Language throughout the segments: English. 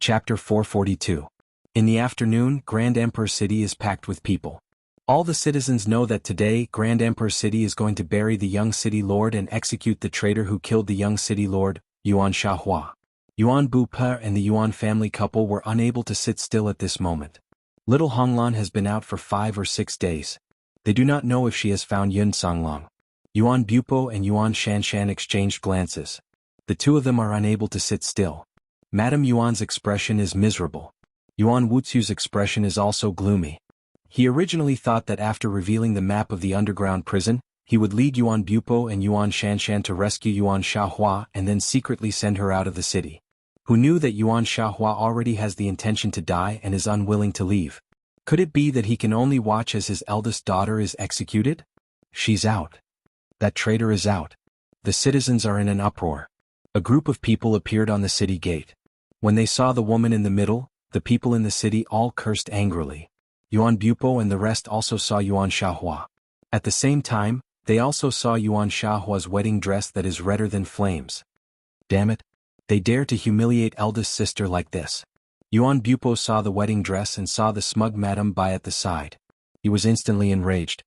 Chapter 442. In the afternoon, Grand Emperor City is packed with people. All the citizens know that today, Grand Emperor City is going to bury the young city lord and execute the traitor who killed the young city lord, Yuan Shahua. Yuan Bupe and the Yuan family couple were unable to sit still at this moment. Little Honglan has been out for 5 or 6 days. They do not know if she has found Yun Songlong. Yuan Bupo and Yuan Shanshan exchanged glances. The two of them are unable to sit still. Madame Yuan's expression is miserable. Yuan Wuxia's expression is also gloomy. He originally thought that after revealing the map of the underground prison, he would lead Yuan Bupo and Yuan Shanshan to rescue Yuan Shahua and then secretly send her out of the city. Who knew that Yuan Shahua already has the intention to die and is unwilling to leave? Could it be that he can only watch as his eldest daughter is executed? She's out. That traitor is out. The citizens are in an uproar. A group of people appeared on the city gate. When they saw the woman in the middle, the people in the city all cursed angrily. Yuan Bupo and the rest also saw Yuan Shahua. At the same time, they also saw Yuan Shahua's wedding dress that is redder than flames. Damn it. They dare to humiliate eldest sister like this. Yuan Bupo saw the wedding dress and saw the smug Madame Bai at the side. He was instantly enraged.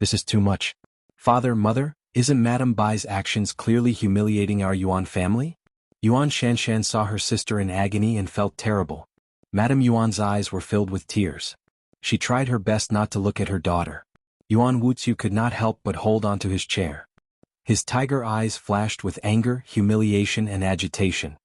This is too much. Father, mother, isn't Madame Bai's actions clearly humiliating our Yuan family? Yuan Shanshan saw her sister in agony and felt terrible. Madame Yuan's eyes were filled with tears. She tried her best not to look at her daughter. Yuan Wuxia could not help but hold onto his chair. His tiger eyes flashed with anger, humiliation and agitation.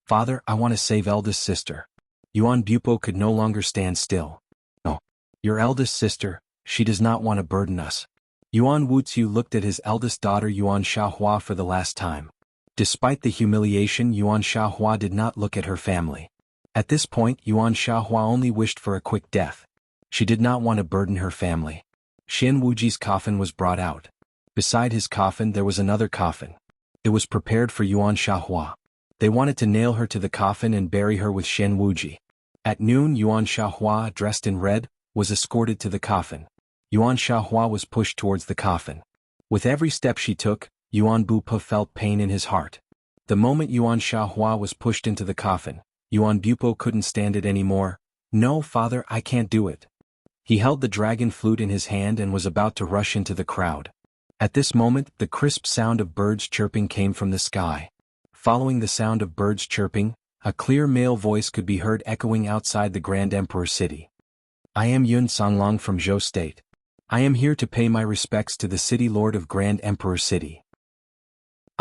Father, I want to save eldest sister. Yuan Bupo could no longer stand still. No. Your eldest sister, she does not want to burden us. Yuan Wuxia looked at his eldest daughter Yuan Shahua for the last time. Despite the humiliation, Yuan Shahua did not look at her family. At this point, Yuan Shahua only wished for a quick death. She did not want to burden her family. Xian Wuji's coffin was brought out. Beside his coffin there was another coffin. It was prepared for Yuan Shahua. They wanted to nail her to the coffin and bury her with Xian Wuji. At noon, Yuan Shahua, dressed in red, was escorted to the coffin. Yuan Shahua was pushed towards the coffin. With every step she took, Yuan Bupo felt pain in his heart. The moment Yuan Shahua was pushed into the coffin, Yuan Bupo couldn't stand it anymore. No, father, I can't do it. He held the dragon flute in his hand and was about to rush into the crowd. At this moment, the crisp sound of birds chirping came from the sky. Following the sound of birds chirping, a clear male voice could be heard echoing outside the Grand Emperor City. I am Yun Songlong from Zhou State. I am here to pay my respects to the city lord of Grand Emperor City.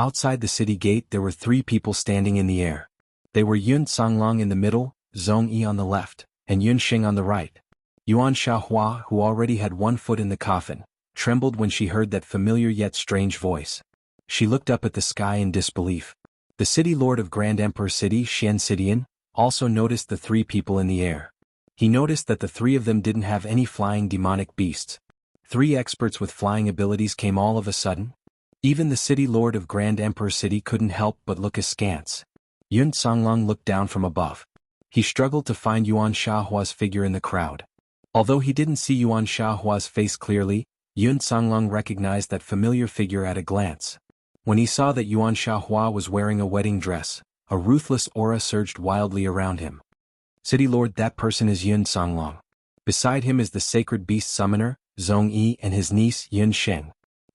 Outside the city gate there were 3 people standing in the air. They were Yun Songlong in the middle, Zhong Yi on the left, and Yun Xing on the right. Yuan Shahua, who already had 1 foot in the coffin, trembled when she heard that familiar yet strange voice. She looked up at the sky in disbelief. The city lord of Grand Emperor City, Xian Sidian, also noticed the 3 people in the air. He noticed that the 3 of them didn't have any flying demonic beasts. 3 experts with flying abilities came all of a sudden. Even the city lord of Grand Emperor City couldn't help but look askance. Yun Songlong looked down from above. He struggled to find Yuan Shahua's figure in the crowd. Although he didn't see Yuan Shahua's face clearly, Yun Songlong recognized that familiar figure at a glance. When he saw that Yuan Shahua was wearing a wedding dress, a ruthless aura surged wildly around him. City lord, that person is Yun Songlong. Beside him is the sacred beast summoner, Zhong Yi, and his niece, Yun Sheng.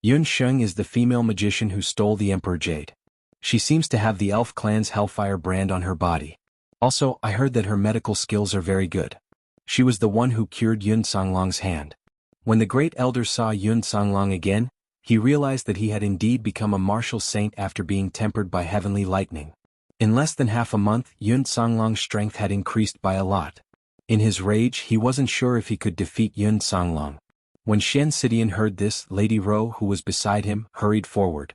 Yun Sheng is the female magician who stole the Emperor Jade. She seems to have the Elf clan's Hellfire brand on her body. Also, I heard that her medical skills are very good. She was the one who cured Yun Songlong's hand. When the great elder saw Yun Songlong again, he realized that he had indeed become a martial saint after being tempered by heavenly lightning. In less than half a month, Yun Songlong's strength had increased by a lot. In his rage, he wasn't sure if he could defeat Yun Songlong. When Xian Sidian heard this, Lady Ro, who was beside him, hurried forward.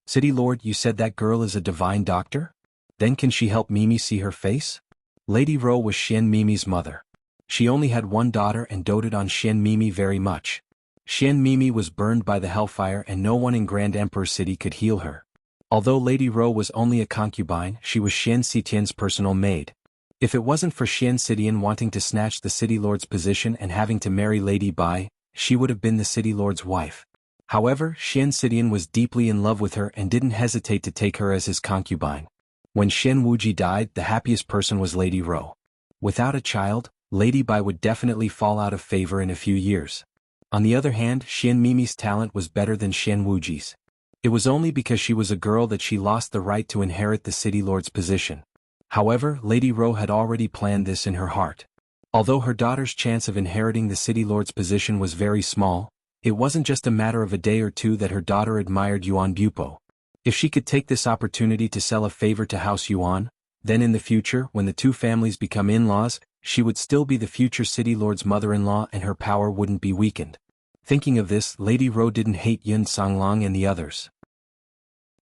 City Lord, you said that girl is a divine doctor? Then can she help Mimi see her face? Lady Ro was Xian Mimi's mother. She only had 1 daughter and doted on Xian Mimi very much. Xian Mimi was burned by the hellfire and no one in Grand Emperor City could heal her. Although Lady Ro was only a concubine, she was Xian Sitian's personal maid. If it wasn't for Xian Sitian wanting to snatch the city lord's position and having to marry Lady Bai, she would have been the city lord's wife. However, Xian Sitian was deeply in love with her and didn't hesitate to take her as his concubine. When Xian Wuji died, the happiest person was Lady Ro. Without a child, Lady Bai would definitely fall out of favor in a few years. On the other hand, Xian Mimi's talent was better than Xian Wuji's. It was only because she was a girl that she lost the right to inherit the city lord's position. However, Lady Ro had already planned this in her heart. Although her daughter's chance of inheriting the city lord's position was very small, it wasn't just a matter of a day or two that her daughter admired Yuan Bupo. If she could take this opportunity to sell a favor to House Yuan, then in the future, when the two families become in-laws, she would still be the future city lord's mother-in-law and her power wouldn't be weakened. Thinking of this, Lady Ro didn't hate Yun Songlong and the others.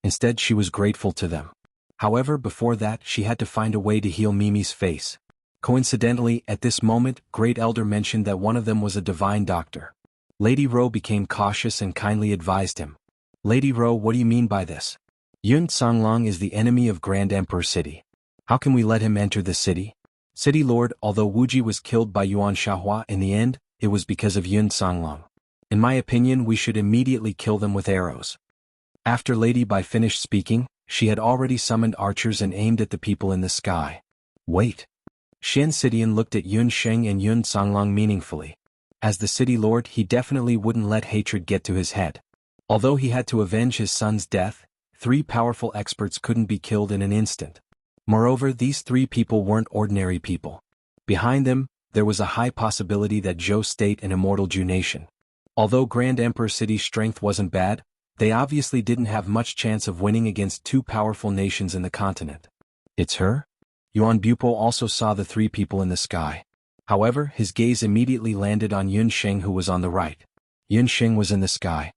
Instead, she was grateful to them. However, before that, she had to find a way to heal Mimi's face. Coincidentally, at this moment, Great Elder mentioned that one of them was a divine doctor. Lady Ro became cautious and kindly advised him. Lady Ro, what do you mean by this? Yun Songlong is the enemy of Grand Emperor City. How can we let him enter the city? City Lord, although Wuji was killed by Yuan Shahua in the end, it was because of Yun Songlong. In my opinion, we should immediately kill them with arrows. After Lady Bai finished speaking, she had already summoned archers and aimed at the people in the sky. Wait. Xian Sidian looked at Yun Sheng and Yun Songlong meaningfully. As the city lord, he definitely wouldn't let hatred get to his head. Although he had to avenge his son's death, 3 powerful experts couldn't be killed in an instant. Moreover, these 3 people weren't ordinary people. Behind them, there was a high possibility that Zhou State and Immortal Zhu Nation. Although Grand Emperor City's strength wasn't bad, they obviously didn't have much chance of winning against 2 powerful nations in the continent. It's her? Yuan Bupo also saw the 3 people in the sky. However, his gaze immediately landed on Yun Sheng, who was on the right. Yun Sheng was in the sky.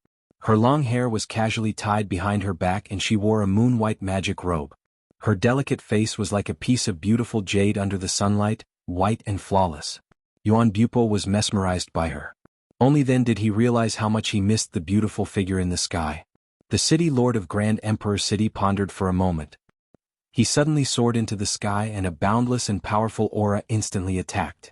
Her long hair was casually tied behind her back and she wore a moon-white magic robe. Her delicate face was like a piece of beautiful jade under the sunlight, white and flawless. Yuan Bupo was mesmerized by her. Only then did he realize how much he missed the beautiful figure in the sky. The city lord of Grand Emperor City pondered for a moment. He suddenly soared into the sky and a boundless and powerful aura instantly attacked.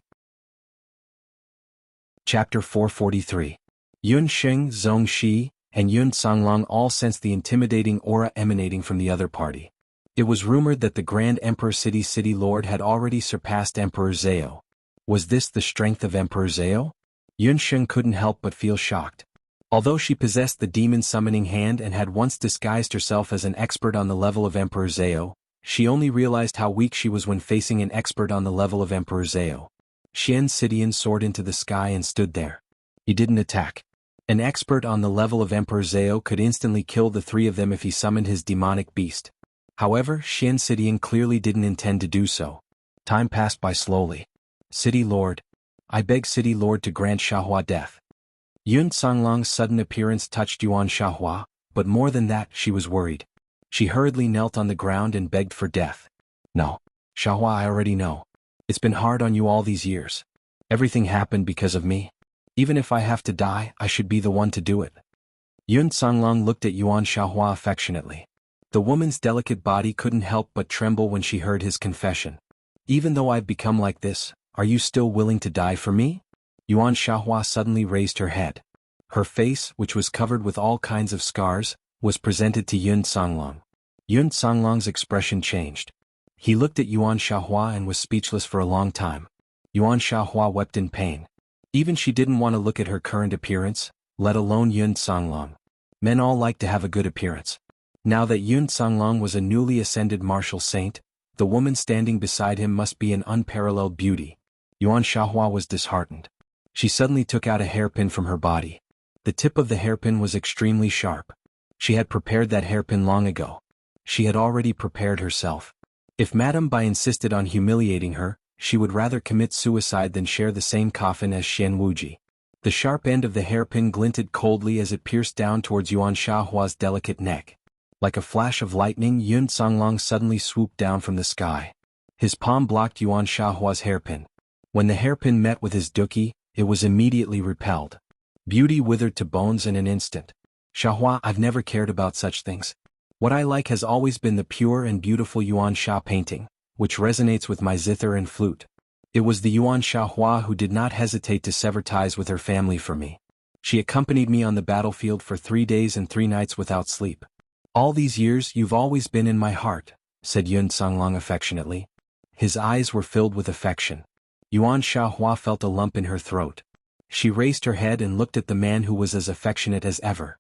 Chapter 443. Yun Sheng, Zhong Shi, and Yun Songlong all sensed the intimidating aura emanating from the other party. It was rumored that the Grand Emperor City's city lord had already surpassed Emperor Zhao. Was this the strength of Emperor Zhao? Yun Sheng couldn't help but feel shocked. Although she possessed the demon summoning hand and had once disguised herself as an expert on the level of Emperor Zhao, she only realized how weak she was when facing an expert on the level of Emperor Zhao. Xian Sidian soared into the sky and stood there. He didn't attack. An expert on the level of Emperor Zhao could instantly kill the 3 of them if he summoned his demonic beast. However, Xian Sidian clearly didn't intend to do so. Time passed by slowly. City Lord. I beg City Lord to grant Shahua death. Yun Songlong's sudden appearance touched Yuan Shahua, but more than that, she was worried. She hurriedly knelt on the ground and begged for death. No. Shahua, I already know. It's been hard on you all these years. Everything happened because of me. Even if I have to die, I should be the one to do it. Yun Songlong looked at Yuan Shahua affectionately. The woman's delicate body couldn't help but tremble when she heard his confession. Even though I've become like this, are you still willing to die for me? Yuan Shahua suddenly raised her head. Her face, which was covered with all kinds of scars, was presented to Yun Songlong. Yun Songlong's expression changed. He looked at Yuan Shahua and was speechless for a long time. Yuan Shahua wept in pain. Even she didn't want to look at her current appearance, let alone Yun Songlong. Men all like to have a good appearance. Now that Yun Songlong was a newly ascended martial saint, the woman standing beside him must be an unparalleled beauty. Yuan Shahua was disheartened. She suddenly took out a hairpin from her body. The tip of the hairpin was extremely sharp. She had prepared that hairpin long ago. She had already prepared herself. If Madame Bai insisted on humiliating her, she would rather commit suicide than share the same coffin as Xian Wuji. The sharp end of the hairpin glinted coldly as it pierced down towards Yuan Shahua's delicate neck. Like a flash of lightning, Yun Songlong suddenly swooped down from the sky. His palm blocked Yuan Shahua's hairpin. When the hairpin met with his duki, it was immediately repelled. Beauty withered to bones in an instant. Shahua, I've never cared about such things. What I like has always been the pure and beautiful Yuan Sha painting, which resonates with my zither and flute. It was the Yuan Shahua who did not hesitate to sever ties with her family for me. She accompanied me on the battlefield for 3 days and 3 nights without sleep. All these years you've always been in my heart, said Yun Songlong affectionately. His eyes were filled with affection. Yuan Xiaohua felt a lump in her throat. She raised her head and looked at the man who was as affectionate as ever.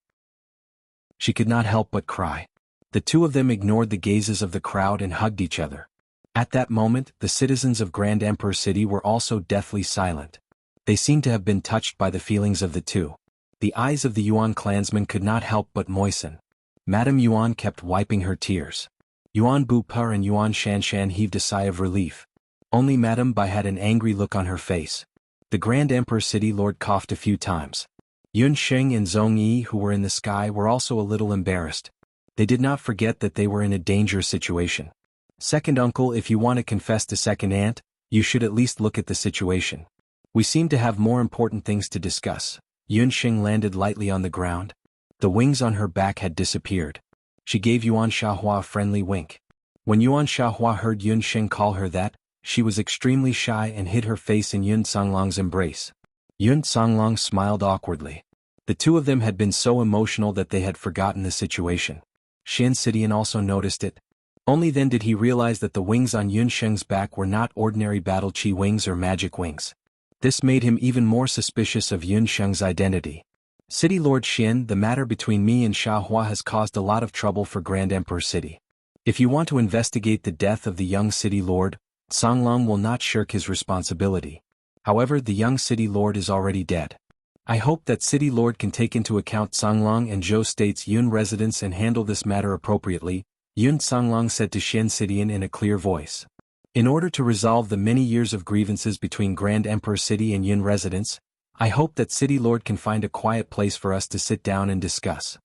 She could not help but cry. The two of them ignored the gazes of the crowd and hugged each other. At that moment, the citizens of Grand Emperor City were also deathly silent. They seemed to have been touched by the feelings of the two. The eyes of the Yuan clansmen could not help but moisten. Madame Yuan kept wiping her tears. Yuan Bupa and Yuan Shanshan heaved a sigh of relief. Only Madame Bai had an angry look on her face. The Grand Emperor City Lord coughed a few times. Yun Sheng and Zhong Yi, who were in the sky, were also a little embarrassed. They did not forget that they were in a dangerous situation. Second uncle, if you want to confess to second aunt, you should at least look at the situation. We seem to have more important things to discuss. Yun Sheng landed lightly on the ground. The wings on her back had disappeared. She gave Yuan Xiaohua a friendly wink. When Yuan Xiaohua heard Yun Sheng call her that, she was extremely shy and hid her face in Yun Songlong's embrace. Yun Songlong smiled awkwardly. The two of them had been so emotional that they had forgotten the situation. Shen Sidian also noticed it. Only then did he realize that the wings on Yun Sheng's back were not ordinary battle chi wings or magic wings. This made him even more suspicious of Yun Sheng's identity. City Lord Shen, the matter between me and Xiaohua has caused a lot of trouble for Grand Emperor City. If you want to investigate the death of the young City Lord, Songlong will not shirk his responsibility. However, the young City Lord is already dead. I hope that City Lord can take into account Songlong and Zhou State's Yun residence and handle this matter appropriately, Yun Songlong said to Shen Sidian in a clear voice. In order to resolve the many years of grievances between Grand Emperor City and Yun residents, I hope that City Lord can find a quiet place for us to sit down and discuss.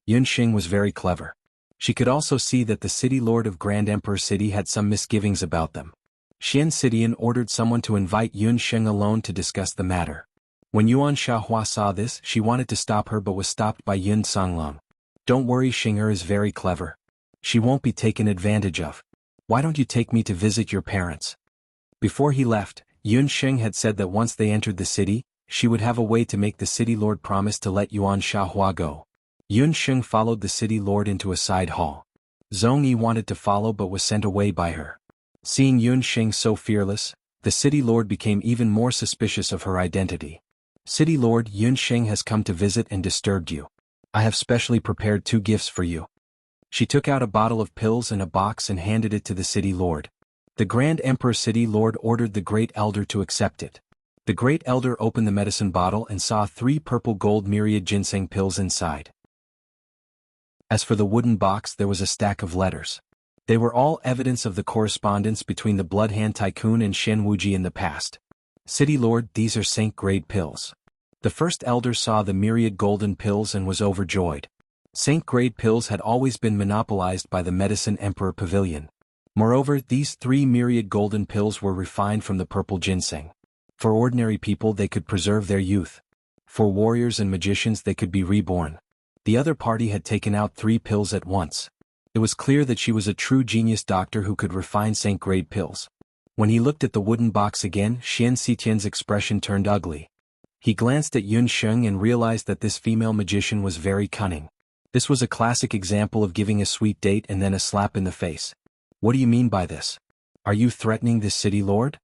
Yun Xing was very clever. She could also see that the City Lord of Grand Emperor City had some misgivings about them. Shen Sidian ordered someone to invite Yun Sheng alone to discuss the matter. When Yuan Xiaohua saw this, she wanted to stop her but was stopped by Yun Songlong. Don't worry, Xing'er is very clever. She won't be taken advantage of. Why don't you take me to visit your parents? Before he left, Yun Sheng had said that once they entered the city, she would have a way to make the City Lord promise to let Yuan Xiaohua go. Yun Sheng followed the City Lord into a side hall. Zhong Yi wanted to follow but was sent away by her. Seeing Yun Sheng so fearless, the City Lord became even more suspicious of her identity. City Lord, Yun Sheng has come to visit and disturbed you. I have specially prepared 2 gifts for you. She took out a bottle of pills and a box and handed it to the City Lord. The Grand Emperor City Lord ordered the Great Elder to accept it. The Great Elder opened the medicine bottle and saw 3 purple gold myriad ginseng pills inside. As for the wooden box, there was a stack of letters. They were all evidence of the correspondence between the Blood Hand Tycoon and Shen Wuji in the past. City Lord, these are Saint-grade pills. The first elder saw the myriad golden pills and was overjoyed. Saint-grade pills had always been monopolized by the Medicine Emperor Pavilion. Moreover, these 3 myriad golden pills were refined from the purple ginseng. For ordinary people, they could preserve their youth. For warriors and magicians, they could be reborn. The other party had taken out 3 pills at once. It was clear that she was a true genius doctor who could refine Saint-grade pills. When he looked at the wooden box again, Xian Xitian's expression turned ugly. He glanced at Yun Sheng and realized that this female magician was very cunning. This was a classic example of giving a sweet date and then a slap in the face. What do you mean by this? Are you threatening this City Lord?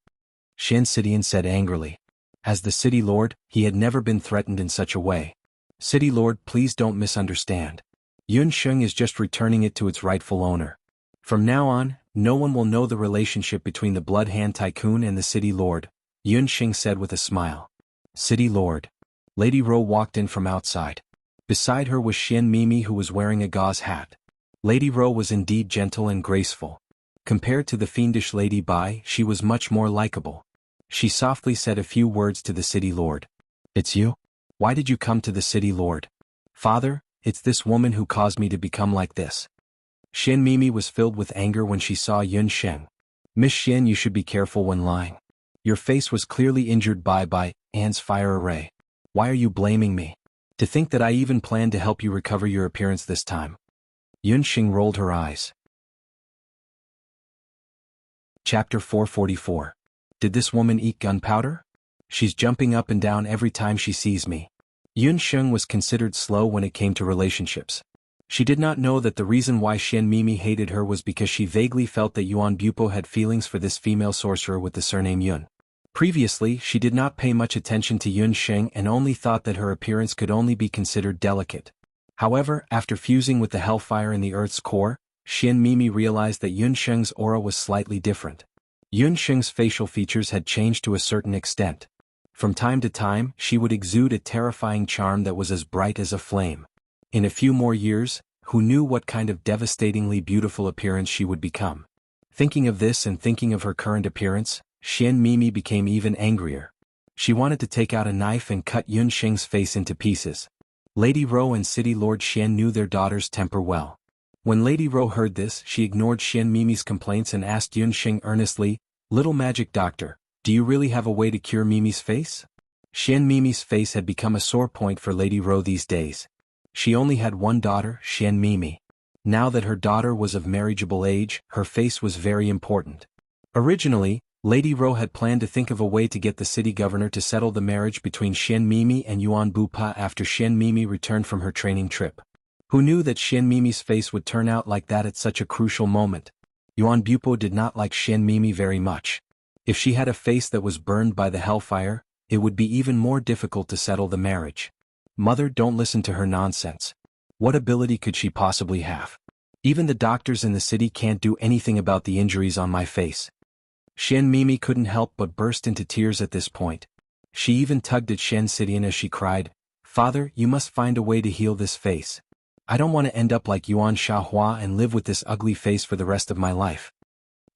Shen Sidian said angrily. As the City Lord, he had never been threatened in such a way. City Lord, please don't misunderstand. Yun Sheng is just returning it to its rightful owner. From now on, no one will know the relationship between the Blood Hand Tycoon and the City Lord, Yun Sheng said with a smile. City Lord. Lady Ro walked in from outside. Beside her was Xian Mimi, who was wearing a gauze hat. Lady Ro was indeed gentle and graceful. Compared to the fiendish Lady Bai, she was much more likable. She softly said a few words to the City Lord. It's you? Why did you come to the City Lord? Father, it's this woman who caused me to become like this. Xian Mimi was filled with anger when she saw Yun Sheng. Miss Xian, you should be careful when lying. Your face was clearly injured by Anne's fire array. Why are you blaming me? To think that I even planned to help you recover your appearance this time. Yun Sheng rolled her eyes. Chapter 444. Did this woman eat gunpowder? She's jumping up and down every time she sees me. Yun Sheng was considered slow when it came to relationships. She did not know that the reason why Xian Mimi hated her was because she vaguely felt that Yuan Bupo had feelings for this female sorcerer with the surname Yun. Previously, she did not pay much attention to Yun Sheng and only thought that her appearance could only be considered delicate. However, after fusing with the hellfire in the earth's core, Xian Mimi realized that Yun Sheng's aura was slightly different. Yun Sheng's facial features had changed to a certain extent. From time to time, she would exude a terrifying charm that was as bright as a flame. In a few more years, who knew what kind of devastatingly beautiful appearance she would become? Thinking of this and thinking of her current appearance, Xian Mimi became even angrier. She wanted to take out a knife and cut Yun Sheng's face into pieces. Lady Ro and City Lord Xian knew their daughter's temper well. When Lady Ro heard this, she ignored Xian Mimi's complaints and asked Yun Sheng earnestly, "Little magic doctor, do you really have a way to cure Mimi's face?" Xian Mimi's face had become a sore point for Lady Ro these days. She only had one daughter, Xian Mimi. Now that her daughter was of marriageable age, her face was very important. Originally, Lady Ro had planned to think of a way to get the city governor to settle the marriage between Xian Mimi and Yuan Bupa after Xian Mimi returned from her training trip. Who knew that Xian Mimi's face would turn out like that at such a crucial moment? Yuan Bupo did not like Xian Mimi very much. If she had a face that was burned by the hellfire, it would be even more difficult to settle the marriage. Mother, don't listen to her nonsense. What ability could she possibly have? Even the doctors in the city can't do anything about the injuries on my face. Xian Mimi couldn't help but burst into tears at this point. She even tugged at Xian Xidian as she cried, "Father, you must find a way to heal this face. I don't want to end up like Yuan Xiaohua and live with this ugly face for the rest of my life."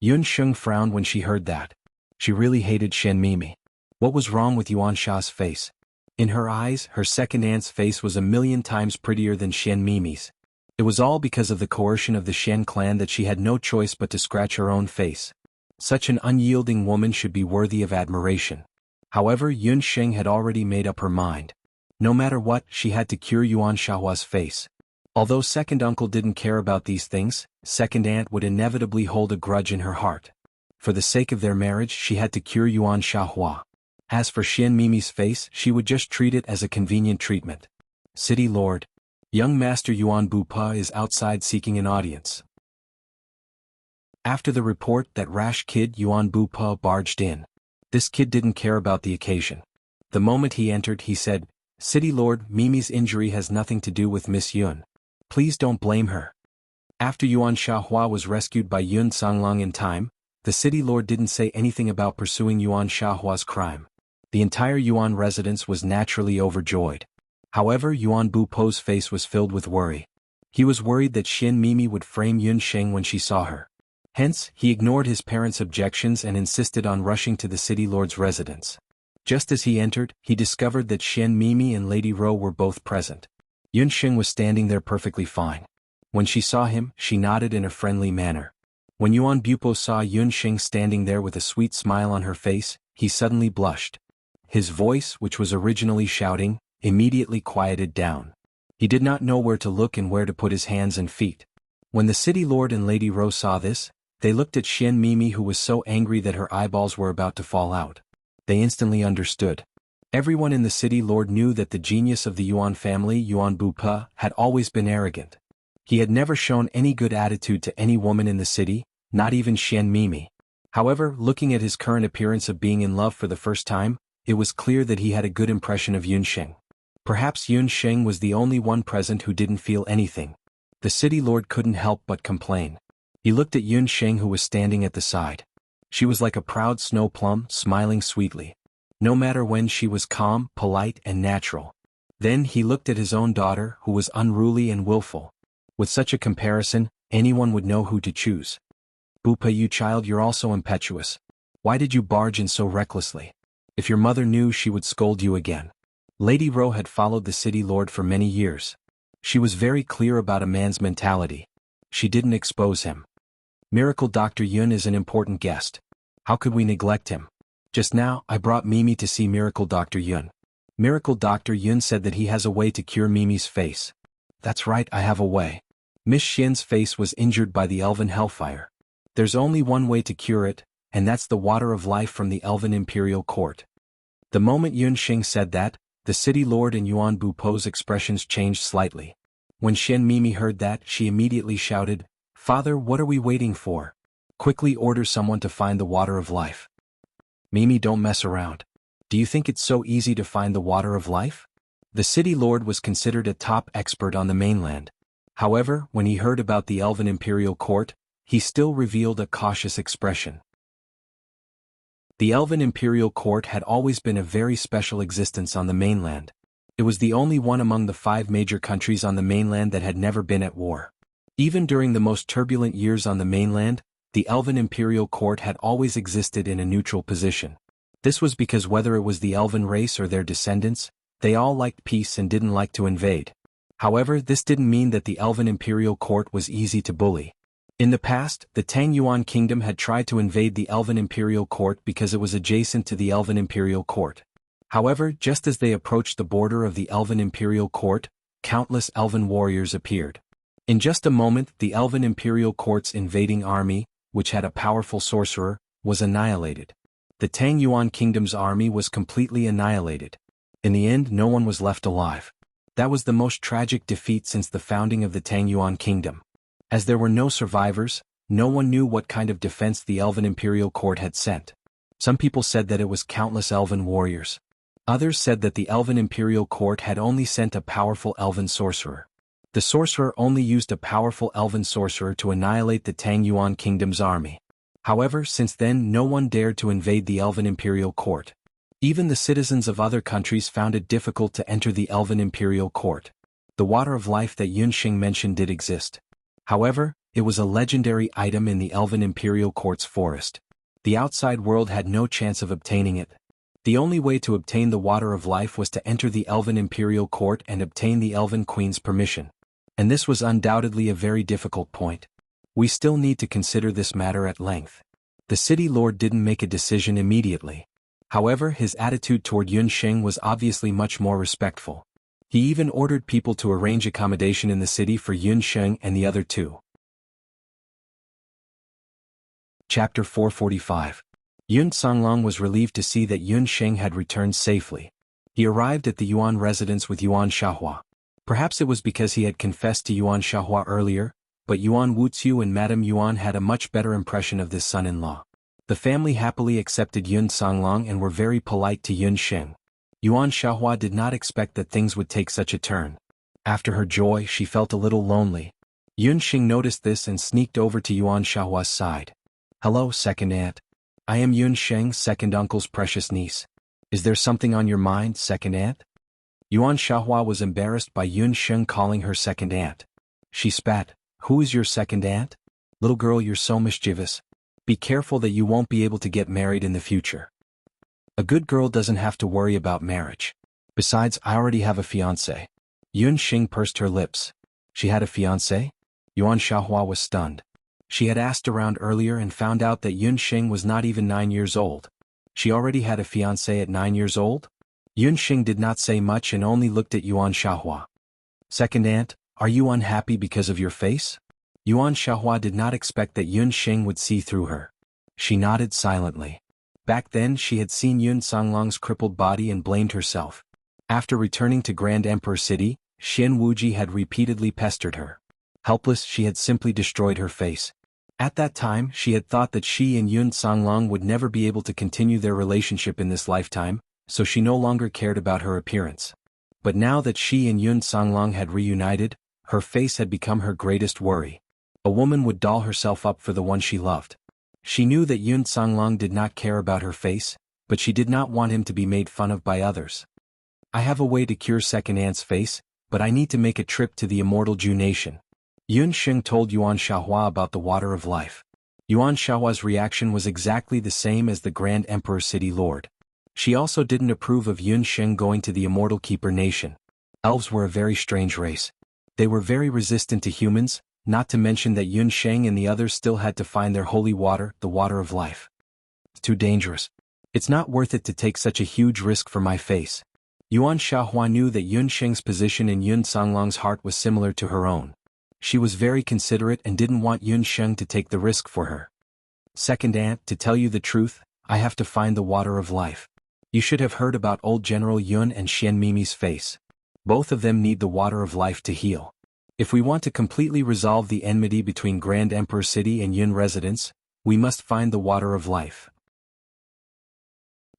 Yun Sheng frowned when she heard that. She really hated Xian Mimi. What was wrong with Yuan Xia's face? In her eyes, her second aunt's face was 1,000,000 times prettier than Xian Mimi's. It was all because of the coercion of the Xian clan that she had no choice but to scratch her own face. Such an unyielding woman should be worthy of admiration. However, Yun Sheng had already made up her mind. No matter what, she had to cure Yuan Xiaohua's face. Although second uncle didn't care about these things, second aunt would inevitably hold a grudge in her heart. For the sake of their marriage, she had to cure Yuan Xiaohua. As for Xian Mimi's face, she would just treat it as a convenient treatment. City Lord. Young Master Yuan Bupa is outside seeking an audience. After the report, that rash kid Yuan Bupa barged in. This kid didn't care about the occasion. The moment he entered, he said, "City Lord, Mimi's injury has nothing to do with Miss Yun. Please don't blame her." After Yuan Xiaohua was rescued by Yun Songlong in time, the City Lord didn't say anything about pursuing Yuan Xiaohua's crime. The entire Yuan residence was naturally overjoyed. However, Yuan Bupo's face was filled with worry. He was worried that Xian Mimi would frame Yun Sheng when she saw her. Hence, he ignored his parents' objections and insisted on rushing to the City Lord's residence. Just as he entered, he discovered that Xian Mimi and Lady Ro were both present. Yun Sheng was standing there perfectly fine. When she saw him, she nodded in a friendly manner. When Yuan Bupo saw Yun Sheng standing there with a sweet smile on her face, he suddenly blushed. His voice, which was originally shouting, immediately quieted down. He did not know where to look and where to put his hands and feet. When the City Lord and Lady Ro saw this, they looked at Xian Mimi, who was so angry that her eyeballs were about to fall out. They instantly understood. Everyone in the City Lord knew that the genius of the Yuan family, Yuan Bupa, had always been arrogant. He had never shown any good attitude to any woman in the city, not even Xian Mimi. However, looking at his current appearance of being in love for the first time, it was clear that he had a good impression of Yun Sheng. Perhaps Yun Sheng was the only one present who didn't feel anything. The City Lord couldn't help but complain. He looked at Yun Sheng, who was standing at the side. She was like a proud snow plum, smiling sweetly. No matter when, she was calm, polite, and natural. Then he looked at his own daughter, who was unruly and willful. With such a comparison, anyone would know who to choose. "Bupa, you child, you're also impetuous. Why did you barge in so recklessly? If your mother knew, she would scold you again." Lady Ro had followed the City Lord for many years. She was very clear about a man's mentality. She didn't expose him. Miracle Dr. Yun is an important guest. How could we neglect him? Just now, I brought Mimi to see Miracle Dr. Yun. Miracle Dr. Yun said that he has a way to cure Mimi's face. That's right, I have a way. Miss Xian's face was injured by the elven hellfire. There's only one way to cure it, and that's the water of life from the elven imperial court. The moment Yun Sheng said that, the City Lord and Yuan Bupo's expressions changed slightly. When Xian Mimi heard that, she immediately shouted, "Father, what are we waiting for? Quickly order someone to find the water of life." "Mimi, don't mess around. Do you think it's so easy to find the water of life?" The city lord was considered a top expert on the mainland. However, when he heard about the Elven Imperial Court, he still revealed a cautious expression. The Elven Imperial Court had always been a very special existence on the mainland. It was the only one among the 5 major countries on the mainland that had never been at war. Even during the most turbulent years on the mainland, the Elven Imperial Court had always existed in a neutral position. This was because whether it was the Elven race or their descendants, they all liked peace and didn't like to invade. However, this didn't mean that the Elven Imperial Court was easy to bully. In the past, the Tang Yuan Kingdom had tried to invade the Elven Imperial Court because it was adjacent to the Elven Imperial Court. However, just as they approached the border of the Elven Imperial Court, countless Elven warriors appeared. In just a moment, the Elven Imperial Court's invading army, which had a powerful sorcerer, was annihilated. The Tang Yuan Kingdom's army was completely annihilated. In the end, no one was left alive. That was the most tragic defeat since the founding of the Tang Yuan Kingdom. As there were no survivors, no one knew what kind of defense the Elven Imperial Court had sent. Some people said that it was countless Elven warriors. Others said that the Elven Imperial Court had only sent a powerful Elven sorcerer. The sorcerer only used a powerful Elven sorcerer to annihilate the Tang Yuan Kingdom's army. However, since then no one dared to invade the Elven Imperial Court. Even the citizens of other countries found it difficult to enter the Elven Imperial Court. The water of life that Yunxing mentioned did exist. However, it was a legendary item in the Elven Imperial Court's forest. The outside world had no chance of obtaining it. The only way to obtain the water of life was to enter the Elven Imperial Court and obtain the Elven Queen's permission. And this was undoubtedly a very difficult point. We still need to consider this matter at length. The city lord didn't make a decision immediately. However, his attitude toward Yunxing was obviously much more respectful. He even ordered people to arrange accommodation in the city for Yunxing and the other two. Chapter 445. Yun Songlong was relieved to see that Yunxing had returned safely. He arrived at the Yuan residence with Yuan Shahua. Perhaps it was because he had confessed to Yuan Shahua earlier, but Yuan Wuxia and Madame Yuan had a much better impression of this son-in-law. The family happily accepted Yun Songlong and were very polite to Yunxing. Yuan Shahua did not expect that things would take such a turn. After her joy, she felt a little lonely. Yunxing noticed this and sneaked over to Yuan Shahua's side. "Hello, second aunt. I am Yunxing, second uncle's precious niece. Is there something on your mind, second aunt?" Yuan Shahua was embarrassed by Yunxing calling her second aunt. She spat, "Who is your second aunt? Little girl, you're so mischievous. Be careful that you won't be able to get married in the future. A good girl doesn't have to worry about marriage. Besides, I already have a fiancé." Yunxing pursed her lips. She had a fiancé? Yuan Shahua was stunned. She had asked around earlier and found out that Yunxing was not even 9 years old. She already had a fiancé at 9 years old? Yunxing did not say much and only looked at Yuan Shahua. "Second aunt, are you unhappy because of your face?" Yuan Shahua did not expect that Yunxing would see through her. She nodded silently. Back then she had seen Yun Songlong's crippled body and blamed herself. After returning to Grand Emperor City, Xian Wuji had repeatedly pestered her. Helpless, she had simply destroyed her face. At that time, she had thought that she and Yun Songlong would never be able to continue their relationship in this lifetime, so she no longer cared about her appearance. But now that she and Yun Songlong had reunited, her face had become her greatest worry. A woman would doll herself up for the one she loved. She knew that Yun Songlong did not care about her face, but she did not want him to be made fun of by others. "I have a way to cure second aunt's face, but I need to make a trip to the immortal Ju nation." Yunxing told Yuan Shahua about the water of life. Yuan Shahua's reaction was exactly the same as the Grand Emperor City Lord. She also didn't approve of Yunxing going to the immortal Keeper nation. Elves were a very strange race. They were very resistant to humans, not to mention that Yunxing and the others still had to find their holy water, the water of life. "It's too dangerous. It's not worth it to take such a huge risk for my face." Yuan Shahua knew that Yunxing's position in Yun Songlong's heart was similar to her own. She was very considerate and didn't want Yunxing to take the risk for her. "Second aunt, to tell you the truth, I have to find the water of life. You should have heard about old General Yun and Xian Mimi's face. Both of them need the water of life to heal. If we want to completely resolve the enmity between Grand Emperor City and Yun residents, we must find the water of life.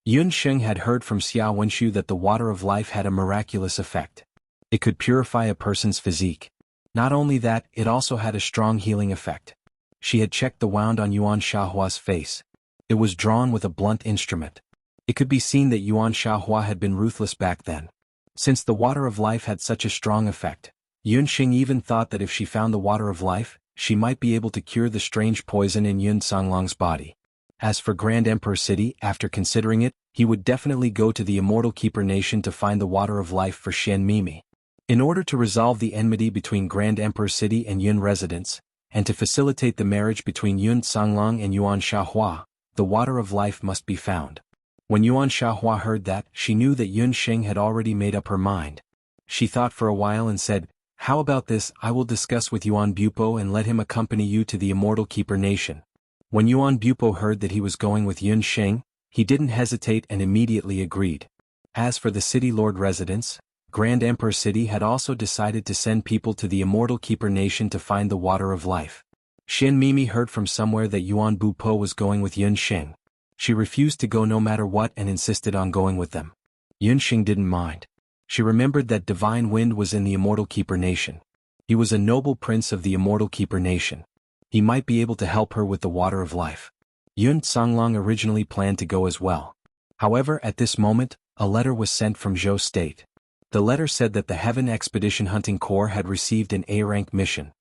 Yun Sheng had heard from Xia Wenshu that the water of life had a miraculous effect. It could purify a person's physique. Not only that, it also had a strong healing effect. She had checked the wound on Yuan Shahua's face. It was drawn with a blunt instrument. It could be seen that Yuan Shahua had been ruthless back then. Since the water of life had such a strong effect, Yun Xing even thought that if she found the water of life, she might be able to cure the strange poison in Yun Songlong's body. As for Grand Emperor City, after considering it, he would definitely go to the Immortal Keeper Nation to find the water of life for Xian Mimi. In order to resolve the enmity between Grand Emperor City and Yun residents, and to facilitate the marriage between Yun Songlong and Yuan Shahua, the water of life must be found. When Yuan Shahua heard that, she knew that Yun Xing had already made up her mind. She thought for a while and said, "How about this? I will discuss with Yuan Bupo and let him accompany you to the Immortal Keeper Nation." When Yuan Bupo heard that he was going with Yun Xing, he didn't hesitate and immediately agreed. As for the city lord residents, Grand Emperor City had also decided to send people to the Immortal Keeper Nation to find the water of life. Xian Mimi heard from somewhere that Yuan Bupo was going with Yun Xing. She refused to go no matter what and insisted on going with them. Yun Xing didn't mind. She remembered that Divine Wind was in the Immortal Keeper Nation. He was a noble prince of the Immortal Keeper Nation. He might be able to help her with the water of life. Yun Songlong originally planned to go as well. However, at this moment, a letter was sent from Zhou State. The letter said that the Heaven Expedition Hunting Corps had received an A-rank mission.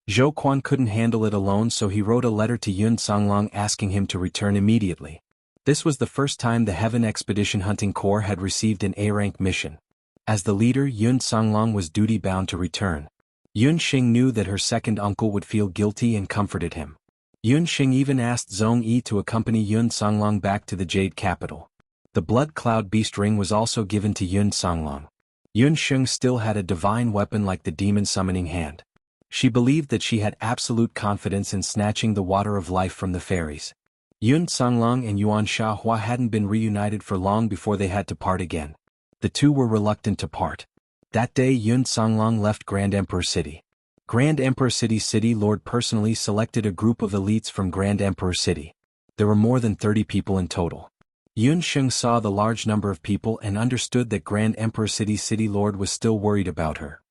Zhou Quan couldn't handle it alone, so he wrote a letter to Yun Songlong asking him to return immediately. This was the first time the Heaven Expedition Hunting Corps had received an A-rank mission. As the leader, Yun Songlong was duty-bound to return. Yun Xing knew that her second uncle would feel guilty and comforted him. Yun Xing even asked Zhong Yi to accompany Yun Songlong back to the Jade Capital. The Blood Cloud Beast Ring was also given to Yun Songlong. Yun Xing still had a divine weapon like the Demon Summoning Hand. She believed that she had absolute confidence in snatching the water of life from the fairies. Yun Songlong and Yuan Shahua hadn't been reunited for long before they had to part again. The two were reluctant to part. That day Yun Songlong left Grand Emperor City. Grand Emperor City's city lord personally selected a group of elites from Grand Emperor City. There were more than 30 people in total. Yun Xing saw the large number of people and understood that Grand Emperor City's city lord was still worried about her.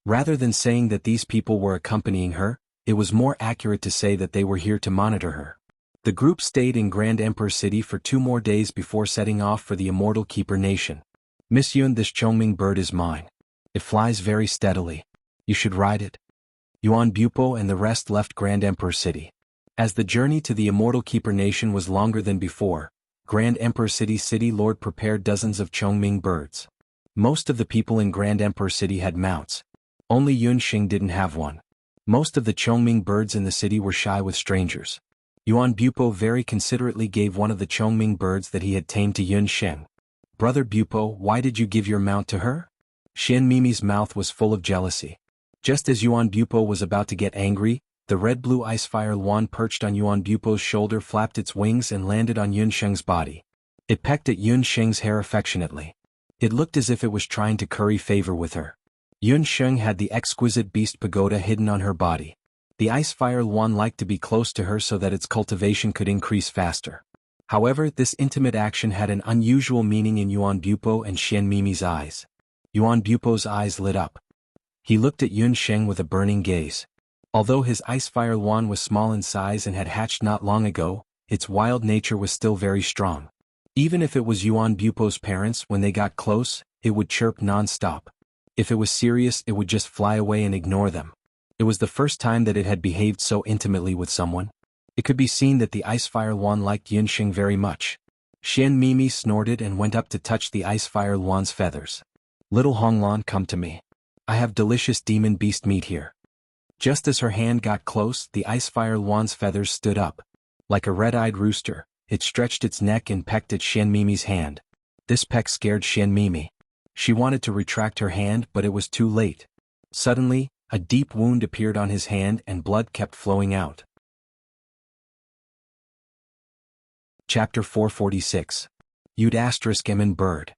Rather than saying that these people were accompanying her, it was more accurate to say that they were here to monitor her. The group stayed in Grand Emperor City for 2 more days before setting off for the Immortal Keeper Nation. "Miss Yun, this Chongming bird is mine. It flies very steadily. You should ride it." Yuan Bupo and the rest left Grand Emperor City. As the journey to the Immortal Keeper Nation was longer than before, Grand Emperor City's city lord prepared dozens of Chongming birds. Most of the people in Grand Emperor City had mounts. Only Yun Xing didn't have one. Most of the Chongming birds in the city were shy with strangers. Yuan Bupo very considerately gave one of the Chongming birds that he had tamed to Yun Xing. "Brother Bupo, why did you give your mount to her?" Xian Mimi's mouth was full of jealousy. Just as Yuan Bupo was about to get angry, the red-blue icefire Luan perched on Yuan Bupo's shoulder flapped its wings and landed on Yun Sheng's body. It pecked at Yun Sheng's hair affectionately. It looked as if it was trying to curry favor with her. Yun Sheng had the exquisite beast pagoda hidden on her body. The icefire Luan liked to be close to her so that its cultivation could increase faster. However, this intimate action had an unusual meaning in Yuan Bupo and Xian Mimi's eyes. Yuan Bupo's eyes lit up. He looked at Yun Sheng with a burning gaze. Although his icefire Luan was small in size and had hatched not long ago, its wild nature was still very strong. Even if it was Yuan Bupo's parents, when they got close, it would chirp non-stop. If it was serious, it would just fly away and ignore them. It was the first time that it had behaved so intimately with someone. It could be seen that the icefire Luan liked Yun Sheng very much. Xian Mimi snorted and went up to touch the icefire Luan's feathers. "Little Honglan, come to me. I have delicious demon beast meat here." Just as her hand got close, the icefire Luan's feathers stood up. Like a red-eyed rooster, it stretched its neck and pecked at Xian Mimi's hand. This peck scared Xian Mimi. She wanted to retract her hand, but it was too late. Suddenly, a deep wound appeared on his hand and blood kept flowing out. Chapter 446. You'd *Emin bird.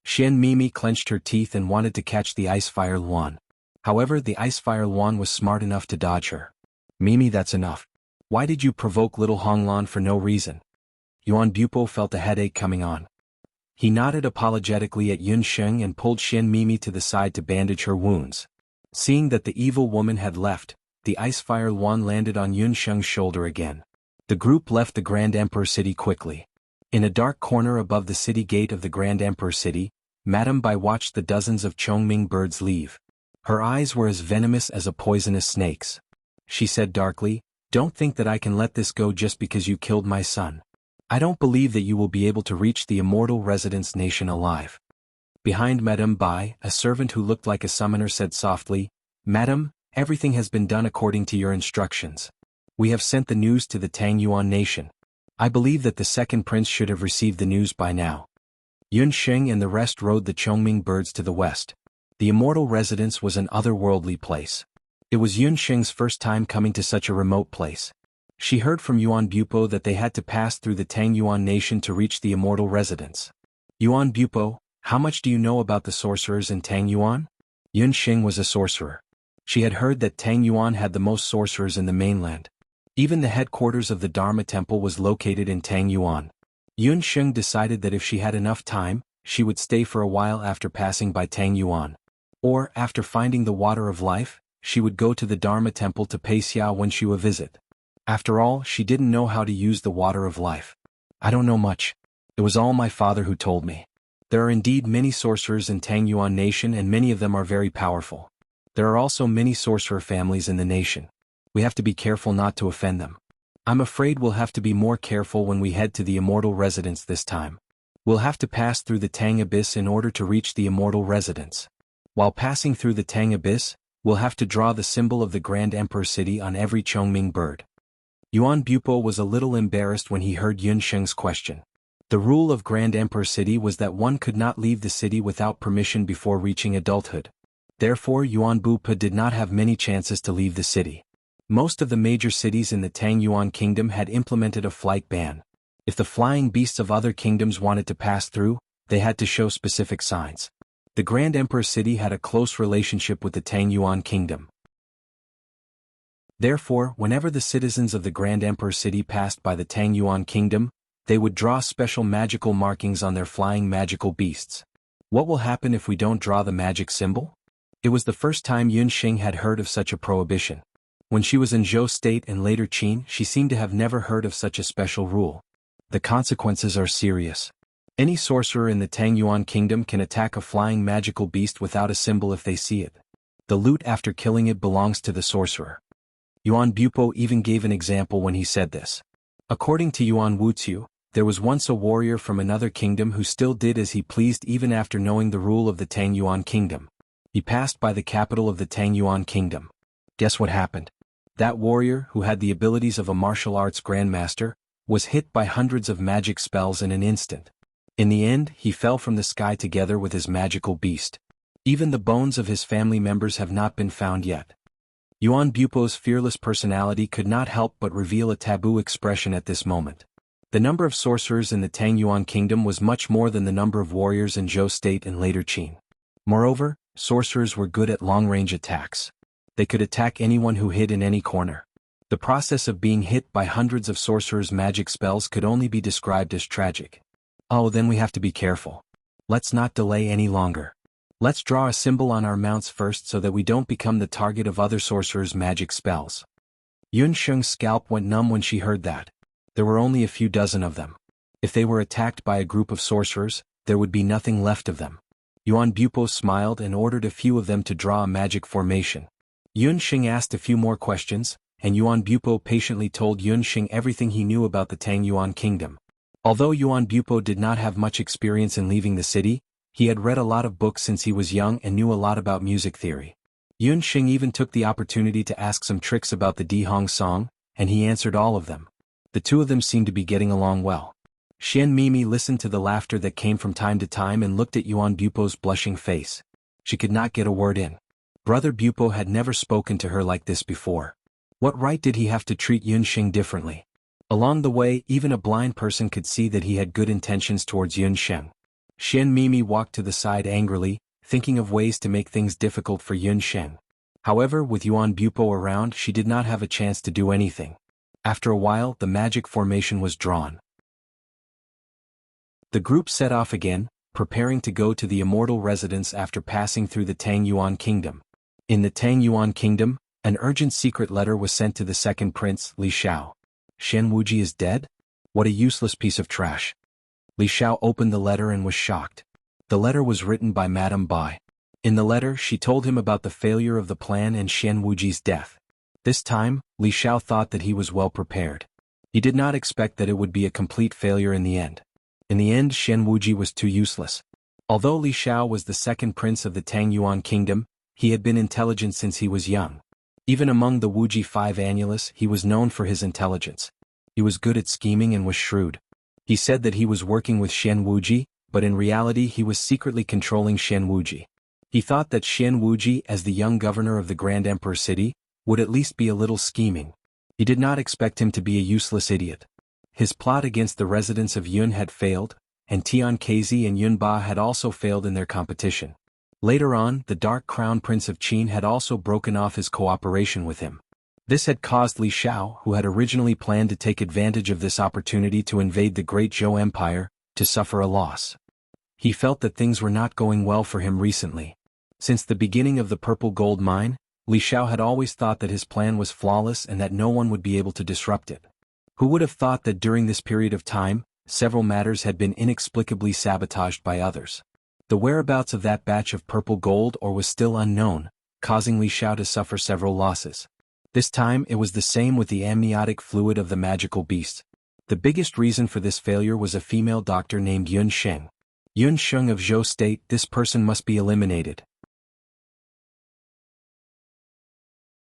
Xian Mimi clenched her teeth and wanted to catch the icefire Luan. However, the Icefire Luan was smart enough to dodge her. Mimi, that's enough. Why did you provoke little Honglan for no reason? Yuan Bupo felt a headache coming on. He nodded apologetically at Yun Sheng and pulled Xian Mimi to the side to bandage her wounds. Seeing that the evil woman had left, the Icefire Luan landed on Yun Sheng's shoulder again. The group left the Grand Emperor City quickly. In a dark corner above the city gate of the Grand Emperor City, Madame Bai watched the dozens of Chongming birds leave. Her eyes were as venomous as a poisonous snake's. She said darkly, "Don't think that I can let this go just because you killed my son. I don't believe that you will be able to reach the immortal residence nation alive." Behind Madame Bai, a servant who looked like a summoner said softly, "Madam, everything has been done according to your instructions. We have sent the news to the Tang Yuan nation. I believe that the second prince should have received the news by now." Yun Sheng and the rest rode the Chongming birds to the west. The immortal residence was an otherworldly place. It was Yun Sheng's first time coming to such a remote place. She heard from Yuan Bupo that they had to pass through the Tang Yuan nation to reach the immortal residence. "Yuan Bupo, how much do you know about the sorcerers in Tang Yuan?" Yun Sheng was a sorcerer. She had heard that Tang Yuan had the most sorcerers in the mainland. Even the headquarters of the Dharma Temple was located in Tang Yuan. Yun Sheng decided that if she had enough time, she would stay for a while after passing by Tang Yuan. Or, after finding the water of life, she would go to the Dharma Temple to pay Xiao when she would visit. After all, she didn't know how to use the water of life. "I don't know much. It was all my father who told me. There are indeed many sorcerers in Tang Yuan nation and many of them are very powerful. There are also many sorcerer families in the nation. We have to be careful not to offend them. I'm afraid we'll have to be more careful when we head to the immortal residence this time. We'll have to pass through the Tang Abyss in order to reach the immortal residence. While passing through the Tang Abyss, we'll have to draw the symbol of the Grand Emperor City on every Chongming bird." Yuan Bupo was a little embarrassed when he heard Yun Sheng's question. The rule of Grand Emperor City was that one could not leave the city without permission before reaching adulthood. Therefore Yuan Bupo did not have many chances to leave the city. Most of the major cities in the Tang Yuan kingdom had implemented a flight ban. If the flying beasts of other kingdoms wanted to pass through, they had to show specific signs. The Grand Emperor City had a close relationship with the Tang Yuan kingdom. Therefore, whenever the citizens of the Grand Emperor City passed by the Tang Yuan kingdom, they would draw special magical markings on their flying magical beasts. What will happen if we don't draw the magic symbol? It was the first time Yun Sheng had heard of such a prohibition. When she was in Zhou State and later Qin, she seemed to have never heard of such a special rule. The consequences are serious. Any sorcerer in the Tang Yuan kingdom can attack a flying magical beast without a symbol if they see it. The loot after killing it belongs to the sorcerer. Yuan Bupo even gave an example when he said this. According to Yuan Wuxia, there was once a warrior from another kingdom who still did as he pleased even after knowing the rule of the Tang Yuan kingdom. He passed by the capital of the Tang Yuan kingdom. Guess what happened? That warrior, who had the abilities of a martial arts grandmaster, was hit by hundreds of magic spells in an instant. In the end, he fell from the sky together with his magical beast. Even the bones of his family members have not been found yet. Yuan Bupo's fearless personality could not help but reveal a taboo expression at this moment. The number of sorcerers in the Tang Yuan kingdom was much more than the number of warriors in Zhou State and later Qin. Moreover, sorcerers were good at long-range attacks. They could attack anyone who hid in any corner. The process of being hit by hundreds of sorcerers' magic spells could only be described as tragic. Oh, then we have to be careful. Let's not delay any longer. Let's draw a symbol on our mounts first so that we don't become the target of other sorcerers' magic spells. Yun Sheng's scalp went numb when she heard that. There were only a few dozen of them. If they were attacked by a group of sorcerers, there would be nothing left of them. Yuan Bupo smiled and ordered a few of them to draw a magic formation. Yun Sheng asked a few more questions, and Yuan Bupo patiently told Yun Sheng everything he knew about the Tang Yuan kingdom. Although Yuan Bupo did not have much experience in leaving the city, he had read a lot of books since he was young and knew a lot about music theory. Yun Sheng even took the opportunity to ask some tricks about the Dihong song, and he answered all of them. The two of them seemed to be getting along well. Xian Mimi listened to the laughter that came from time to time and looked at Yuan Bupo's blushing face. She could not get a word in. Brother Bupo had never spoken to her like this before. What right did he have to treat Yun Sheng differently? Along the way, even a blind person could see that he had good intentions towards Yun Sheng. Xian Mimi walked to the side angrily, thinking of ways to make things difficult for Yun Sheng. However, with Yuan Bupo around, she did not have a chance to do anything. After a while, the magic formation was drawn. The group set off again, preparing to go to the immortal residence after passing through the Tang Yuan kingdom. In the Tang Yuan kingdom, an urgent secret letter was sent to the second prince, Li Xiao. Shen Wuji is dead? What a useless piece of trash. Li Xiao opened the letter and was shocked. The letter was written by Madame Bai. In the letter, she told him about the failure of the plan and Shen Wuji's death. This time, Li Xiao thought that he was well prepared. He did not expect that it would be a complete failure in the end. In the end, Shen Wuji was too useless. Although Li Xiao was the second prince of the Tang Yuan kingdom, he had been intelligent since he was young. Even among the Wuji 5 annulus, he was known for his intelligence. He was good at scheming and was shrewd. He said that he was working with Shen Wuji, but in reality he was secretly controlling Shen Wuji. He thought that Shen Wuji, as the young governor of the Grand Emperor city, would at least be a little scheming. He did not expect him to be a useless idiot. His plot against the residents of Yun had failed, and Tian Kezi and Yun Ba had also failed in their competition. Later on, the Dark Crown Prince of Qin had also broken off his cooperation with him. This had caused Li Xiao, who had originally planned to take advantage of this opportunity to invade the Great Zhou Empire, to suffer a loss. He felt that things were not going well for him recently. Since the beginning of the Purple Gold Mine, Li Xiao had always thought that his plan was flawless and that no one would be able to disrupt it. Who would have thought that during this period of time, several matters had been inexplicably sabotaged by others? The whereabouts of that batch of purple gold ore was still unknown, causing Li Xiao to suffer several losses. This time it was the same with the amniotic fluid of the magical beast. The biggest reason for this failure was a female doctor named Yun Sheng. Yun Sheng of Zhou State, this person must be eliminated.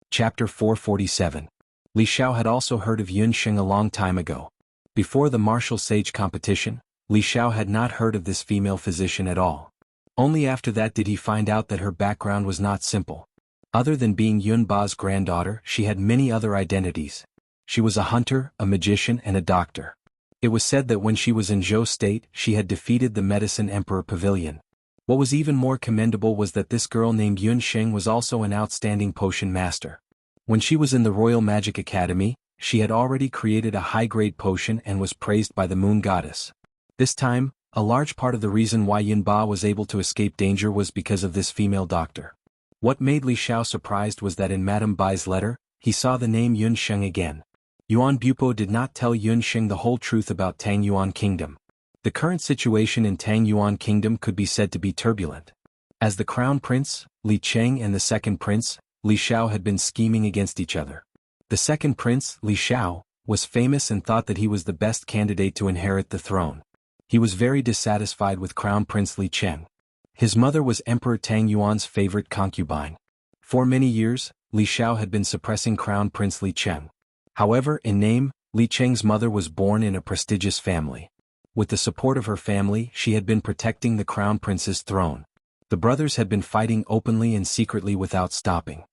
Chapter 447. Li Xiao had also heard of Yun Sheng a long time ago. Before the martial sage competition, Li Xiao had not heard of this female physician at all. Only after that did he find out that her background was not simple. Other than being Yun Ba's granddaughter, she had many other identities. She was a hunter, a magician, and a doctor. It was said that when she was in Zhou State, she had defeated the Medicine Emperor Pavilion. What was even more commendable was that this girl named Yun Sheng was also an outstanding potion master. When she was in the Royal Magic Academy, she had already created a high-grade potion and was praised by the Moon Goddess. This time, a large part of the reason why Yun Ba was able to escape danger was because of this female doctor. What made Li Xiao surprised was that in Madame Bai's letter, he saw the name Yun Sheng again. Yuan Bupo did not tell Yun Sheng the whole truth about Tang Yuan Kingdom. The current situation in Tang Yuan Kingdom could be said to be turbulent. As the Crown Prince, Li Cheng, and the second prince, Li Xiao, had been scheming against each other. The second prince, Li Xiao, was famous and thought that he was the best candidate to inherit the throne. He was very dissatisfied with Crown Prince Li Cheng. His mother was Emperor Tang Yuan's favorite concubine. For many years, Li Xiao had been suppressing Crown Prince Li Cheng. However, in name, Li Cheng's mother was born in a prestigious family. With the support of her family, she had been protecting the Crown Prince's throne. The brothers had been fighting openly and secretly without stopping.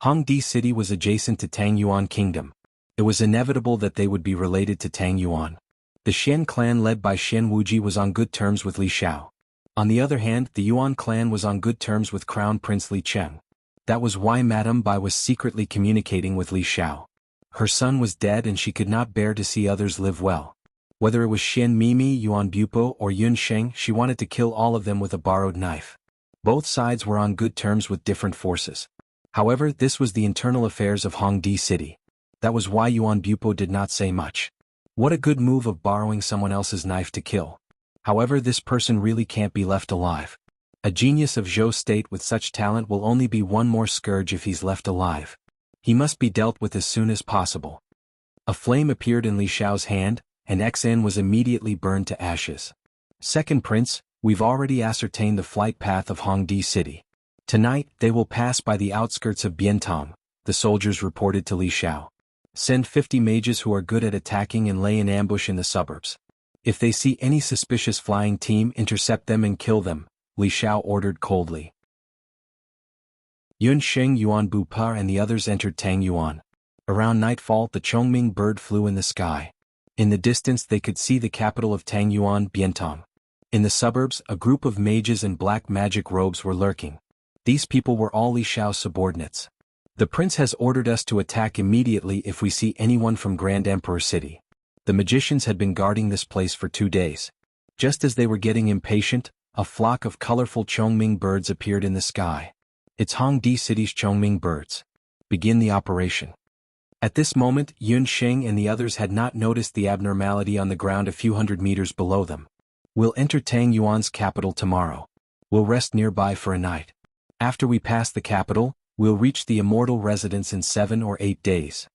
Hongdi City was adjacent to Tang Yuan Kingdom. It was inevitable that they would be related to Tang Yuan. The Xian clan led by Shen Wuji was on good terms with Li Xiao. On the other hand, the Yuan clan was on good terms with Crown Prince Li Cheng. That was why Madame Bai was secretly communicating with Li Xiao. Her son was dead and she could not bear to see others live well. Whether it was Shen Mimi, Yuan Bupo, or Yun Sheng, she wanted to kill all of them with a borrowed knife. Both sides were on good terms with different forces. However, this was the internal affairs of Hongdi City. That was why Yuan Bupo did not say much. What a good move of borrowing someone else's knife to kill. However, this person really can't be left alive. A genius of Zhou State with such talent will only be one more scourge if he's left alive. He must be dealt with as soon as possible. A flame appeared in Li Xiao's hand, and Xan was immediately burned to ashes. Second Prince, we've already ascertained the flight path of Hongdi City. Tonight, they will pass by the outskirts of Biantong, the soldiers reported to Li Xiao. Send 50 mages who are good at attacking and lay an ambush in the suburbs. If they see any suspicious flying team, intercept them and kill them, Li Xiao ordered coldly. Yun Sheng, Yuan Bupa, and the others entered Tang Yuan. Around nightfall, the Chongming bird flew in the sky. In the distance they could see the capital of Tang Yuan, Biantong. In the suburbs, a group of mages in black magic robes were lurking. These people were all Li Xiao's subordinates. The prince has ordered us to attack immediately if we see anyone from Grand Emperor City. The magicians had been guarding this place for 2 days. Just as they were getting impatient, a flock of colorful Chongming birds appeared in the sky. It's Hongdi City's Chongming birds. Begin the operation. At this moment, Yun Sheng and the others had not noticed the abnormality on the ground a few hundred meters below them. We'll enter Tang Yuan's capital tomorrow. We'll rest nearby for a night. After we pass the capital, we'll reach the immortal residence in 7 or 8 days.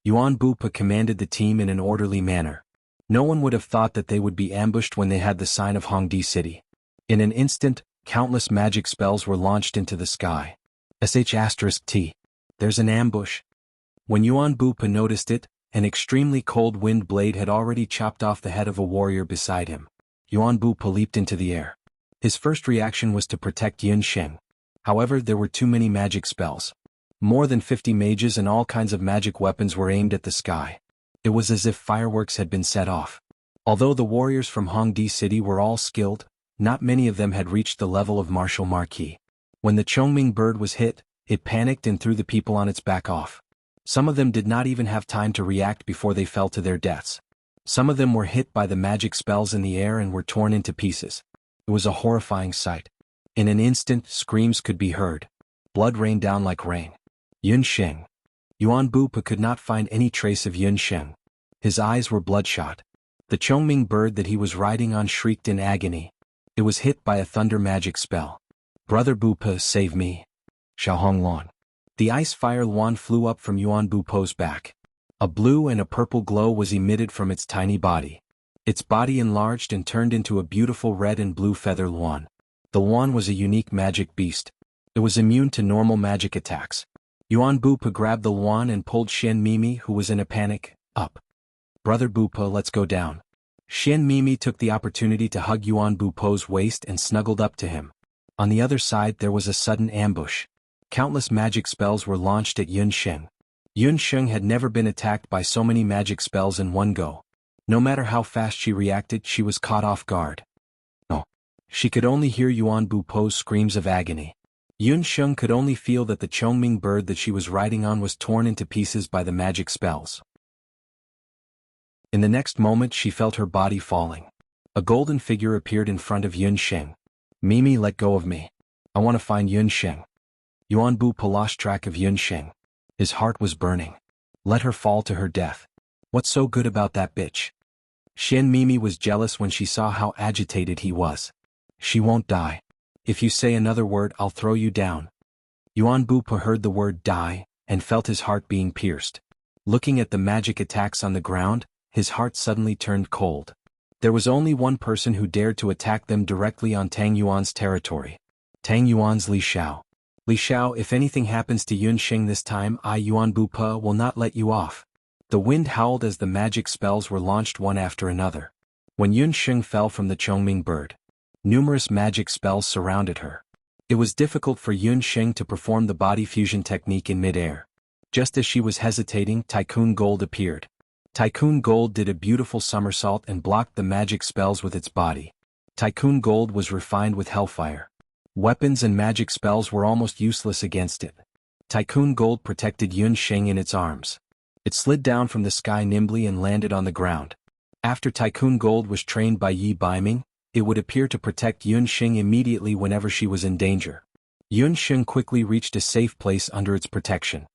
Yuan Bupa commanded the team in an orderly manner. No one would have thought that they would be ambushed when they had the sign of Hongdi City. In an instant, countless magic spells were launched into the sky. *T. There's an ambush. When Yuan Bupa noticed it, an extremely cold wind blade had already chopped off the head of a warrior beside him. Yuan Bupa leaped into the air. His first reaction was to protect Yun Sheng. However, there were too many magic spells. More than 50 mages and all kinds of magic weapons were aimed at the sky. It was as if fireworks had been set off. Although the warriors from Hongdi City were all skilled, not many of them had reached the level of martial marquis. When the Chongming bird was hit, it panicked and threw the people on its back off. Some of them did not even have time to react before they fell to their deaths. Some of them were hit by the magic spells in the air and were torn into pieces. It was a horrifying sight. In an instant, screams could be heard. Blood rained down like rain. Yun Sheng. Yuan Bupa could not find any trace of Yun Sheng. His eyes were bloodshot. The Chongming bird that he was riding on shrieked in agony. It was hit by a thunder magic spell. Brother Bupa, save me. Xiaohong Luan. The ice fire Luan flew up from Yuan Bupo's back. A blue and a purple glow was emitted from its tiny body. Its body enlarged and turned into a beautiful red and blue feather Luan. The Luan was a unique magic beast. It was immune to normal magic attacks. Yuan Bupa grabbed the Luan and pulled Xian Mimi, who was in a panic, up. Brother Bupa, let's go down. Xian Mimi took the opportunity to hug Yuan Bupo's waist and snuggled up to him. On the other side there was a sudden ambush. Countless magic spells were launched at Yun Sheng. Yun Sheng had never been attacked by so many magic spells in one go. No matter how fast she reacted, she was caught off guard. No. She could only hear Yuan Bupo's screams of agony. Yun Sheng could only feel that the Chongming bird that she was riding on was torn into pieces by the magic spells. In the next moment she felt her body falling. A golden figure appeared in front of Yun Sheng. Mimi, let go of me. I want to find Yun Sheng. Yuan Bupa lost track of Yun Sheng. His heart was burning. Let her fall to her death. What's so good about that bitch? Xian Mimi was jealous when she saw how agitated he was. She won't die. If you say another word, I'll throw you down. Yuan Bupa heard the word die, and felt his heart being pierced. Looking at the magic attacks on the ground, his heart suddenly turned cold. There was only one person who dared to attack them directly on Tang Yuan's territory. Tang Yuan's Li Xiao. Li Xiao, if anything happens to Yun Sheng this time, I, Yuan Bupa, will not let you off. The wind howled as the magic spells were launched one after another. When Yun Sheng fell from the Chongming bird, numerous magic spells surrounded her. It was difficult for Yun Sheng to perform the body fusion technique in mid-air. Just as she was hesitating, Tycoon Gold appeared. Tycoon Gold did a beautiful somersault and blocked the magic spells with its body. Tycoon Gold was refined with hellfire. Weapons and magic spells were almost useless against it. Tycoon Gold protected Yun Sheng in its arms. It slid down from the sky nimbly and landed on the ground. After Tycoon Gold was trained by Yi Baiming, it would appear to protect Yun Sheng immediately whenever she was in danger. Yun Sheng quickly reached a safe place under its protection.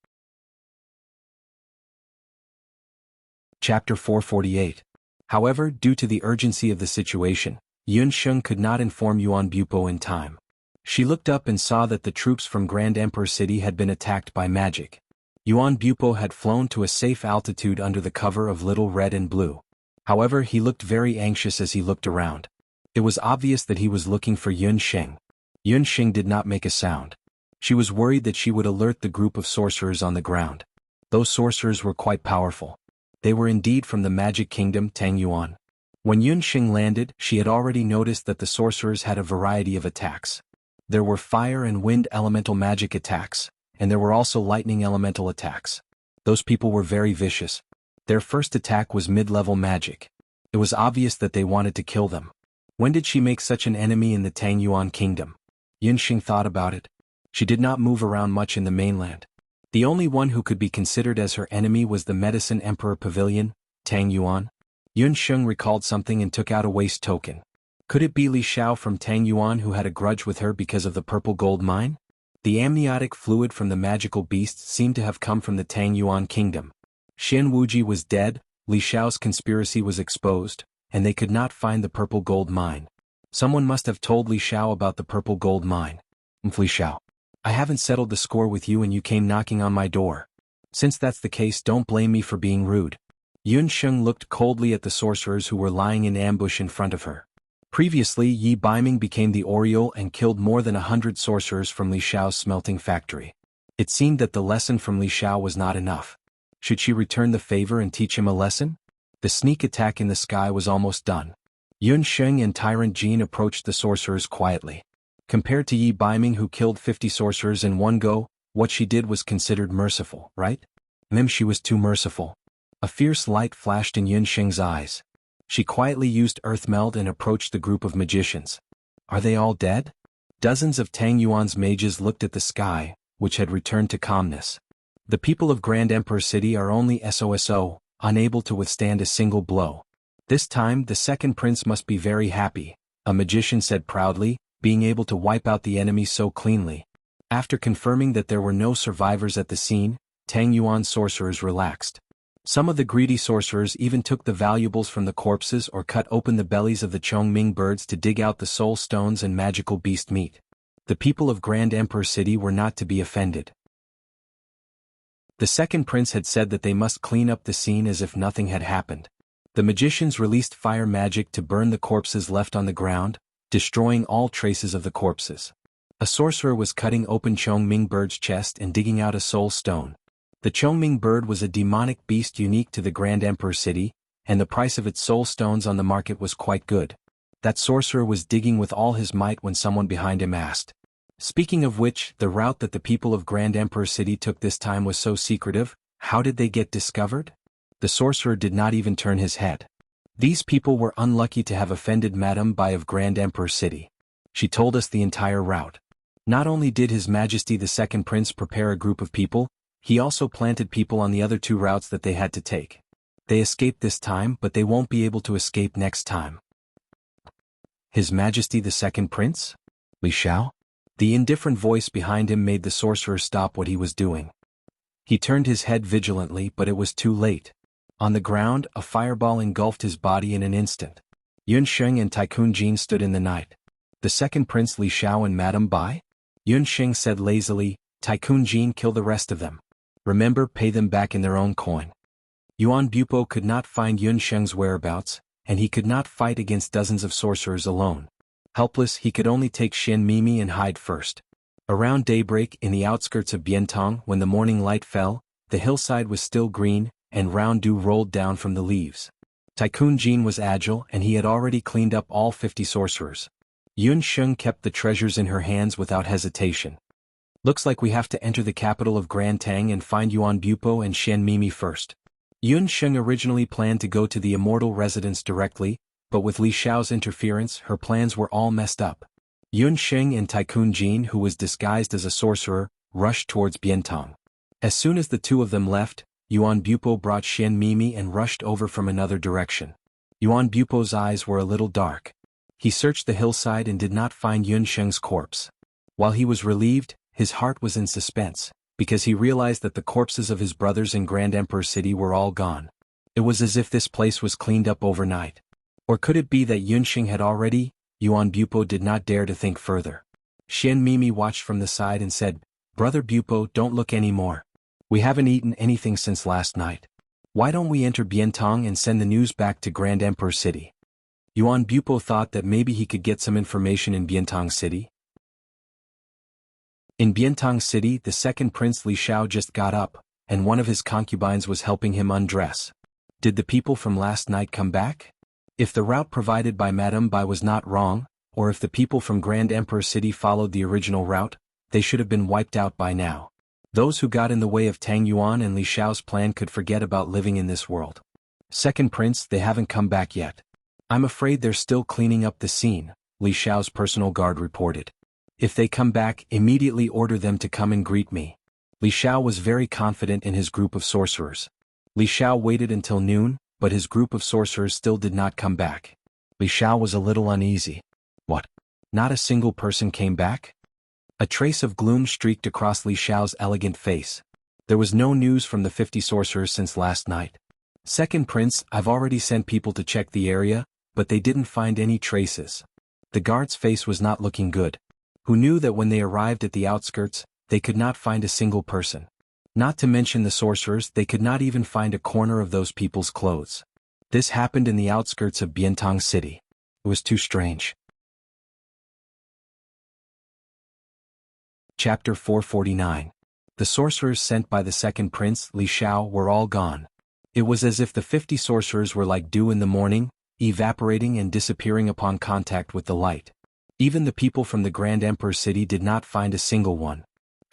Chapter 448. However, due to the urgency of the situation, Yun Sheng could not inform Yuan Bupo in time. She looked up and saw that the troops from Grand Emperor City had been attacked by magic. Yuan Bupo had flown to a safe altitude under the cover of Little Red and Blue. However, he looked very anxious as he looked around. It was obvious that he was looking for Yun Sheng. Yun Sheng did not make a sound. She was worried that she would alert the group of sorcerers on the ground. Those sorcerers were quite powerful. They were indeed from the Magic Kingdom, Tang Yuan. When Yun Sheng landed, she had already noticed that the sorcerers had a variety of attacks. There were fire and wind elemental magic attacks, and there were also lightning elemental attacks. Those people were very vicious. Their first attack was mid-level magic. It was obvious that they wanted to kill them. When did she make such an enemy in the Tang Yuan kingdom? Yun Sheng thought about it. She did not move around much in the mainland. The only one who could be considered as her enemy was the Medicine Emperor Pavilion, Tang Yuan. Yun Sheng recalled something and took out a waste token. Could it be Li Xiao from Tang Yuan who had a grudge with her because of the purple gold mine? The amniotic fluid from the magical beast seemed to have come from the Tang Yuan kingdom. Xian Wuji was dead, Li Xiao's conspiracy was exposed, and they could not find the purple gold mine. Someone must have told Li Xiao about the purple gold mine. Li Xiao, I haven't settled the score with you and you came knocking on my door. Since that's the case, don't blame me for being rude. Yun Sheng looked coldly at the sorcerers who were lying in ambush in front of her. Previously, Yi Baiming became the Oriole and killed more than 100 sorcerers from Li Xiao's smelting factory. It seemed that the lesson from Li Xiao was not enough. Should she return the favor and teach him a lesson? The sneak attack in the sky was almost done. Yun Sheng and Tyrant Jean approached the sorcerers quietly. Compared to Yi Baiming who killed 50 sorcerers in one go, what she did was considered merciful, right? She was too merciful. A fierce light flashed in Yun Sheng's eyes. She quietly used Earth Meld and approached the group of magicians. Are they all dead? Dozens of Tang Yuan's mages looked at the sky, which had returned to calmness. The people of Grand Emperor City are only SOSO, unable to withstand a single blow. This time the second prince must be very happy, a magician said proudly, being able to wipe out the enemy so cleanly. After confirming that there were no survivors at the scene, Tang Yuan's sorcerers relaxed. Some of the greedy sorcerers even took the valuables from the corpses or cut open the bellies of the Chongming birds to dig out the soul stones and magical beast meat. The people of Grand Emperor City were not to be offended. The second prince had said that they must clean up the scene as if nothing had happened. The magicians released fire magic to burn the corpses left on the ground, destroying all traces of the corpses. A sorcerer was cutting open Chongming bird's chest and digging out a soul stone. The Chongming bird was a demonic beast unique to the Grand Emperor City, and the price of its soul stones on the market was quite good. That sorcerer was digging with all his might when someone behind him asked. Speaking of which, the route that the people of Grand Emperor City took this time was so secretive, how did they get discovered? The sorcerer did not even turn his head. These people were unlucky to have offended Madame Bai of Grand Emperor City. She told us the entire route. Not only did His Majesty the Second Prince prepare a group of people, he also planted people on the other two routes that they had to take. They escaped this time, but they won't be able to escape next time. His Majesty the Second Prince? Li Xiao? The indifferent voice behind him made the sorcerer stop what he was doing. He turned his head vigilantly, but it was too late. On the ground, a fireball engulfed his body in an instant. Yun Sheng and Tycoon Jean stood in the night. The second prince Li Xiao and Madame Bai? Yun Sheng said lazily, Tycoon Jean, kill the rest of them. Remember, pay them back in their own coin. Yuan Bupo could not find Yun Sheng's whereabouts, and he could not fight against dozens of sorcerers alone. Helpless, he could only take Xian Mimi and hide first. Around daybreak in the outskirts of Biantong, when the morning light fell, the hillside was still green, and round dew rolled down from the leaves. Tycoon Jean was agile and he had already cleaned up all 50 sorcerers. Yun Sheng kept the treasures in her hands without hesitation. Looks like we have to enter the capital of Grand Tang and find Yuan Bupo and Xian Mimi first. Yun Sheng originally planned to go to the immortal residence directly, but with Li Xiao's interference her plans were all messed up. Yun Sheng and Tycoon Jean, who was disguised as a sorcerer, rushed towards Biantong. As soon as the two of them left, Yuan Bupo brought Xian Mimi and rushed over from another direction. Yuan Bupo's eyes were a little dark. He searched the hillside and did not find Yun Sheng's corpse. While he was relieved, his heart was in suspense, because he realized that the corpses of his brothers in Grand Emperor City were all gone. It was as if this place was cleaned up overnight. Or could it be that Yun Sheng had already? Yuan Bupo did not dare to think further. Xian Mimi watched from the side and said, Brother Bupo, don't look anymore. We haven't eaten anything since last night. Why don't we enter Biantong and send the news back to Grand Emperor City? Yuan Bupo thought that maybe he could get some information in Biantong City. In Biantong City, the second prince Li Xiao just got up, and one of his concubines was helping him undress. Did the people from last night come back? If the route provided by Madame Bai was not wrong, or if the people from Grand Emperor City followed the original route, they should have been wiped out by now. Those who got in the way of Tang Yuan and Li Xiao's plan could forget about living in this world. Second prince, they haven't come back yet. I'm afraid they're still cleaning up the scene, Li Xiao's personal guard reported. If they come back, immediately order them to come and greet me. Li Xiao was very confident in his group of sorcerers. Li Xiao waited until noon, but his group of sorcerers still did not come back. Li Xiao was a little uneasy. What? Not a single person came back? A trace of gloom streaked across Li Xiao's elegant face. There was no news from the 50 sorcerers since last night. Second Prince, I've already sent people to check the area, but they didn't find any traces. The guard's face was not looking good. Who knew that when they arrived at the outskirts, they could not find a single person. Not to mention the sorcerers, they could not even find a corner of those people's clothes. This happened in the outskirts of Biantang City. It was too strange. Chapter 449. The sorcerers sent by the second prince, Li Xiao, were all gone. It was as if the 50 sorcerers were like dew in the morning, evaporating and disappearing upon contact with the light. Even the people from the Grand Emperor's city did not find a single one.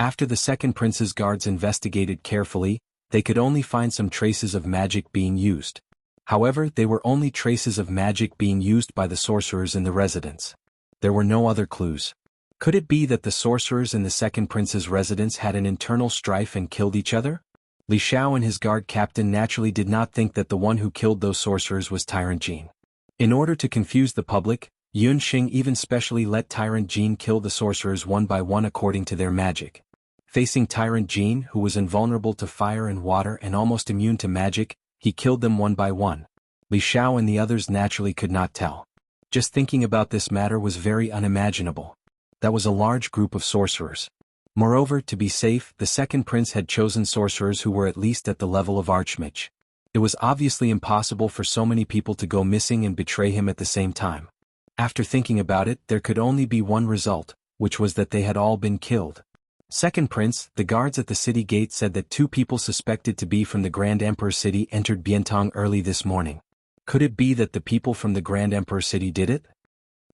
After the second prince's guards investigated carefully, they could only find some traces of magic being used. However, they were only traces of magic being used by the sorcerers in the residence. There were no other clues. Could it be that the sorcerers in the second prince's residence had an internal strife and killed each other? Li Xiao and his guard captain naturally did not think that the one who killed those sorcerers was Tyrant Jean. In order to confuse the public, Yun Xing even specially let Tyrant Jean kill the sorcerers one by one according to their magic. Facing Tyrant Jean, who was invulnerable to fire and water and almost immune to magic, he killed them one by one. Li Xiao and the others naturally could not tell. Just thinking about this matter was very unimaginable. That was a large group of sorcerers. Moreover, to be safe, the second prince had chosen sorcerers who were at least at the level of Archmage. It was obviously impossible for so many people to go missing and betray him at the same time. After thinking about it, there could only be one result, which was that they had all been killed. Second Prince, the guards at the city gate said that 2 people suspected to be from the Grand Emperor city entered Biantang early this morning. Could it be that the people from the Grand Emperor city did it?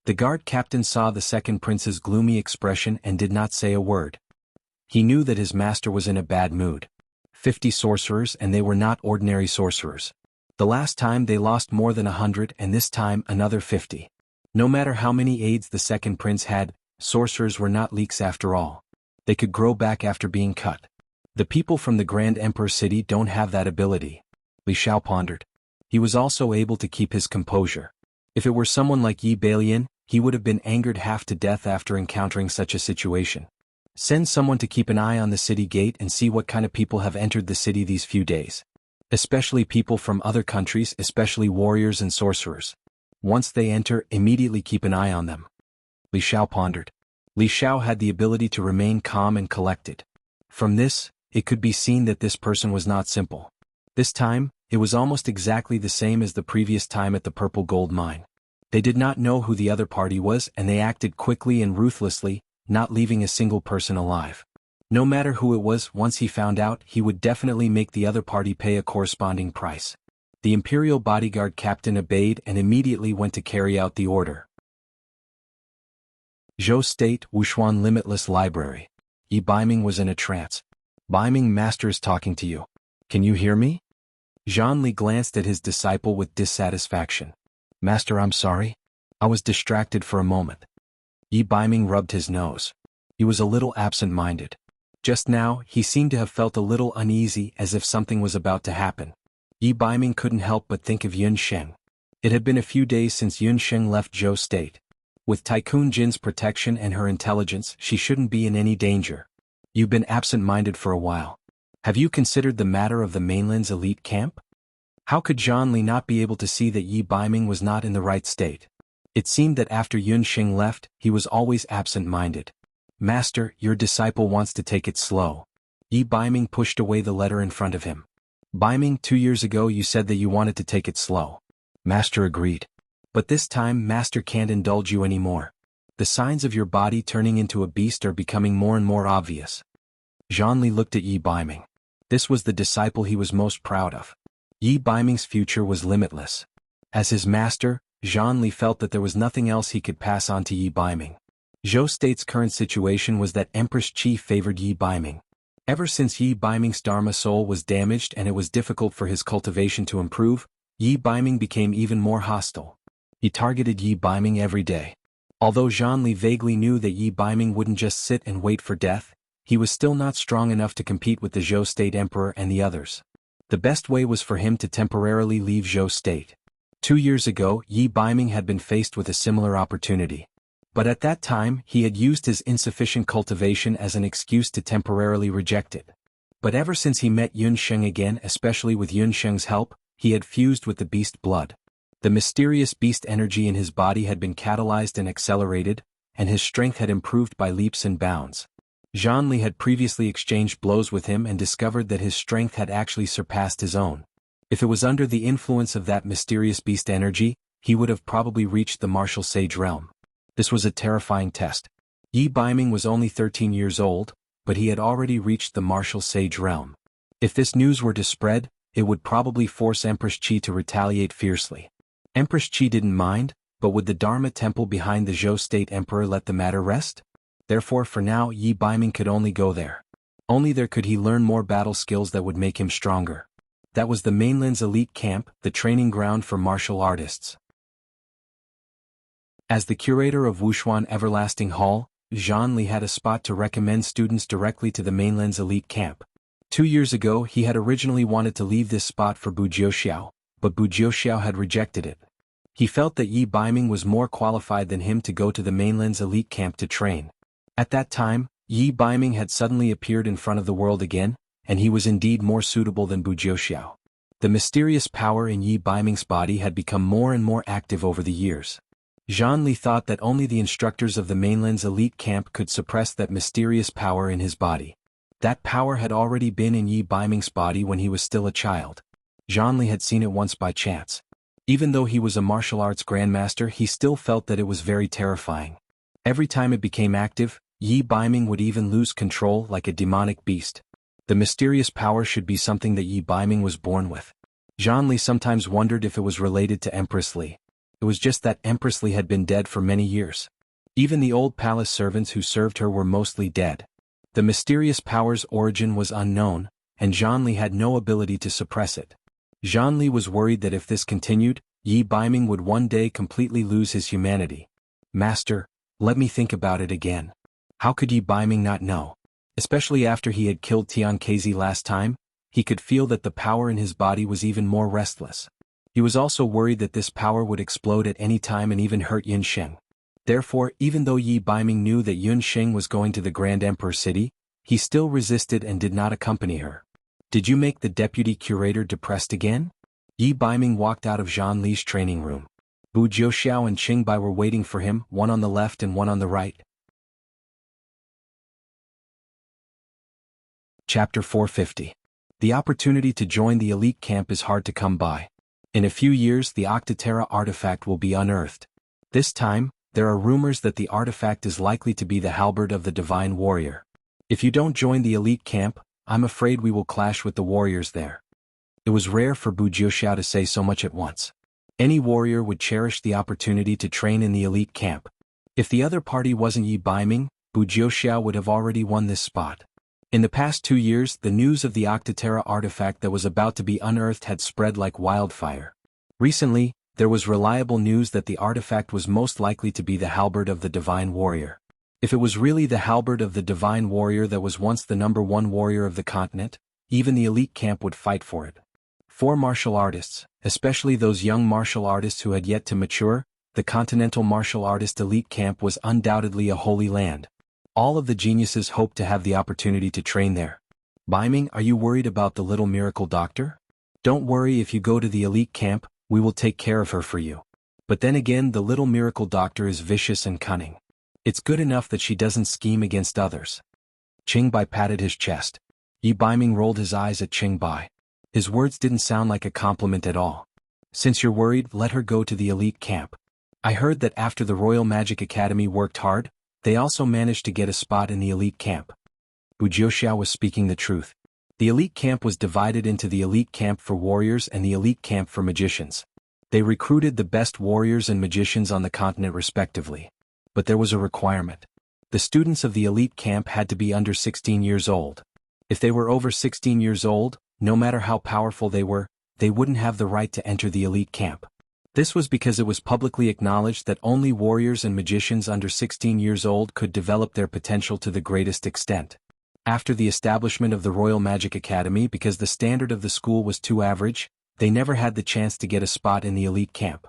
The guard captain saw the second prince's gloomy expression and did not say a word. He knew that his master was in a bad mood. 50 sorcerers, and they were not ordinary sorcerers. The last time they lost more than 100 and this time another 50. No matter how many aides the second prince had, sorcerers were not leeks after all. They could grow back after being cut. The people from the Grand Emperor city don't have that ability. Li Xiao pondered. He was also able to keep his composure. If it were someone like Yi Balian, he would have been angered half to death after encountering such a situation. Send someone to keep an eye on the city gate and see what kind of people have entered the city these few days. Especially people from other countries, especially warriors and sorcerers. Once they enter, immediately keep an eye on them. Li Xiao pondered. Li Xiao had the ability to remain calm and collected. From this, it could be seen that this person was not simple. This time, it was almost exactly the same as the previous time at the Purple Gold Mine. They did not know who the other party was and they acted quickly and ruthlessly, not leaving a single person alive. No matter who it was, once he found out, he would definitely make the other party pay a corresponding price. The Imperial bodyguard captain obeyed and immediately went to carry out the order. Zhou State, Wushuan Limitless Library. Yi Baiming was in a trance. Baiming, master is talking to you. Can you hear me? Zhan Li glanced at his disciple with dissatisfaction. Master, I'm sorry. I was distracted for a moment. Yi Baiming rubbed his nose. He was a little absent-minded. Just now, he seemed to have felt a little uneasy as if something was about to happen. Yi Baiming couldn't help but think of Yun Sheng. It had been a few days since Yun Sheng left Zhou State. With Tycoon Jin's protection and her intelligence, she shouldn't be in any danger. You've been absent-minded for a while. Have you considered the matter of the mainland's elite camp? How could Zhan Li not be able to see that Yi Baiming was not in the right state? It seemed that after Yun Xing left, he was always absent-minded. Master, your disciple wants to take it slow. Yi Baiming pushed away the letter in front of him. Baiming, 2 years ago you said that you wanted to take it slow. Master agreed. But this time Master can't indulge you anymore. The signs of your body turning into a beast are becoming more and more obvious. Zhan Li looked at Yi Baiming. This was the disciple he was most proud of. Yi Baiming's future was limitless. As his master, Zhan Li felt that there was nothing else he could pass on to Yi Baiming. Zhou State's current situation was that Empress Qi favored Yi Baiming. Ever since Yi Baiming's Dharma soul was damaged and it was difficult for his cultivation to improve, Yi Baiming became even more hostile. He targeted Yi Baiming every day. Although Zhan Li vaguely knew that Yi Baiming wouldn't just sit and wait for death, he was still not strong enough to compete with the Zhou State Emperor and the others. The best way was for him to temporarily leave Zhou State. 2 years ago, Yi Baiming had been faced with a similar opportunity. But at that time, he had used his insufficient cultivation as an excuse to temporarily reject it. But ever since he met Yun Sheng again, especially with Yun Sheng's help, he had fused with the beast blood. The mysterious beast energy in his body had been catalyzed and accelerated, and his strength had improved by leaps and bounds. Zhang Li had previously exchanged blows with him and discovered that his strength had actually surpassed his own. If it was under the influence of that mysterious beast energy, he would have probably reached the martial sage realm. This was a terrifying test. Yi Baiming was only 13 years old, but he had already reached the martial sage realm. If this news were to spread, it would probably force Empress Qi to retaliate fiercely. Empress Qi didn't mind, but would the Dharma temple behind the Zhou State Emperor let the matter rest? Therefore for now Yi Baiming could only go there. Only there could he learn more battle skills that would make him stronger. That was the mainland's elite camp, the training ground for martial artists. As the curator of Wuxia Everlasting Hall, Zhang Li had a spot to recommend students directly to the mainland's elite camp. 2 years ago he had originally wanted to leave this spot for Bu Jiuxiao, but Bu Jiuxiao had rejected it. He felt that Yi Baiming was more qualified than him to go to the mainland's elite camp to train. At that time, Yi Baiming had suddenly appeared in front of the world again, and he was indeed more suitable than Bu Jiuxiao. The mysterious power in Yi Baiming's body had become more and more active over the years. Zhang Li thought that only the instructors of the mainland's elite camp could suppress that mysterious power in his body. That power had already been in Yi Baiming's body when he was still a child. Zhang Li had seen it once by chance. Even though he was a martial arts grandmaster, he still felt that it was very terrifying. Every time it became active, Yi Baiming would even lose control like a demonic beast. The mysterious power should be something that Yi Baiming was born with. Zhang Li sometimes wondered if it was related to Empress Li. It was just that Empress Li had been dead for many years. Even the old palace servants who served her were mostly dead. The mysterious power's origin was unknown, and Zhang Li had no ability to suppress it. Zhang Li was worried that if this continued, Yi Baiming would one day completely lose his humanity. Master, let me think about it again. How could Yi Baiming not know? Especially after he had killed Tian Kezi last time, he could feel that the power in his body was even more restless. He was also worried that this power would explode at any time and even hurt Yun Sheng. Therefore, even though Yi Baiming knew that Yun Sheng was going to the Grand Emperor City, he still resisted and did not accompany her. Did you make the deputy curator depressed again? Yi Baiming walked out of Zhang Li's training room. Bu Jiuxiao and Qingbai were waiting for him, one on the left and one on the right. Chapter 450. The opportunity to join the elite camp is hard to come by. In a few years the Octotera artifact will be unearthed. This time, there are rumors that the artifact is likely to be the halberd of the divine warrior. If you don't join the elite camp, I'm afraid we will clash with the warriors there. It was rare for Bu Jiuxiao to say so much at once. Any warrior would cherish the opportunity to train in the elite camp. If the other party wasn't Yi Baiming, Bu Jiuxiao would have already won this spot. In the past 2 years, the news of the Octotera artifact that was about to be unearthed had spread like wildfire. Recently, there was reliable news that the artifact was most likely to be the halberd of the divine warrior. If it was really the halberd of the divine warrior that was once the #1 warrior of the continent, even the elite camp would fight for it. For martial artists, especially those young martial artists who had yet to mature, the Continental Martial Artist Elite Camp was undoubtedly a holy land. All of the geniuses hoped to have the opportunity to train there. Baiming, are you worried about the little miracle doctor? Don't worry, if you go to the elite camp, we will take care of her for you. But then again, the little miracle doctor is vicious and cunning. It's good enough that she doesn't scheme against others. Qingbai patted his chest. Yi Baiming rolled his eyes at Qingbai. His words didn't sound like a compliment at all. Since you're worried, let her go to the elite camp. I heard that after the Royal Magic Academy worked hard, they also managed to get a spot in the elite camp. Bu Jiuxiao was speaking the truth. The elite camp was divided into the elite camp for warriors and the elite camp for magicians. They recruited the best warriors and magicians on the continent respectively. But there was a requirement. The students of the elite camp had to be under 16 years old. If they were over 16 years old, no matter how powerful they were, they wouldn't have the right to enter the elite camp. This was because it was publicly acknowledged that only warriors and magicians under 16 years old could develop their potential to the greatest extent. After the establishment of the Royal Magic Academy, because the standard of the school was too average, they never had the chance to get a spot in the elite camp.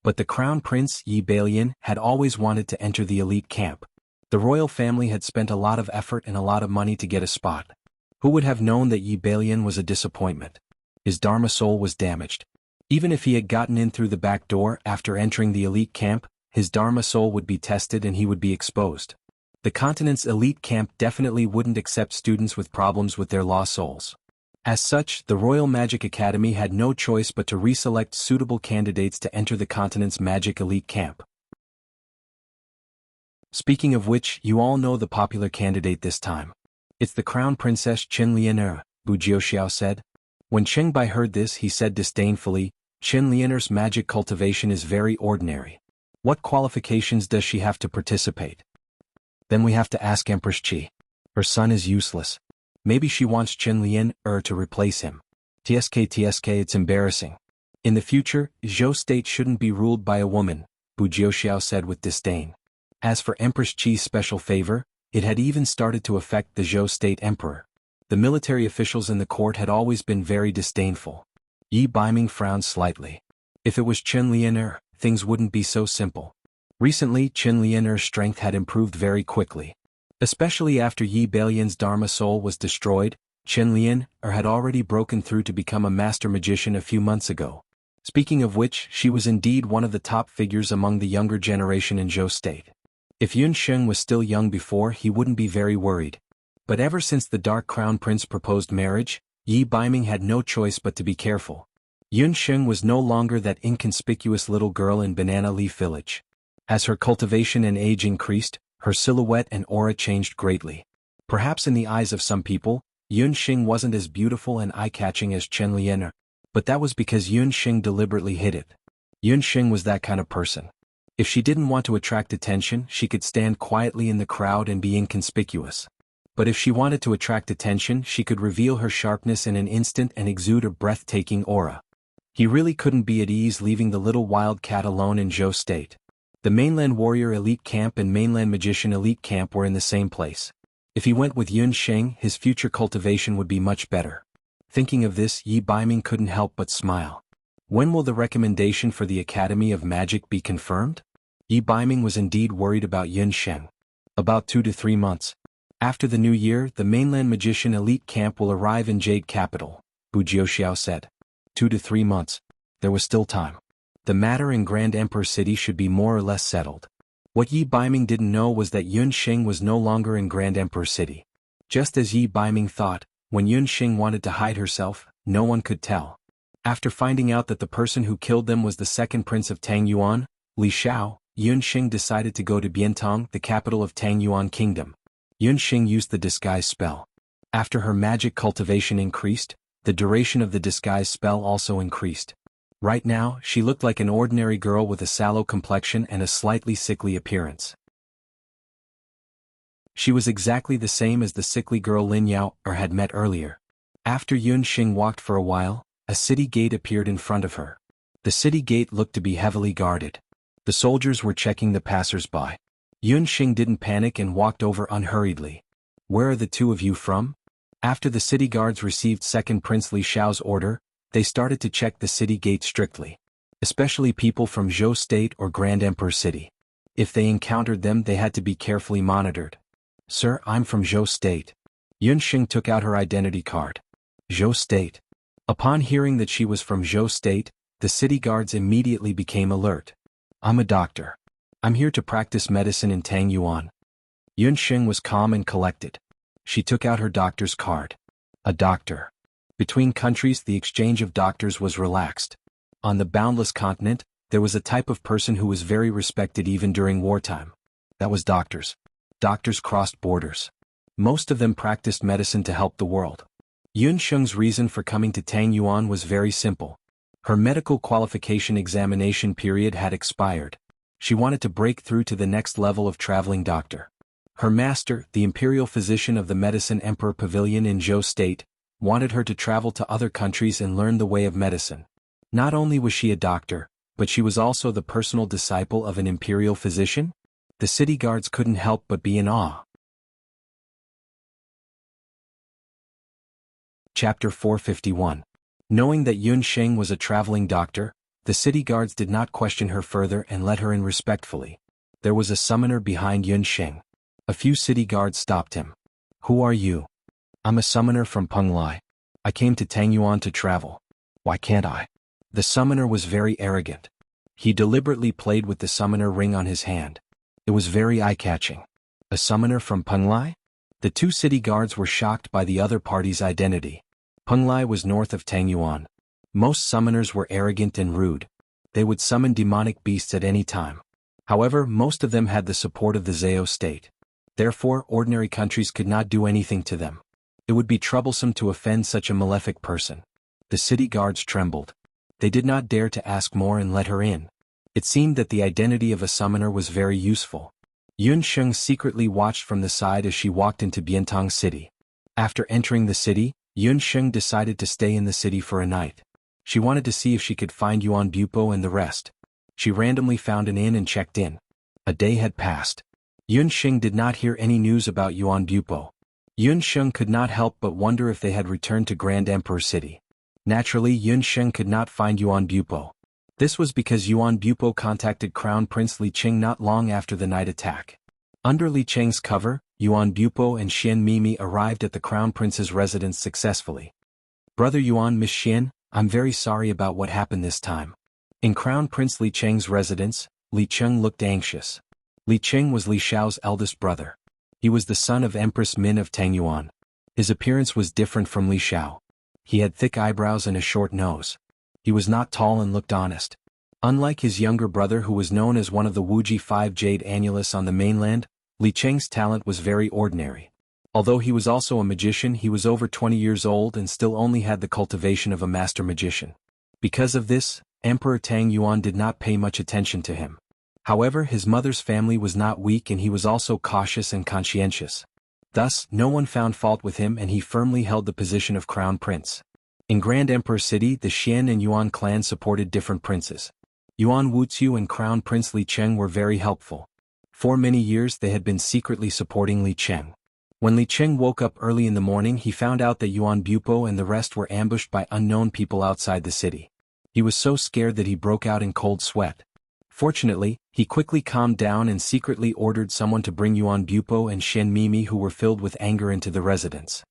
But the Crown Prince Yi Balian had always wanted to enter the elite camp. The royal family had spent a lot of effort and a lot of money to get a spot. Who would have known that Yi Balian was a disappointment? His Dharma soul was damaged. Even if he had gotten in through the back door after entering the elite camp, his Dharma soul would be tested and he would be exposed. The continent's elite camp definitely wouldn't accept students with problems with their lost souls. As such, the Royal Magic Academy had no choice but to reselect suitable candidates to enter the continent's magic elite camp. Speaking of which, you all know the popular candidate this time. It's the Crown Princess Qin Lianer, Bu Jiuxiao said. When Cheng Bai heard this, he said disdainfully, Qin Lianer's magic cultivation is very ordinary. What qualifications does she have to participate? Then we have to ask Empress Qi. Her son is useless. Maybe she wants Qin Lianer to replace him. TSK, it's embarrassing. In the future, Zhou state shouldn't be ruled by a woman, Bu Jiuxiao said with disdain. As for Empress Qi's special favor, it had even started to affect the Zhou state emperor. The military officials in the court had always been very disdainful. Yi Baiming frowned slightly. If it was Qin Lianer, things wouldn't be so simple. Recently, Qin Lianer's strength had improved very quickly. Especially after Yi Balian's Dharma soul was destroyed, Qin Lianer had already broken through to become a master magician a few months ago. Speaking of which, she was indeed one of the top figures among the younger generation in Zhou state. If Yun Sheng was still young before, he wouldn't be very worried. But ever since the Dark Crown Prince proposed marriage, Yi Baiming had no choice but to be careful. Yun Sheng was no longer that inconspicuous little girl in Banana Leaf Village. As her cultivation and age increased, her silhouette and aura changed greatly. Perhaps in the eyes of some people, Yun Sheng wasn't as beautiful and eye-catching as Qin Lianer, but that was because Yun Sheng deliberately hid it. Yun Sheng was that kind of person. If she didn't want to attract attention, she could stand quietly in the crowd and be inconspicuous. But if she wanted to attract attention, she could reveal her sharpness in an instant and exude a breathtaking aura. He really couldn't be at ease leaving the little wild cat alone in Zhou state. The Mainland Warrior Elite Camp and Mainland Magician Elite Camp were in the same place. If he went with Yun Sheng, his future cultivation would be much better. Thinking of this, Yi Baiming couldn't help but smile. When will the recommendation for the Academy of Magic be confirmed? Yi Baiming was indeed worried about Yun Sheng. About 2 to 3 months. After the new year, the Mainland Magician Elite Camp will arrive in Jade Capital, Bu Jiuxiao said. 2 to 3 months. There was still time. The matter in Grand Emperor City should be more or less settled. What Yi Baiming didn't know was that Yun Sheng was no longer in Grand Emperor City. Just as Yi Baiming thought, when Yun Sheng wanted to hide herself, no one could tell. After finding out that the person who killed them was the second prince of Tang Yuan, Li Shao, Yun Sheng decided to go to Biantong, the capital of Tang Yuan Kingdom. Yun Sheng used the disguise spell. After her magic cultivation increased, the duration of the disguise spell also increased. Right now, she looked like an ordinary girl with a sallow complexion and a slightly sickly appearance. She was exactly the same as the sickly girl Lin Yao had met earlier. After Yun Sheng walked for a while, a city gate appeared in front of her. The city gate looked to be heavily guarded. The soldiers were checking the passers-by. Yun Sheng didn't panic and walked over unhurriedly. Where are the two of you from? After the city guards received Second Prince Li Shao's order, they started to check the city gate strictly. Especially people from Zhou State or Grand Emperor City. If they encountered them, they had to be carefully monitored. Sir, I'm from Zhou State. Yun Sheng took out her identity card. Zhou State. Upon hearing that she was from Zhou State, the city guards immediately became alert. I'm a doctor. I'm here to practice medicine in Tang Yuan. Yun Sheng was calm and collected. She took out her doctor's card. A doctor. Between countries, the exchange of doctors was relaxed. On the boundless continent, there was a type of person who was very respected even during wartime. That was doctors. Doctors crossed borders. Most of them practiced medicine to help the world. Yun Sheng's reason for coming to Tang Yuan was very simple. Her medical qualification examination period had expired. She wanted to break through to the next level of traveling doctor. Her master, the imperial physician of the Medicine Emperor Pavilion in Zhou State, wanted her to travel to other countries and learn the way of medicine. Not only was she a doctor, but she was also the personal disciple of an imperial physician? The city guards couldn't help but be in awe. Chapter 451. Knowing that Yun Sheng was a traveling doctor, the city guards did not question her further and let her in respectfully. There was a summoner behind Yun Sheng. A few city guards stopped him. "Who are you?" "I'm a summoner from Penglai. I came to Tangyuan to travel. Why can't I?" The summoner was very arrogant. He deliberately played with the summoner ring on his hand. It was very eye-catching. A summoner from Penglai? The two city guards were shocked by the other party's identity. Penglai was north of Tangyuan. Most summoners were arrogant and rude. They would summon demonic beasts at any time. However, most of them had the support of the Zhao state. Therefore, ordinary countries could not do anything to them. It would be troublesome to offend such a malefic person. The city guards trembled. They did not dare to ask more and let her in. It seemed that the identity of a summoner was very useful. Yun Sheng secretly watched from the side as she walked into Biantong City. After entering the city, Yun Sheng decided to stay in the city for a night. She wanted to see if she could find Yuan Bupo and the rest. She randomly found an inn and checked in. A day had passed. Yun Sheng did not hear any news about Yuan Bupo. Yun Sheng could not help but wonder if they had returned to Grand Emperor City. Naturally, Yun Sheng could not find Yuan Bupo. This was because Yuan Bupo contacted Crown Prince Li Qing not long after the night attack. Under Li Qing's cover, Yuan Bupo and Xian Mimi arrived at the Crown Prince's residence successfully. "Brother Yuan, Miss Xian, I'm very sorry about what happened this time." In Crown Prince Li Qing's residence, Li Qing looked anxious. Li Qing was Li Xiao's eldest brother. He was the son of Empress Min of Tangyuan. His appearance was different from Li Xiao. He had thick eyebrows and a short nose. He was not tall and looked honest. Unlike his younger brother who was known as one of the Wuji 5 Jade Annulus on the mainland, Li Qing's talent was very ordinary. Although he was also a magician, he was over 20 years old and still only had the cultivation of a master magician. Because of this, Emperor Tang Yuan did not pay much attention to him. However, his mother's family was not weak and he was also cautious and conscientious. Thus, no one found fault with him and he firmly held the position of Crown Prince. In Grand Emperor City, the Xian and Yuan clan supported different princes. Yuan Wuxia and Crown Prince Li Cheng were very helpful. For many years they had been secretly supporting Li Cheng. When Li Cheng woke up early in the morning, he found out that Yuan Bupo and the rest were ambushed by unknown people outside the city. He was so scared that he broke out in cold sweat. Fortunately, he quickly calmed down and secretly ordered someone to bring Yuan Bupo and Xian Mimi, who were filled with anger, into the residence.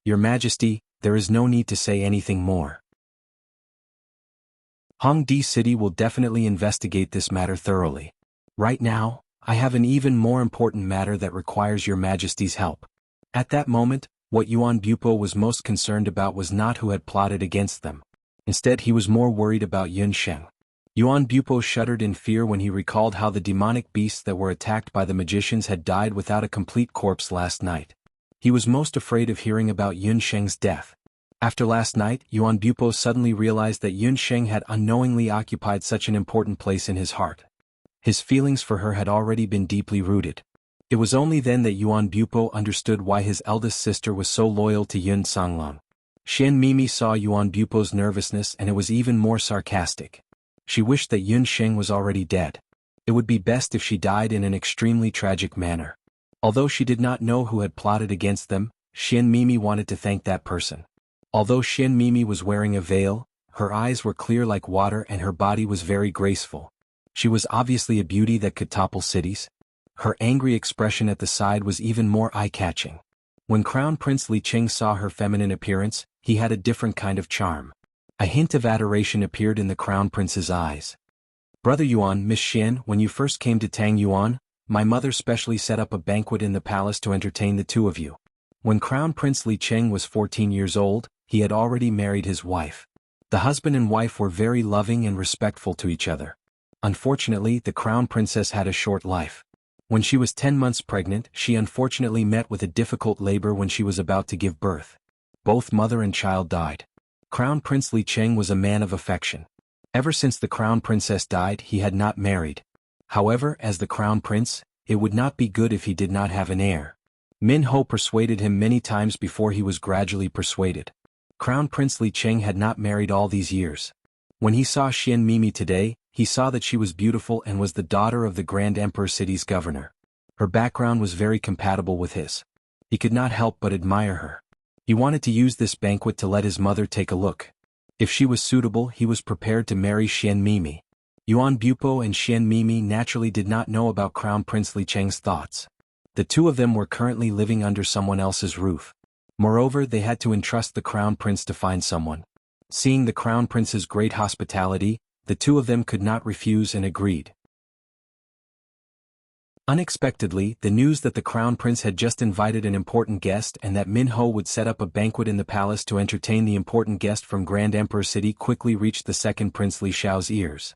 "Your Majesty, there is no need to say anything more. Hongdi City will definitely investigate this matter thoroughly. Right now, I have an even more important matter that requires your Majesty's help." At that moment, what Yuan Bupo was most concerned about was not who had plotted against them. Instead, he was more worried about Yun Sheng. Yuan Bupo shuddered in fear when he recalled how the demonic beasts that were attacked by the magicians had died without a complete corpse last night. He was most afraid of hearing about Yun Sheng's death. After last night, Yuan Bupo suddenly realized that Yun Sheng had unknowingly occupied such an important place in his heart. His feelings for her had already been deeply rooted. It was only then that Yuan Bupo understood why his eldest sister was so loyal to Yun Songlong. Xian Mimi saw Yuan Bupo's nervousness and it was even more sarcastic. She wished that Yun Sheng was already dead. It would be best if she died in an extremely tragic manner. Although she did not know who had plotted against them, Xian Mimi wanted to thank that person. Although Xian Mimi was wearing a veil, her eyes were clear like water and her body was very graceful. She was obviously a beauty that could topple cities. Her angry expression at the side was even more eye-catching. When Crown Prince Li Qing saw her feminine appearance, he had a different kind of charm. A hint of adoration appeared in the Crown Prince's eyes. "Brother Yuan, Miss Xian, when you first came to Tang Yuan, my mother specially set up a banquet in the palace to entertain the two of you." When Crown Prince Li Qing was 14 years old, he had already married his wife. The husband and wife were very loving and respectful to each other. Unfortunately, the Crown Princess had a short life. When she was 10 months pregnant, she unfortunately met with a difficult labor when she was about to give birth. Both mother and child died. Crown Prince Li Qing was a man of affection. Ever since the Crown Princess died, he had not married. However, as the Crown Prince, it would not be good if he did not have an heir. Min Ho persuaded him many times before he was gradually persuaded. Crown Prince Li Qing had not married all these years. When he saw Xian Mimi today, he saw that she was beautiful and was the daughter of the Grand Emperor City's governor. Her background was very compatible with his. He could not help but admire her. He wanted to use this banquet to let his mother take a look. If she was suitable, he was prepared to marry Xian Mimi. Yuan Bupo and Xian Mimi naturally did not know about Crown Prince Li Cheng's thoughts. The two of them were currently living under someone else's roof. Moreover, they had to entrust the Crown Prince to find someone. Seeing the Crown Prince's great hospitality, the two of them could not refuse and agreed. Unexpectedly, the news that the Crown Prince had just invited an important guest and that Min Ho would set up a banquet in the palace to entertain the important guest from Grand Emperor City quickly reached the second Prince Li Xiao's ears.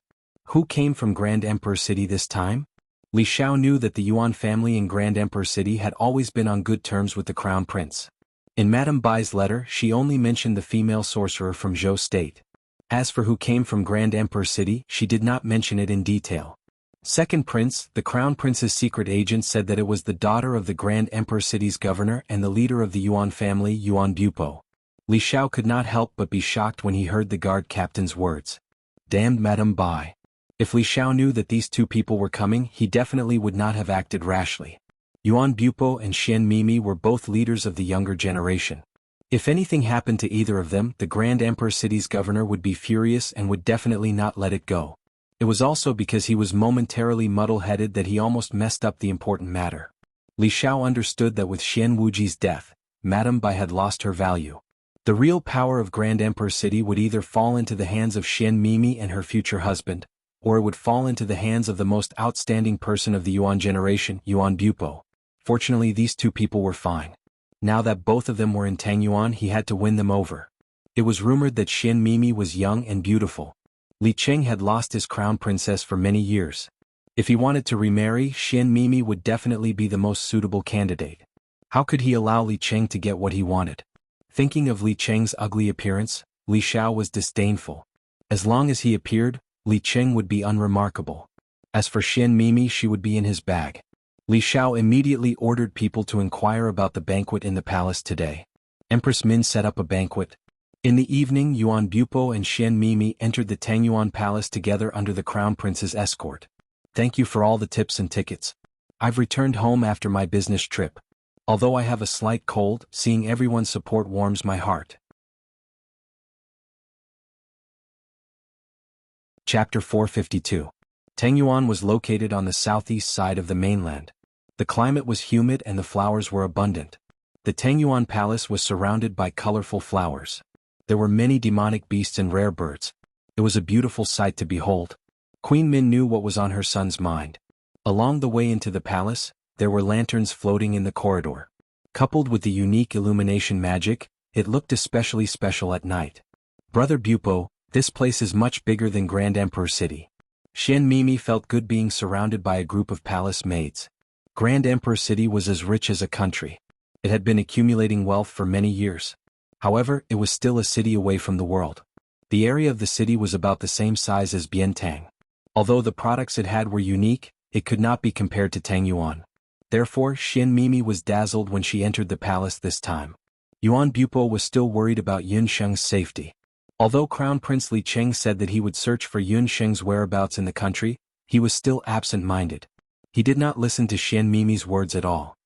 Who came from Grand Emperor City this time? Li Xiao knew that the Yuan family in Grand Emperor City had always been on good terms with the Crown Prince. In Madame Bai's letter, she only mentioned the female sorcerer from Zhou State. As for who came from Grand Emperor City, she did not mention it in detail. Second Prince, the Crown Prince's secret agent said that it was the daughter of the Grand Emperor City's governor and the leader of the Yuan family, Yuan Bupo. Li Xiao could not help but be shocked when he heard the guard captain's words. Damned Madame Bai. If Li Xiao knew that these two people were coming, he definitely would not have acted rashly. Yuan Bupo and Xian Mimi were both leaders of the younger generation. If anything happened to either of them, the Grand Emperor City's governor would be furious and would definitely not let it go. It was also because he was momentarily muddle-headed that he almost messed up the important matter. Li Xiao understood that with Xian Wuji's death, Madame Bai had lost her value. The real power of Grand Emperor City would either fall into the hands of Xian Mimi and her future husband, or it would fall into the hands of the most outstanding person of the Yuan generation, Yuan Bupo. Fortunately, these two people were fine. Now that both of them were in Tangyuan, he had to win them over. It was rumored that Xian Mimi was young and beautiful. Li Cheng had lost his crown princess for many years. If he wanted to remarry, Xian Mimi would definitely be the most suitable candidate. How could he allow Li Cheng to get what he wanted? Thinking of Li Cheng's ugly appearance, Li Xiao was disdainful. As long as he appeared, Li Cheng would be unremarkable. As for Xian Mimi, she would be in his bag. Li Xiao immediately ordered people to inquire about the banquet in the palace today. Empress Min set up a banquet. In the evening, Yuan Bupo and Xian Mimi entered the Tangyuan Palace together under the Crown Prince's escort. Thank you for all the tips and tickets. I've returned home after my business trip. Although I have a slight cold, seeing everyone's support warms my heart. Chapter 452. Tangyuan was located on the southeast side of the mainland. The climate was humid and the flowers were abundant. The Tangyuan Palace was surrounded by colorful flowers. There were many demonic beasts and rare birds. It was a beautiful sight to behold. Queen Min knew what was on her son's mind. Along the way into the palace, there were lanterns floating in the corridor. Coupled with the unique illumination magic, it looked especially special at night. Brother Bupo, this place is much bigger than Grand Emperor City. Xian Mimi felt good being surrounded by a group of palace maids. Grand Emperor City was as rich as a country. It had been accumulating wealth for many years. However, it was still a city away from the world. The area of the city was about the same size as Biantang. Although the products it had were unique, it could not be compared to Tangyuan. Therefore, Xian Mimi was dazzled when she entered the palace this time. Yuan Bupo was still worried about Yun Sheng's safety. Although Crown Prince Li Cheng said that he would search for Yun Sheng's whereabouts in the country, he was still absent-minded. He did not listen to Xian Mimi's words at all.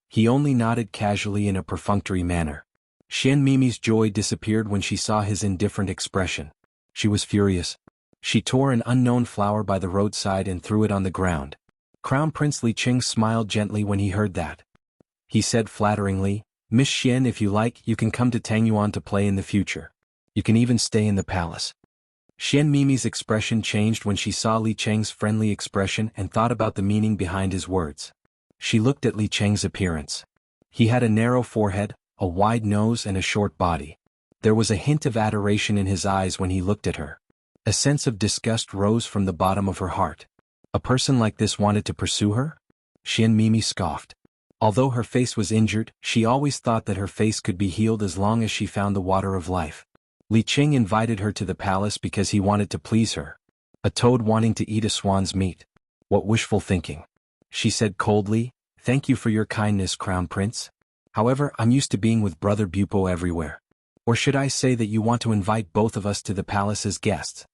He only nodded casually in a perfunctory manner. Xian Mimi's joy disappeared when she saw his indifferent expression. She was furious. She tore an unknown flower by the roadside and threw it on the ground. Crown Prince Li Cheng smiled gently when he heard that. He said flatteringly, Miss Xian, if you like, you can come to Tangyuan to play in the future. You can even stay in the palace. Xian Mimi's expression changed when she saw Li Cheng's friendly expression and thought about the meaning behind his words. She looked at Li Cheng's appearance. He had a narrow forehead, a wide nose and a short body. There was a hint of adoration in his eyes when he looked at her. A sense of disgust rose from the bottom of her heart. A person like this wanted to pursue her? Xian Mimi scoffed. Although her face was injured, she always thought that her face could be healed as long as she found the water of life. Li Cheng invited her to the palace because he wanted to please her. A toad wanting to eat a swan's meat. What wishful thinking. She said coldly, Thank you for your kindness, Crown Prince. However, I'm used to being with Brother Bupo everywhere. Or should I say that you want to invite both of us to the palace as guests?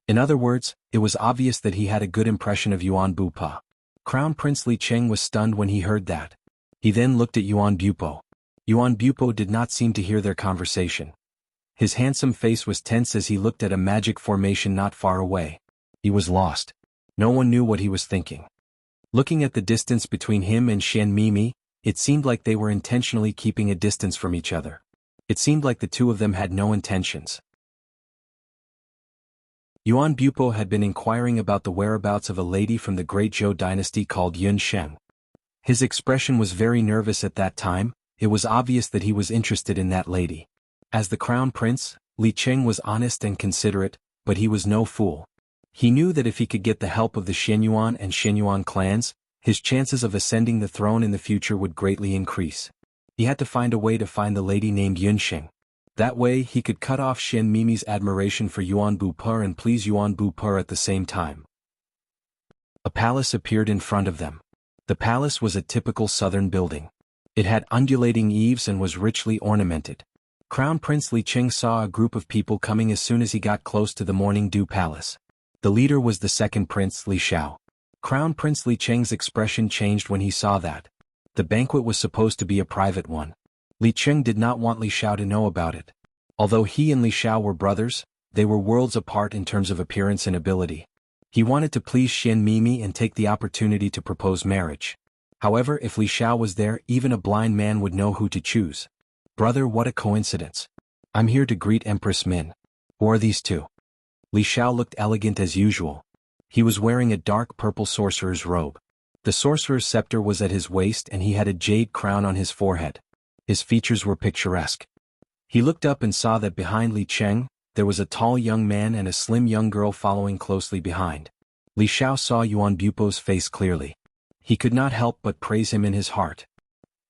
In other words, it was obvious that he had a good impression of Yuan Bupo. Crown Prince Li Cheng was stunned when he heard that. He then looked at Yuan Bupo. Yuan Bupo did not seem to hear their conversation. His handsome face was tense as he looked at a magic formation not far away. He was lost. No one knew what he was thinking. Looking at the distance between him and Xian Mimi, it seemed like they were intentionally keeping a distance from each other. It seemed like the two of them had no intentions. Yuan Bupo had been inquiring about the whereabouts of a lady from the Great Zhou dynasty called Yun Sheng. His expression was very nervous at that time. It was obvious that he was interested in that lady. As the crown prince, Li Cheng was honest and considerate, but he was no fool. He knew that if he could get the help of the Xianyuan and Xianyuan clans, his chances of ascending the throne in the future would greatly increase. He had to find a way to find the lady named Yunsheng. That way he could cut off Xian Mimi's admiration for Yuan Bupo and please Yuan Bupo at the same time. A palace appeared in front of them. The palace was a typical southern building. It had undulating eaves and was richly ornamented. Crown Prince Li Cheng saw a group of people coming as soon as he got close to the Morning Dew Palace. The leader was the second prince, Li Xiao. Crown Prince Li Cheng's expression changed when he saw that. The banquet was supposed to be a private one. Li Cheng did not want Li Xiao to know about it. Although he and Li Xiao were brothers, they were worlds apart in terms of appearance and ability. He wanted to please Xian Mimi and take the opportunity to propose marriage. However, if Li Xiao was there, even a blind man would know who to choose. Brother, what a coincidence. I'm here to greet Empress Min. Who are these two? Li Xiao looked elegant as usual. He was wearing a dark purple sorcerer's robe. The sorcerer's scepter was at his waist and he had a jade crown on his forehead. His features were picturesque. He looked up and saw that behind Li Cheng, there was a tall young man and a slim young girl following closely behind. Li Xiao saw Yuan Bupo's face clearly. He could not help but praise him in his heart.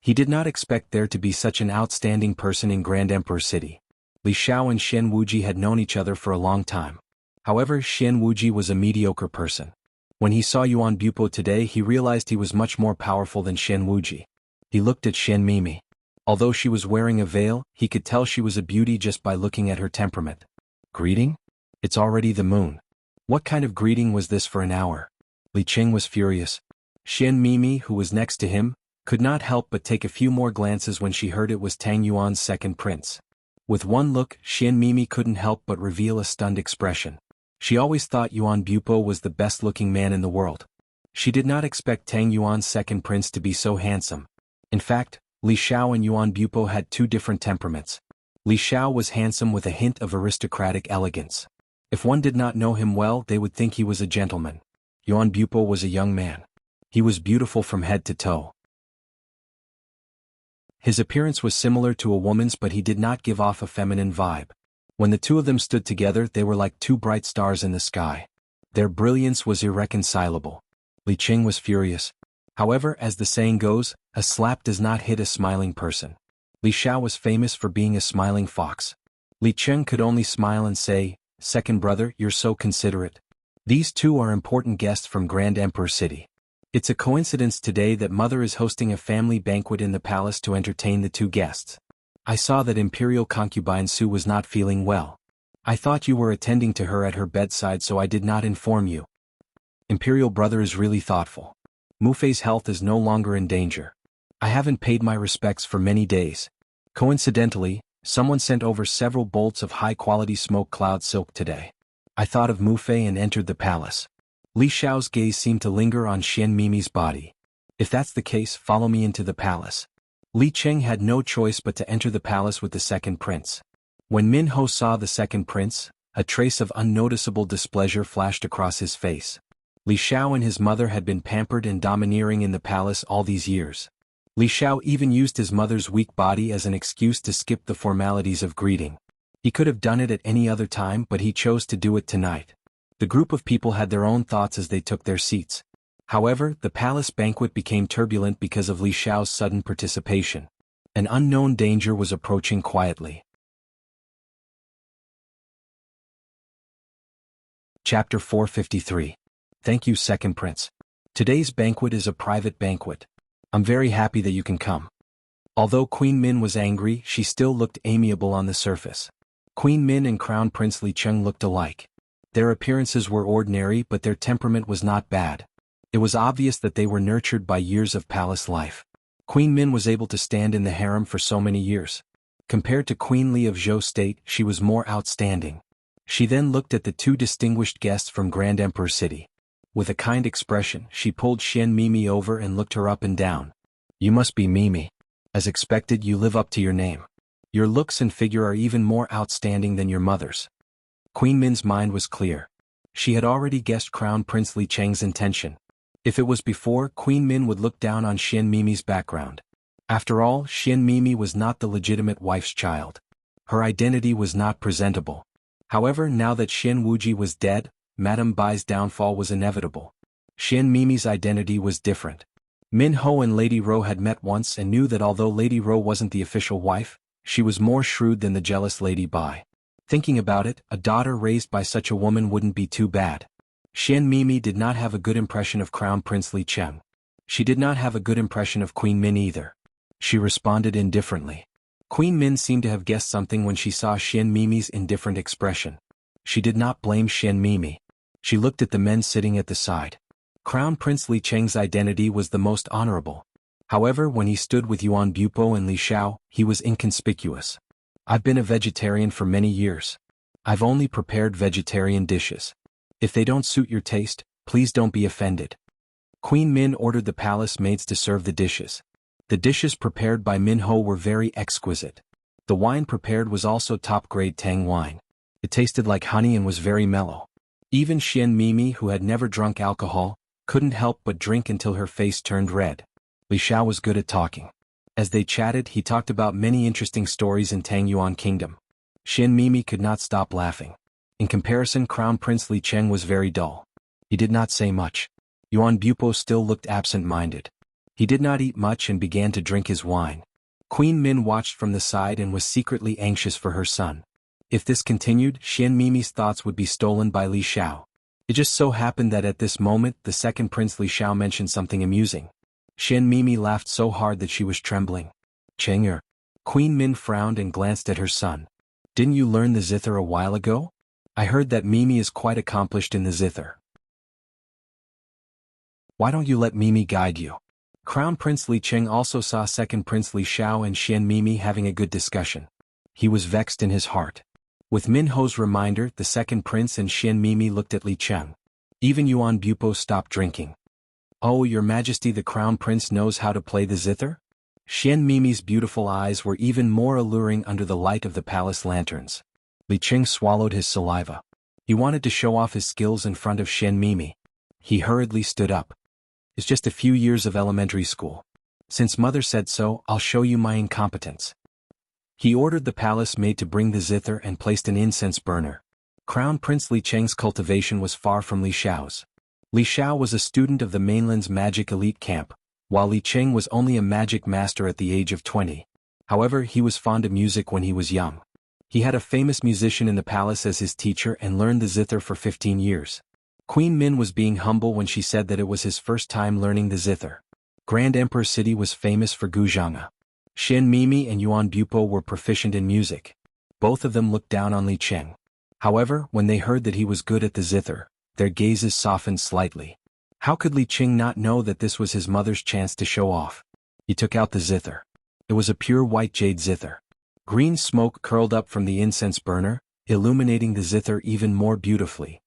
He did not expect there to be such an outstanding person in Grand Emperor City. Li Xiao and Xian Wuji had known each other for a long time. However, Xian Wuji was a mediocre person. When he saw Yuan Bupo today, he realized he was much more powerful than Xian Wuji. He looked at Xian Mimi. Although she was wearing a veil, he could tell she was a beauty just by looking at her temperament. Greeting? It's already the moon. What kind of greeting was this for an hour? Li Cheng was furious. Xian Mimi, who was next to him, could not help but take a few more glances when she heard it was Tang Yuan's second prince. With one look, Xian Mimi couldn't help but reveal a stunned expression. She always thought Yuan Bupo was the best-looking man in the world. She did not expect Tang Yuan's second prince to be so handsome. In fact, Li Xiao and Yuan Bupo had two different temperaments. Li Xiao was handsome with a hint of aristocratic elegance. If one did not know him well, they would think he was a gentleman. Yuan Bupo was a young man. He was beautiful from head to toe. His appearance was similar to a woman's, but he did not give off a feminine vibe. When the two of them stood together, they were like two bright stars in the sky. Their brilliance was irreconcilable. Li Cheng was furious. However, as the saying goes, a slap does not hit a smiling person. Li Xiao was famous for being a smiling fox. Li Cheng could only smile and say, "Second brother, you're so considerate. These two are important guests from Grand Emperor City. It's a coincidence today that mother is hosting a family banquet in the palace to entertain the two guests. I saw that Imperial concubine Su was not feeling well. I thought you were attending to her at her bedside, so I did not inform you. Imperial brother is really thoughtful. Mufei's health is no longer in danger. I haven't paid my respects for many days. Coincidentally, someone sent over several bolts of high-quality smoke cloud silk today. I thought of Mufei and entered the palace." Li Xiao's gaze seemed to linger on Xian Mimi's body. "If that's the case, follow me into the palace." Li Cheng had no choice but to enter the palace with the second prince. When Min Ho saw the second prince, a trace of unnoticeable displeasure flashed across his face. Li Xiao and his mother had been pampered and domineering in the palace all these years. Li Xiao even used his mother's weak body as an excuse to skip the formalities of greeting. He could have done it at any other time, but he chose to do it tonight. The group of people had their own thoughts as they took their seats. However, the palace banquet became turbulent because of Li Xiao's sudden participation. An unknown danger was approaching quietly. Chapter 453. Thank you, Second Prince. Today's banquet is a private banquet. I'm very happy that you can come. Although Queen Min was angry, she still looked amiable on the surface. Queen Min and Crown Prince Li Cheng looked alike. Their appearances were ordinary, but their temperament was not bad. It was obvious that they were nurtured by years of palace life. Queen Min was able to stand in the harem for so many years. Compared to Queen Li of Zhou State, she was more outstanding. She then looked at the two distinguished guests from Grand Emperor City. With a kind expression, she pulled Xian Mimi over and looked her up and down. You must be Mimi. As expected, you live up to your name. Your looks and figure are even more outstanding than your mother's. Queen Min's mind was clear. She had already guessed Crown Prince Li Cheng's intention. If it was before, Queen Min would look down on Xian Mimi's background. After all, Xian Mimi was not the legitimate wife's child. Her identity was not presentable. However, now that Xian Wuji was dead, Madame Bai's downfall was inevitable. Xian Mimi's identity was different. Min Ho and Lady Ro had met once and knew that although Lady Ro wasn't the official wife, she was more shrewd than the jealous Lady Bai. Thinking about it, a daughter raised by such a woman wouldn't be too bad. Xian Mimi did not have a good impression of Crown Prince Li Cheng. She did not have a good impression of Queen Min either. She responded indifferently. Queen Min seemed to have guessed something when she saw Xian Mimi's indifferent expression. She did not blame Xian Mimi. She looked at the men sitting at the side. Crown Prince Li Cheng's identity was the most honorable. However, when he stood with Yuan Bupo and Li Xiao, he was inconspicuous. I've been a vegetarian for many years. I've only prepared vegetarian dishes. If they don't suit your taste, please don't be offended. Queen Min ordered the palace maids to serve the dishes. The dishes prepared by Min Ho were very exquisite. The wine prepared was also top-grade Tang wine. It tasted like honey and was very mellow. Even Xian Mimi, who had never drunk alcohol, couldn't help but drink until her face turned red. Li Xiao was good at talking. As they chatted, he talked about many interesting stories in Tang Yuan Kingdom. Xian Mimi could not stop laughing. In comparison, Crown Prince Li Cheng was very dull. He did not say much. Yuan Bupo still looked absent-minded. He did not eat much and began to drink his wine. Queen Min watched from the side and was secretly anxious for her son. If this continued, Xian Mimi's thoughts would be stolen by Li Xiao. It just so happened that at this moment the second Prince Li Xiao mentioned something amusing. Xian Mimi laughed so hard that she was trembling. Cheng'er. Queen Min frowned and glanced at her son. Didn't you learn the zither a while ago? I heard that Mimi is quite accomplished in the zither. Why don't you let Mimi guide you? Crown Prince Li Cheng also saw second Prince Li Xiao and Xian Mimi having a good discussion. He was vexed in his heart. With Min Ho's reminder, the second prince and Xian Mimi looked at Li Cheng. Even Yuan Bupo stopped drinking. Oh, your majesty, the crown prince knows how to play the zither? Xian Mimi's beautiful eyes were even more alluring under the light of the palace lanterns. Li Cheng swallowed his saliva. He wanted to show off his skills in front of Xian Mimi. He hurriedly stood up. It's just a few years of elementary school. Since mother said so, I'll show you my incompetence. He ordered the palace maid to bring the zither and placed an incense burner. Crown Prince Li Cheng's cultivation was far from Li Xiao's. Li Xiao was a student of the mainland's magic elite camp, while Li Cheng was only a magic master at the age of 20. However, he was fond of music when he was young. He had a famous musician in the palace as his teacher and learned the zither for 15 years. Queen Min was being humble when she said that it was his first time learning the zither. Grand Emperor City was famous for guzhanga. Xian Mimi and Yuan Bupo were proficient in music. Both of them looked down on Li Cheng. However, when they heard that he was good at the zither, their gazes softened slightly. How could Li Cheng not know that this was his mother's chance to show off? He took out the zither. It was a pure white jade zither. Green smoke curled up from the incense burner, illuminating the zither even more beautifully.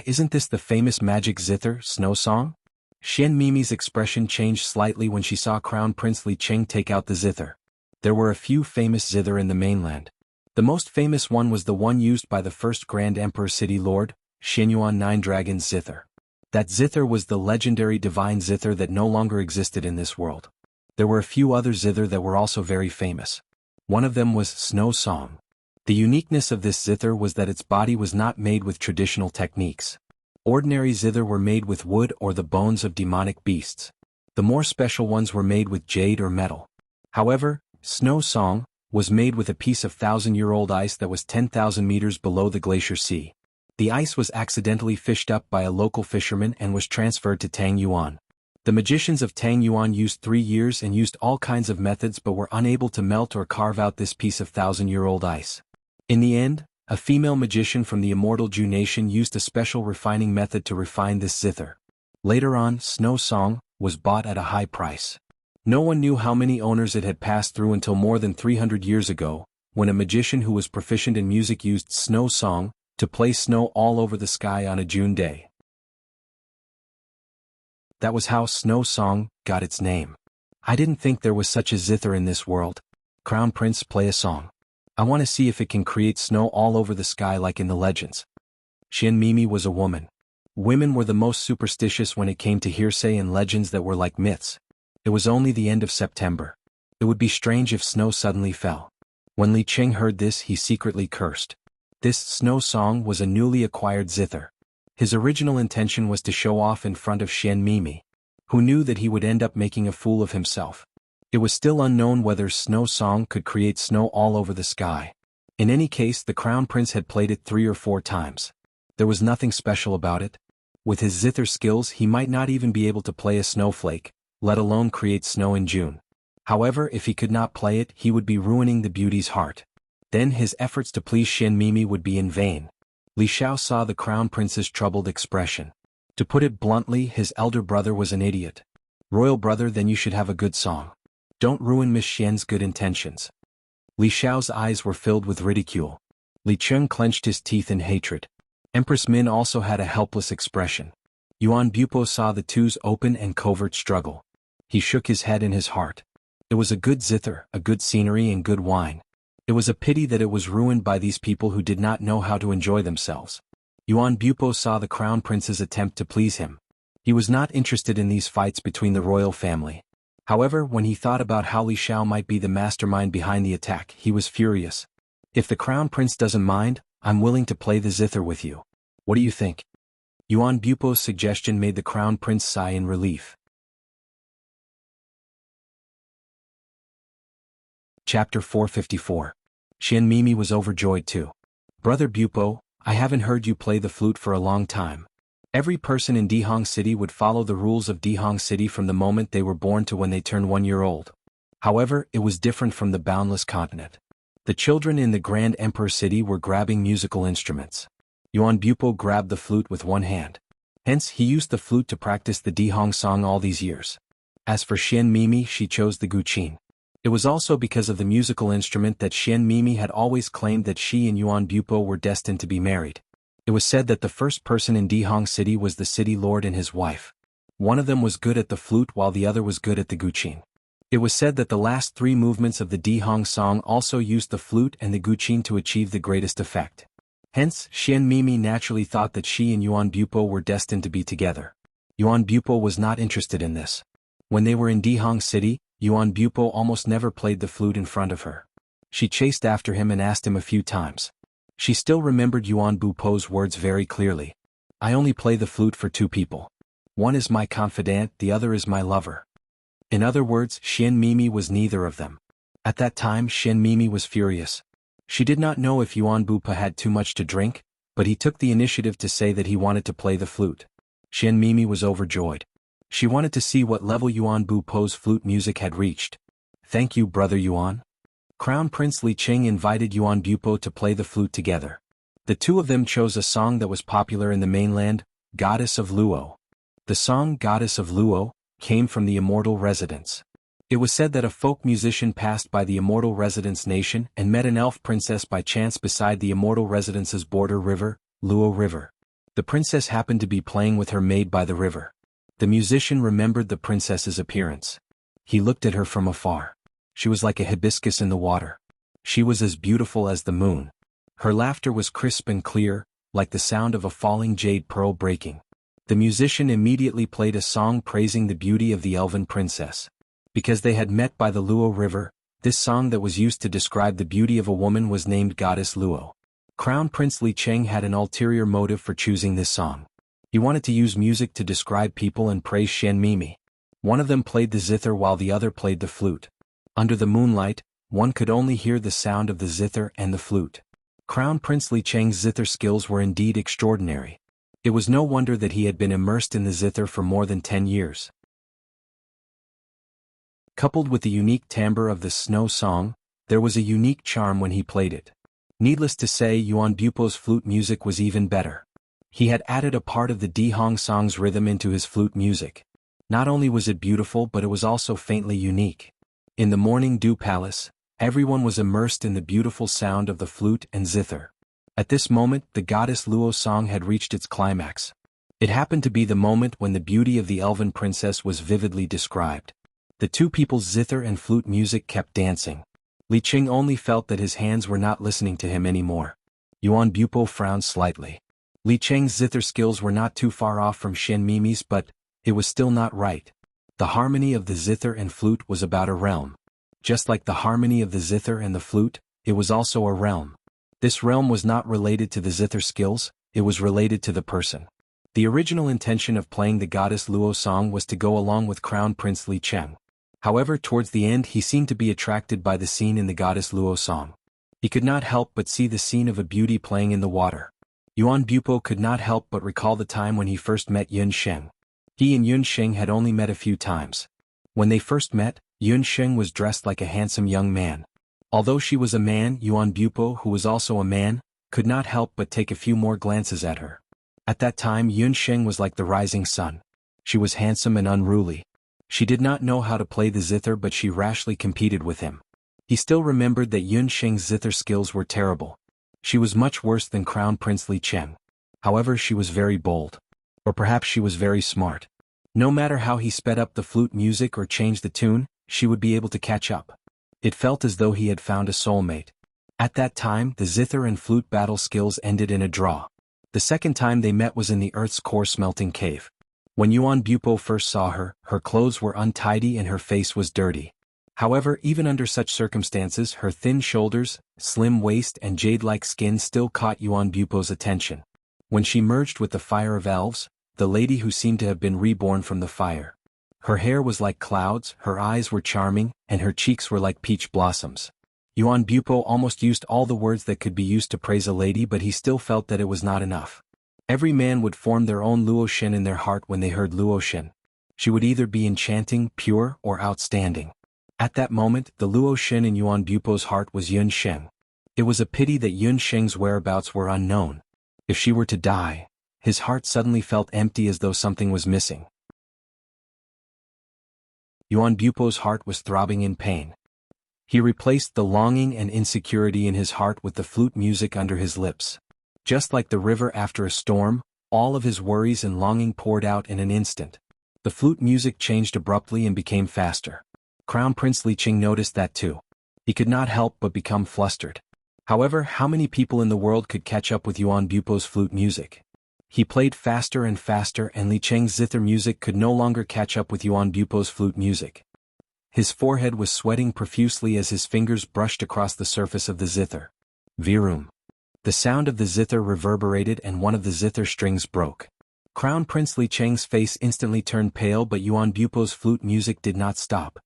Isn't this the famous magic zither, Snow Song? Xian Mimi's expression changed slightly when she saw Crown Prince Li Cheng take out the zither. There were a few famous zither in the mainland. The most famous one was the one used by the first Grand Emperor City Lord, Xianyuan Nine Dragons zither. That zither was the legendary divine zither that no longer existed in this world. There were a few other zither that were also very famous. One of them was Snow Song. The uniqueness of this zither was that its body was not made with traditional techniques. Ordinary zither were made with wood or the bones of demonic beasts. The more special ones were made with jade or metal. However, Snow Song was made with a piece of 1,000-year-old ice that was 10,000 meters below the glacier sea. The ice was accidentally fished up by a local fisherman and was transferred to Tang Yuan. The magicians of Tang Yuan used 3 years and used all kinds of methods but were unable to melt or carve out this piece of 1,000-year-old ice. In the end, a female magician from the immortal Zhu nation used a special refining method to refine this zither. Later on, Snow Song was bought at a high price. No one knew how many owners it had passed through until more than 300 years ago, when a magician who was proficient in music used Snow Song to play snow all over the sky on a June day. That was how Snow Song got its name. I didn't think there was such a zither in this world. Crown Prince, play a song. I want to see if it can create snow all over the sky like in the legends. Xian Mimi was a woman. Women were the most superstitious when it came to hearsay and legends that were like myths. It was only the end of September. It would be strange if snow suddenly fell. When Li Qing heard this, he secretly cursed. This Snow Song was a newly acquired zither. His original intention was to show off in front of Xian Mimi, who knew that he would end up making a fool of himself. It was still unknown whether Snow Song could create snow all over the sky. In any case, the Crown Prince had played it 3 or 4 times. There was nothing special about it. With his zither skills, he might not even be able to play a snowflake, let alone create snow in June. However, if he could not play it, he would be ruining the beauty's heart. Then his efforts to please Xian Mimi would be in vain. Li Xiao saw the Crown Prince's troubled expression. To put it bluntly, his elder brother was an idiot. Royal brother, then you should have a good song. Don't ruin Miss Xian's good intentions. Li Xiao's eyes were filled with ridicule. Li Cheng clenched his teeth in hatred. Empress Min also had a helpless expression. Yuan Bupo saw the two's open and covert struggle. He shook his head in his heart. It was a good zither, a good scenery and good wine. It was a pity that it was ruined by these people who did not know how to enjoy themselves. Yuan Bupo saw the Crown Prince's attempt to please him. He was not interested in these fights between the royal family. However, when he thought about how Li Xiao might be the mastermind behind the attack, he was furious. If the Crown Prince doesn't mind, I'm willing to play the zither with you. What do you think? Yuan Bupo's suggestion made the Crown Prince sigh in relief. Chapter 454. Xian Mimi was overjoyed too. Brother Bupo, I haven't heard you play the flute for a long time. Every person in Dihong City would follow the rules of Dihong City from the moment they were born to when they turned 1 year old. However, it was different from the boundless continent. The children in the Grand Emperor City were grabbing musical instruments. Yuan Bupo grabbed the flute with one hand. Hence, he used the flute to practice the Dihong song all these years. As for Xian Mimi, she chose the guqin. It was also because of the musical instrument that Xian Mimi had always claimed that she and Yuan Bupo were destined to be married. It was said that the first person in Dihong City was the city lord and his wife. One of them was good at the flute while the other was good at the guqin. It was said that the last 3 movements of the Dihong song also used the flute and the guqin to achieve the greatest effect. Hence, Xian Mimi naturally thought that she and Yuan Bupo were destined to be together. Yuan Bupo was not interested in this. When they were in Dihong City, Yuan Bupo almost never played the flute in front of her. She chased after him and asked him a few times. She still remembered Yuan Bupo's words very clearly. I only play the flute for 2 people. One is my confidant, the other is my lover. In other words, Xian Mimi was neither of them. At that time, Xian Mimi was furious. She did not know if Yuan Bupo had too much to drink, but he took the initiative to say that he wanted to play the flute. Xian Mimi was overjoyed. She wanted to see what level Yuan Bupo's flute music had reached. Thank you, brother Yuan. Crown Prince Li Qing invited Yuan Bupo to play the flute together. The 2 of them chose a song that was popular in the mainland, Goddess of Luo. The song Goddess of Luo came from the Immortal Residence. It was said that a folk musician passed by the Immortal Residence nation and met an elf princess by chance beside the Immortal Residence's border river, Luo River. The princess happened to be playing with her maid by the river. The musician remembered the princess's appearance. He looked at her from afar. She was like a hibiscus in the water. She was as beautiful as the moon. Her laughter was crisp and clear, like the sound of a falling jade pearl breaking. The musician immediately played a song praising the beauty of the elven princess. Because they had met by the Luo River, this song that was used to describe the beauty of a woman was named Goddess Luo. Crown Prince Li Qing had an ulterior motive for choosing this song. He wanted to use music to describe people and praise Xian Mimi. One of them played the zither while the other played the flute. Under the moonlight, one could only hear the sound of the zither and the flute. Crown Prince Li Qing's zither skills were indeed extraordinary. It was no wonder that he had been immersed in the zither for more than 10 years. Coupled with the unique timbre of the Snow Song, there was a unique charm when he played it. Needless to say, Yuan Bupo's flute music was even better. He had added a part of the Dihong Song's rhythm into his flute music. Not only was it beautiful but it was also faintly unique. In the morning dew palace, everyone was immersed in the beautiful sound of the flute and zither. At this moment the goddess Luo's song had reached its climax. It happened to be the moment when the beauty of the elven princess was vividly described. The two people's zither and flute music kept dancing. Li Qing only felt that his hands were not listening to him anymore. Yuan Bupo frowned slightly. Li Cheng's zither skills were not too far off from Xian Mimi's, but it was still not right. The harmony of the zither and flute was about a realm. Just like the harmony of the zither and the flute, it was also a realm. This realm was not related to the zither skills, it was related to the person. The original intention of playing the goddess Luo song was to go along with Crown Prince Li Cheng. However, towards the end he seemed to be attracted by the scene in the goddess Luo song. He could not help but see the scene of a beauty playing in the water. Yuan Bupo could not help but recall the time when he first met Yun Sheng. He and Yun Sheng had only met a few times. When they first met, Yun Sheng was dressed like a handsome young man. Although she was a man, Yuan Bupo, who was also a man, could not help but take a few more glances at her. At that time Yun Sheng was like the rising sun. She was handsome and unruly. She did not know how to play the zither, but she rashly competed with him. He still remembered that Yun Sheng's zither skills were terrible. She was much worse than Crown Prince Li Cheng. However, she was very bold. Or perhaps she was very smart. No matter how he sped up the flute music or changed the tune, she would be able to catch up. It felt as though he had found a soulmate. At that time, the zither and flute battle skills ended in a draw. The second time they met was in the Earth's core smelting cave. When Yuan Bupo first saw her, her clothes were untidy and her face was dirty. However, even under such circumstances, her thin shoulders, slim waist and jade-like skin still caught Yuan Bupo's attention. When she merged with the fire of elves, the lady who seemed to have been reborn from the fire. Her hair was like clouds, her eyes were charming, and her cheeks were like peach blossoms. Yuan Bupo almost used all the words that could be used to praise a lady, but he still felt that it was not enough. Every man would form their own Luo Shen in their heart when they heard Luo Shen. She would either be enchanting, pure, or outstanding. At that moment, the Luo Shen in Yuan Bupo's heart was Yun Sheng. It was a pity that Yun Sheng's whereabouts were unknown. If she were to die, his heart suddenly felt empty, as though something was missing. Yuan Bupo's heart was throbbing in pain. He replaced the longing and insecurity in his heart with the flute music under his lips. Just like the river after a storm, all of his worries and longing poured out in an instant. The flute music changed abruptly and became faster. Crown Prince Li Qing noticed that too. He could not help but become flustered. However, how many people in the world could catch up with Yuan Bupo's flute music? He played faster and faster, and Li Cheng's zither music could no longer catch up with Yuan Bupo's flute music. His forehead was sweating profusely as his fingers brushed across the surface of the zither. Virum. The sound of the zither reverberated and one of the zither strings broke. Crown Prince Li Cheng's face instantly turned pale, but Yuan Bupo's flute music did not stop.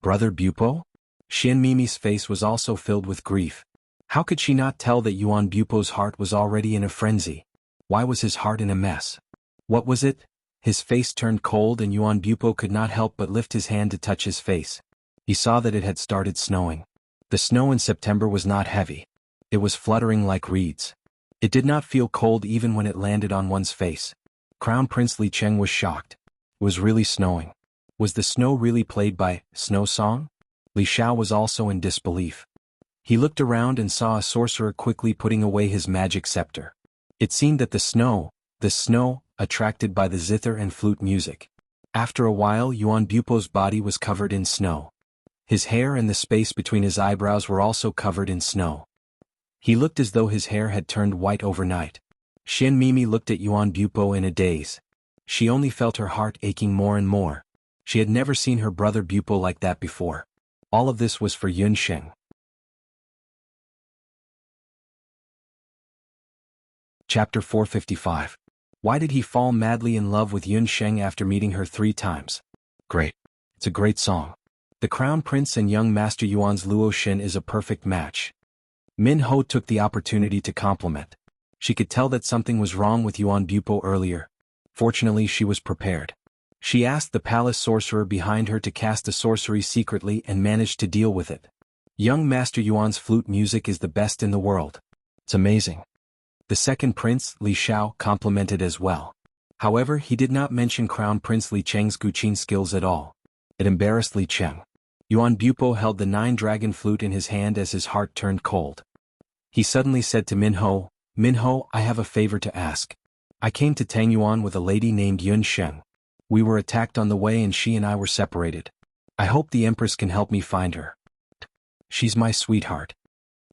Brother Bupo? Xian Mimi's face was also filled with grief. How could she not tell that Yuan Bupo's heart was already in a frenzy? Why was his heart in a mess? What was it? His face turned cold and Yuan Bupo could not help but lift his hand to touch his face. He saw that it had started snowing. The snow in September was not heavy. It was fluttering like reeds. It did not feel cold even when it landed on one's face. Crown Prince Li Cheng was shocked. It was really snowing. Was the snow really played by Snow Song? Li Xiao was also in disbelief. He looked around and saw a sorcerer quickly putting away his magic scepter. It seemed that the snow, attracted by the zither and flute music. After a while, Yuan Bupo's body was covered in snow. His hair and the space between his eyebrows were also covered in snow. He looked as though his hair had turned white overnight. Xian Mimi looked at Yuan Bupo in a daze. She only felt her heart aching more and more. She had never seen her brother Bupo like that before. All of this was for Yun Sheng. Chapter 455. Why did he fall madly in love with Yun Sheng after meeting her 3 times? Great. It's a great song. The Crown Prince and young Master Yuan's Luo Shen is a perfect match. Min Ho took the opportunity to compliment. She could tell that something was wrong with Yuan Bupo earlier. Fortunately, she was prepared. She asked the palace sorcerer behind her to cast a sorcery secretly and managed to deal with it. Young Master Yuan's flute music is the best in the world. It's amazing. The second prince, Li Xiao, complimented as well. However, he did not mention Crown Prince Li Cheng's Guqin skills at all. It embarrassed Li Cheng. Yuan Bupo held the 9-dragon flute in his hand as his heart turned cold. He suddenly said to Minho, "Minho, I have a favor to ask. I came to Tangyuan with a lady named Yun Sheng. We were attacked on the way and she and I were separated. I hope the Empress can help me find her. She's my sweetheart."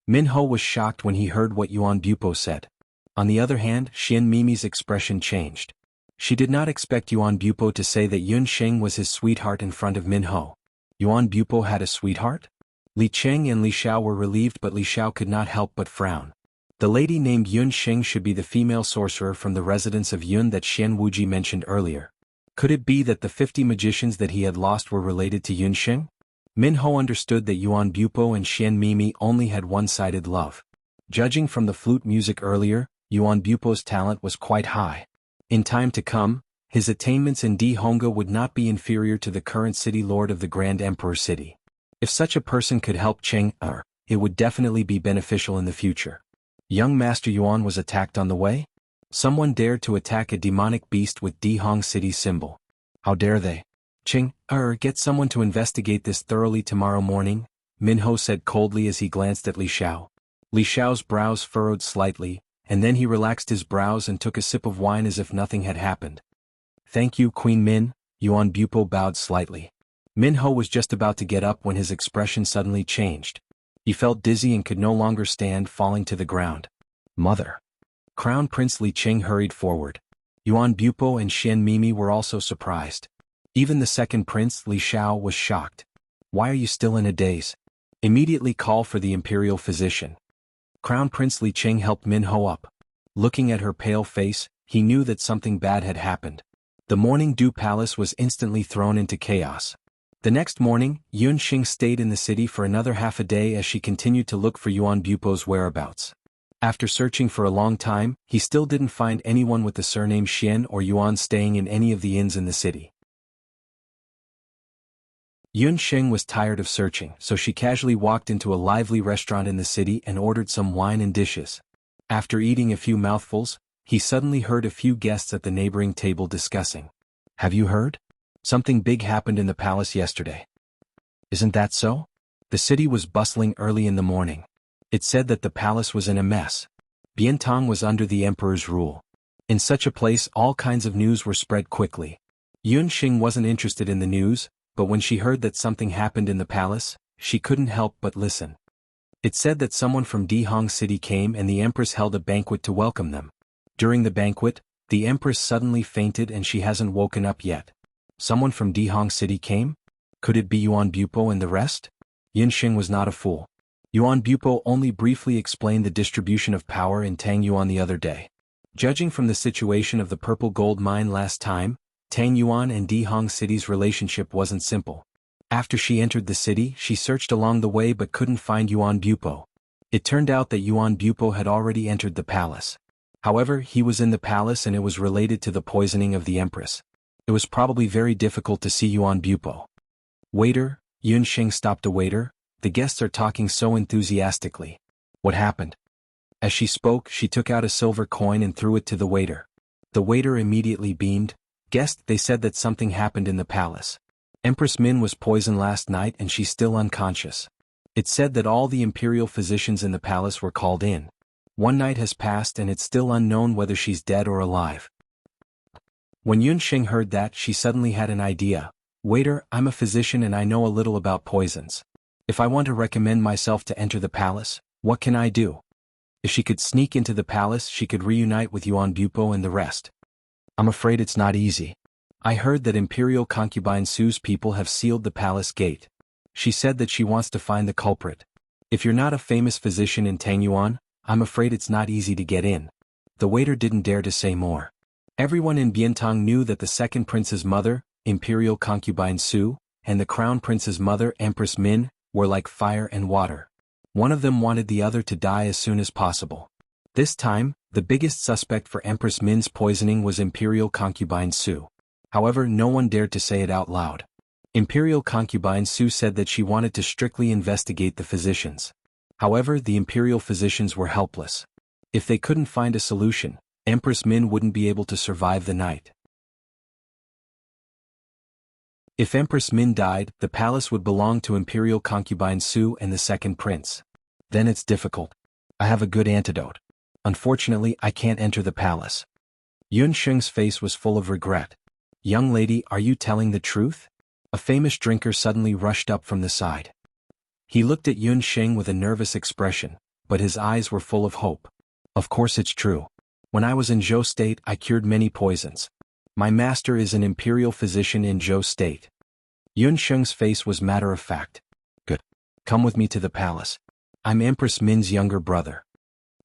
Minho was shocked when he heard what Yuan Bupo said. On the other hand, Xian Mimi's expression changed. She did not expect Yuan Bupo to say that Yun Sheng was his sweetheart in front of Minho. Yuan Bupo had a sweetheart? Li Cheng and Li Xiao were relieved, but Li Xiao could not help but frown. The lady named Yun Sheng should be the female sorcerer from the residence of Yun that Xian Wuji mentioned earlier. Could it be that the 50 magicians that he had lost were related to Yun Sheng? Minho understood that Yuan Bupo and Xian Mimi only had one-sided love. Judging from the flute music earlier, Yuan Bupo's talent was quite high. In time to come, his attainments in Di Honga would not be inferior to the current city lord of the Grand Emperor City. If such a person could help Cheng it would definitely be beneficial in the future. Young Master Yuan was attacked on the way? Someone dared to attack a demonic beast with Di Hong City's symbol. How dare they? Cheng, get someone to investigate this thoroughly tomorrow morning, Minho said coldly as he glanced at Li Xiao. Li Xiao's brows furrowed slightly, and then he relaxed his brows and took a sip of wine as if nothing had happened. "Thank you, Queen Min," Yuan Bupo bowed slightly. Minho was just about to get up when his expression suddenly changed. He felt dizzy and could no longer stand, falling to the ground. "Mother." Crown Prince Li Cheng hurried forward. Yuan Bupo and Xian Mimi were also surprised. Even the second prince, Li Xiao, was shocked. "Why are you still in a daze? Immediately call for the imperial physician." Crown Prince Li Cheng helped Minho up. Looking at her pale face, he knew that something bad had happened. The Morning Dew Palace was instantly thrown into chaos. The next morning, Yun Sheng stayed in the city for another half a day as she continued to look for Yuan Bupo's whereabouts. After searching for a long time, he still didn't find anyone with the surname Xian or Yuan staying in any of the inns in the city. Yun Sheng was tired of searching, so she casually walked into a lively restaurant in the city and ordered some wine and dishes. After eating a few mouthfuls, he suddenly heard a few guests at the neighboring table discussing. "Have you heard? Something big happened in the palace yesterday." "Isn't that so?" The city was bustling early in the morning. It said that the palace was in a mess. Biantong was under the emperor's rule. In such a place, all kinds of news were spread quickly. Yun Sheng wasn't interested in the news, but when she heard that something happened in the palace, she couldn't help but listen. It said that someone from Di Hong City came and the Empress held a banquet to welcome them. During the banquet, the Empress suddenly fainted and she hasn't woken up yet. Someone from Di Hong City came? Could it be Yuan Bupo and the rest? Yun Sheng was not a fool. Yuan Bupo only briefly explained the distribution of power in Tangyuan the other day. Judging from the situation of the purple gold mine last time, Tangyuan and Di Hong City's relationship wasn't simple. After she entered the city, she searched along the way but couldn't find Yuan Bupo. It turned out that Yuan Bupo had already entered the palace. However, he was in the palace and it was related to the poisoning of the Empress. It was probably very difficult to see Yuan Bupo. "Waiter," Yun Sheng stopped a waiter, "the guests are talking so enthusiastically. What happened?" As she spoke, she took out a silver coin and threw it to the waiter. The waiter immediately beamed. "Guest, they said that something happened in the palace. Empress Min was poisoned last night and she's still unconscious. It said that all the imperial physicians in the palace were called in. One night has passed and it's still unknown whether she's dead or alive." When Yun Sheng heard that, she suddenly had an idea. "Waiter, I'm a physician and I know a little about poisons. If I want to recommend myself to enter the palace, what can I do?" If she could sneak into the palace, she could reunite with Yuan Bupo and the rest. "I'm afraid it's not easy. I heard that Imperial Concubine Su's people have sealed the palace gate. She said that she wants to find the culprit. If you're not a famous physician in Tangyuan, I'm afraid it's not easy to get in." The waiter didn't dare to say more. Everyone in Biantong knew that the second prince's mother, Imperial Concubine Su, and the crown prince's mother, Empress Min, were like fire and water. One of them wanted the other to die as soon as possible. This time, the biggest suspect for Empress Min's poisoning was Imperial Concubine Su. However, no one dared to say it out loud. Imperial Concubine Su said that she wanted to strictly investigate the physicians. However, the imperial physicians were helpless. If they couldn't find a solution, Empress Min wouldn't be able to survive the night. If Empress Min died, the palace would belong to Imperial concubine Su and the second prince. Then it's difficult. I have a good antidote. Unfortunately, I can't enter the palace. Yun Sheng's face was full of regret. Young lady, are you telling the truth? A famous drinker suddenly rushed up from the side. He looked at Yun Sheng with a nervous expression, but his eyes were full of hope. Of course it's true. When I was in Zhou State, I cured many poisons. My master is an imperial physician in Zhou State. Yun Sheng's face was matter-of-fact. Good. Come with me to the palace. I'm Empress Min's younger brother.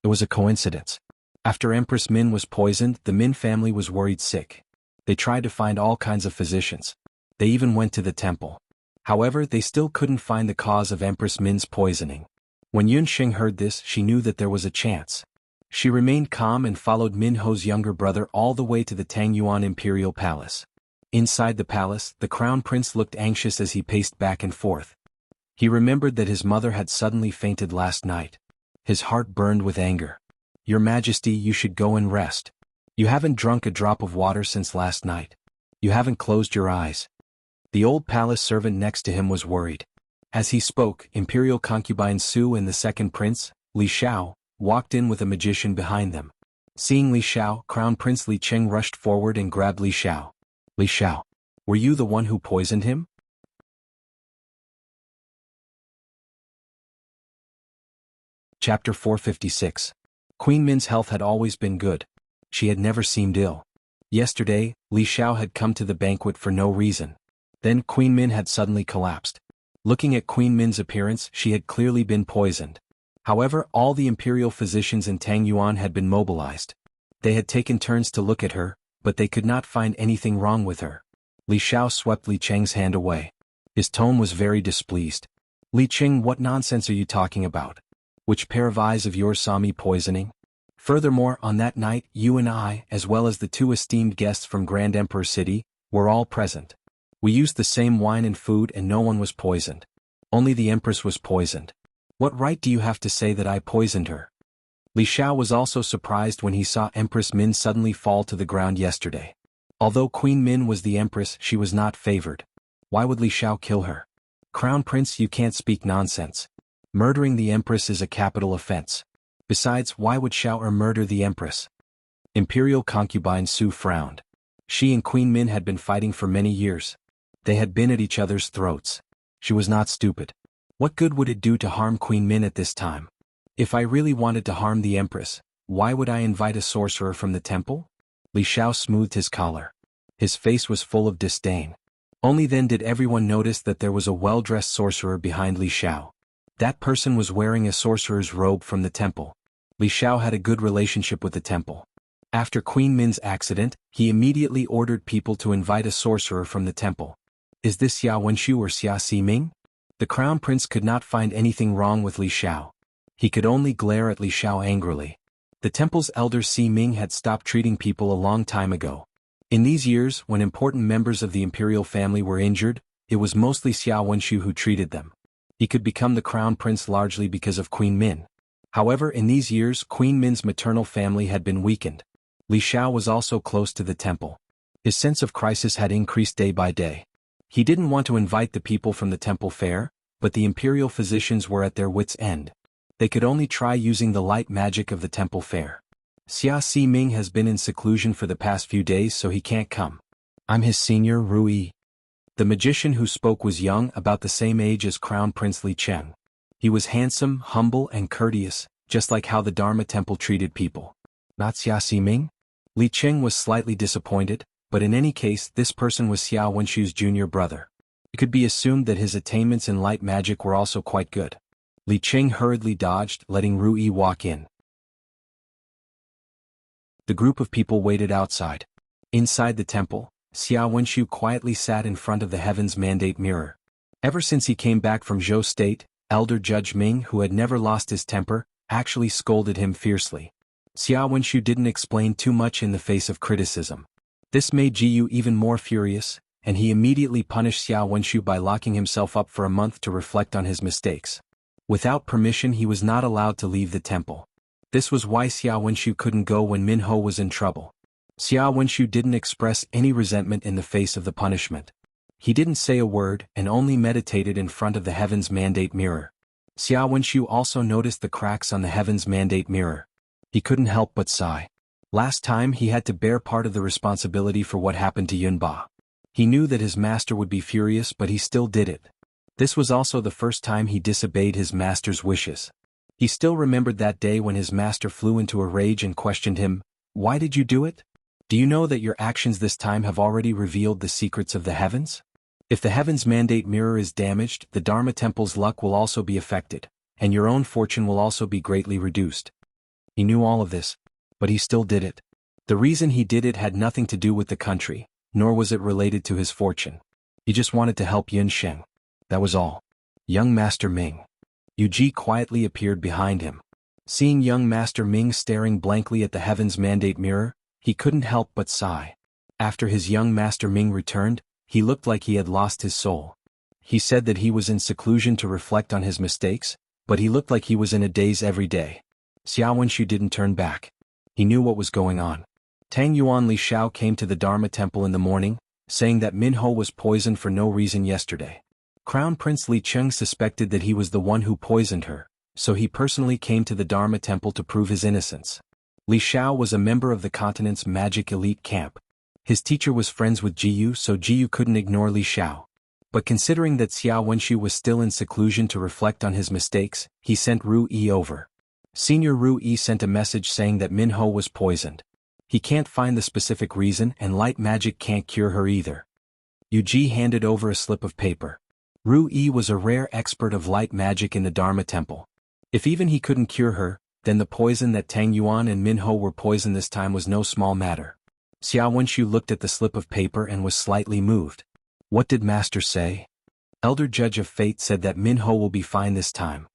It was a coincidence. After Empress Min was poisoned, the Min family was worried sick. They tried to find all kinds of physicians. They even went to the temple. However, they still couldn't find the cause of Empress Min's poisoning. When Yun Sheng heard this, she knew that there was a chance. She remained calm and followed Min Ho's younger brother all the way to the Tangyuan Imperial Palace. Inside the palace, the crown prince looked anxious as he paced back and forth. He remembered that his mother had suddenly fainted last night. His heart burned with anger. Your Majesty, you should go and rest. You haven't drunk a drop of water since last night. You haven't closed your eyes. The old palace servant next to him was worried. As he spoke, Imperial concubine Su and the second prince, Li Xiao, walked in with a magician behind them. Seeing Li Xiao, Crown Prince Li Cheng rushed forward and grabbed Li Xiao. Li Xiao, were you the one who poisoned him? Chapter 456. Queen Min's health had always been good. She had never seemed ill. Yesterday, Li Xiao had come to the banquet for no reason. Then Queen Min had suddenly collapsed. Looking at Queen Min's appearance, she had clearly been poisoned. However, all the imperial physicians in Tangyuan had been mobilized. They had taken turns to look at her, but they could not find anything wrong with her. Li Xiao swept Li Cheng's hand away. His tone was very displeased. Li Cheng, what nonsense are you talking about? Which pair of eyes of yours saw me poisoning? Furthermore, on that night, you and I, as well as the two esteemed guests from Grand Emperor City, were all present. We used the same wine and food and no one was poisoned. Only the Empress was poisoned. What right do you have to say that I poisoned her? Li Xiao was also surprised when he saw Empress Min suddenly fall to the ground yesterday. Although Queen Min was the Empress, she was not favored. Why would Li Xiao kill her? Crown Prince, you can't speak nonsense. Murdering the Empress is a capital offense. Besides, why would Xiao murder the Empress? Imperial concubine Su frowned. She and Queen Min had been fighting for many years. They had been at each other's throats. She was not stupid. What good would it do to harm Queen Min at this time? If I really wanted to harm the Empress, why would I invite a sorcerer from the temple? Li Xiao smoothed his collar. His face was full of disdain. Only then did everyone notice that there was a well-dressed sorcerer behind Li Xiao. That person was wearing a sorcerer's robe from the temple. Li Xiao had a good relationship with the temple. After Queen Min's accident, he immediately ordered people to invite a sorcerer from the temple. Is this Xia Wenshu or Xia Ximing? The crown prince could not find anything wrong with Li Xiao. He could only glare at Li Xiao angrily. The temple's elder Ximing had stopped treating people a long time ago. In these years, when important members of the imperial family were injured, it was mostly Xia Wenshu who treated them. He could become the crown prince largely because of Queen Min. However, in these years, Queen Min's maternal family had been weakened. Li Xiao was also close to the temple. His sense of crisis had increased day by day. He didn't want to invite the people from the temple fair, but the imperial physicians were at their wits' end. They could only try using the light magic of the temple fair. Xia Ximing has been in seclusion for the past few days, so he can't come. I'm his senior, Rui. The magician who spoke was young, about the same age as Crown Prince Li Cheng. He was handsome, humble, and courteous, just like how the Dharma temple treated people. Not Xia Ximing? Li Cheng was slightly disappointed, but in any case, this person was Xia Wenshu's junior brother. It could be assumed that his attainments in light magic were also quite good. Li Cheng hurriedly dodged, letting Rui walk in. The group of people waited outside. Inside the temple, Xia Wenshu quietly sat in front of the Heaven's Mandate mirror. Ever since he came back from Zhou State, Elder Judge Ming, who had never lost his temper, actually scolded him fiercely. Xia Wenshu didn't explain too much in the face of criticism. This made Jiyu even more furious, and he immediately punished Xia Wenshu by locking himself up for a month to reflect on his mistakes. Without permission, he was not allowed to leave the temple. This was why Xia Wenshu couldn't go when Min Ho was in trouble. Xia Wenshu didn't express any resentment in the face of the punishment. He didn't say a word and only meditated in front of the Heaven's Mandate mirror. Xiao Wenshu also noticed the cracks on the Heaven's Mandate mirror. He couldn't help but sigh. Last time he had to bear part of the responsibility for what happened to Yunba. He knew that his master would be furious, but he still did it. This was also the first time he disobeyed his master's wishes. He still remembered that day when his master flew into a rage and questioned him, "Why did you do it? Do you know that your actions this time have already revealed the secrets of the heavens? If the Heaven's Mandate mirror is damaged, the Dharma Temple's luck will also be affected, and your own fortune will also be greatly reduced." He knew all of this, but he still did it. The reason he did it had nothing to do with the country, nor was it related to his fortune. He just wanted to help Yun Sheng. That was all. Young Master Ming. Yu Ji quietly appeared behind him. Seeing young Master Ming staring blankly at the Heaven's Mandate mirror, he couldn't help but sigh. After his young Master Ming returned, he looked like he had lost his soul. He said that he was in seclusion to reflect on his mistakes, but he looked like he was in a daze every day. Xiao Wenshu didn't turn back. He knew what was going on. Tang Yuan Li Shao came to the Dharma Temple in the morning, saying that Min Ho was poisoned for no reason yesterday. Crown Prince Li Cheng suspected that he was the one who poisoned her, so he personally came to the Dharma Temple to prove his innocence. Li Shao was a member of the continent's magic elite camp. His teacher was friends with Jiyu, so Jiyu couldn't ignore Li Shao. But considering that Xiao Wenshu was still in seclusion to reflect on his mistakes, he sent Ru Yi over. Senior Ru Yi sent a message saying that Min Ho was poisoned. He can't find the specific reason, and light magic can't cure her either. Yu Ji handed over a slip of paper. Ru Yi was a rare expert of light magic in the Dharma Temple. If even he couldn't cure her, then the poison that Tang Yuan and Min Ho were poisoned this time was no small matter. Xiao Wenshu looked at the slip of paper and was slightly moved. What did Master say? Elder Judge of Fate said that Min Ho will be fine this time.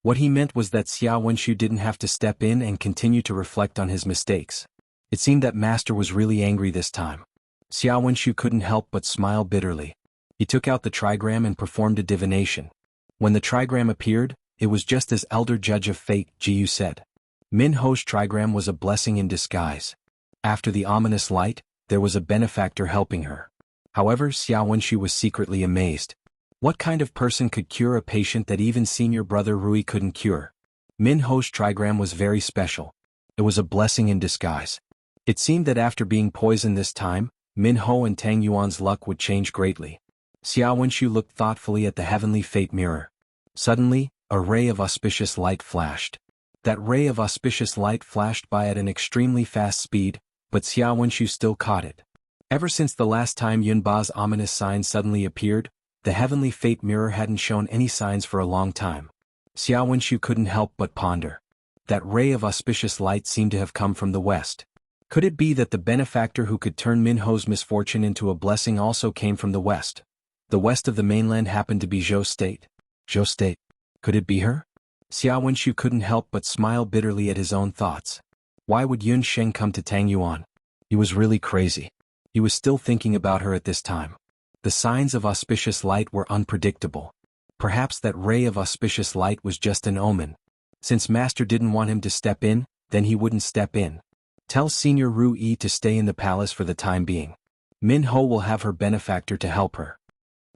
What he meant was that Xiao Wenshu didn't have to step in and continue to reflect on his mistakes. It seemed that Master was really angry this time. Xiao Wenshu couldn't help but smile bitterly. He took out the trigram and performed a divination. When the trigram appeared, it was just as Elder Judge of Fate, Jiyu said. Min Ho's trigram was a blessing in disguise. After the ominous light, there was a benefactor helping her. However, Xiao Wenshu was secretly amazed. What kind of person could cure a patient that even senior brother Rui couldn't cure? Min Ho's trigram was very special. It was a blessing in disguise. It seemed that after being poisoned this time, Min Ho and Tang Yuan's luck would change greatly. Xiao Wenshu looked thoughtfully at the heavenly fate mirror. Suddenly, a ray of auspicious light flashed. That ray of auspicious light flashed by at an extremely fast speed, but Xiao Wenshu still caught it. Ever since the last time Yunba's ominous sign suddenly appeared, the heavenly fate mirror hadn't shown any signs for a long time. Xiao Wenshu couldn't help but ponder. That ray of auspicious light seemed to have come from the west. Could it be that the benefactor who could turn Min Ho's misfortune into a blessing also came from the west? The west of the mainland happened to be Zhou State. Zhou State. Could it be her? Xiao Wenshu couldn't help but smile bitterly at his own thoughts. Why would Yun Sheng come to Tang Yuan? He was really crazy. He was still thinking about her at this time. The signs of auspicious light were unpredictable. Perhaps that ray of auspicious light was just an omen. Since Master didn't want him to step in, then he wouldn't step in. Tell Senior Ru Yi to stay in the palace for the time being. Min Ho will have her benefactor to help her.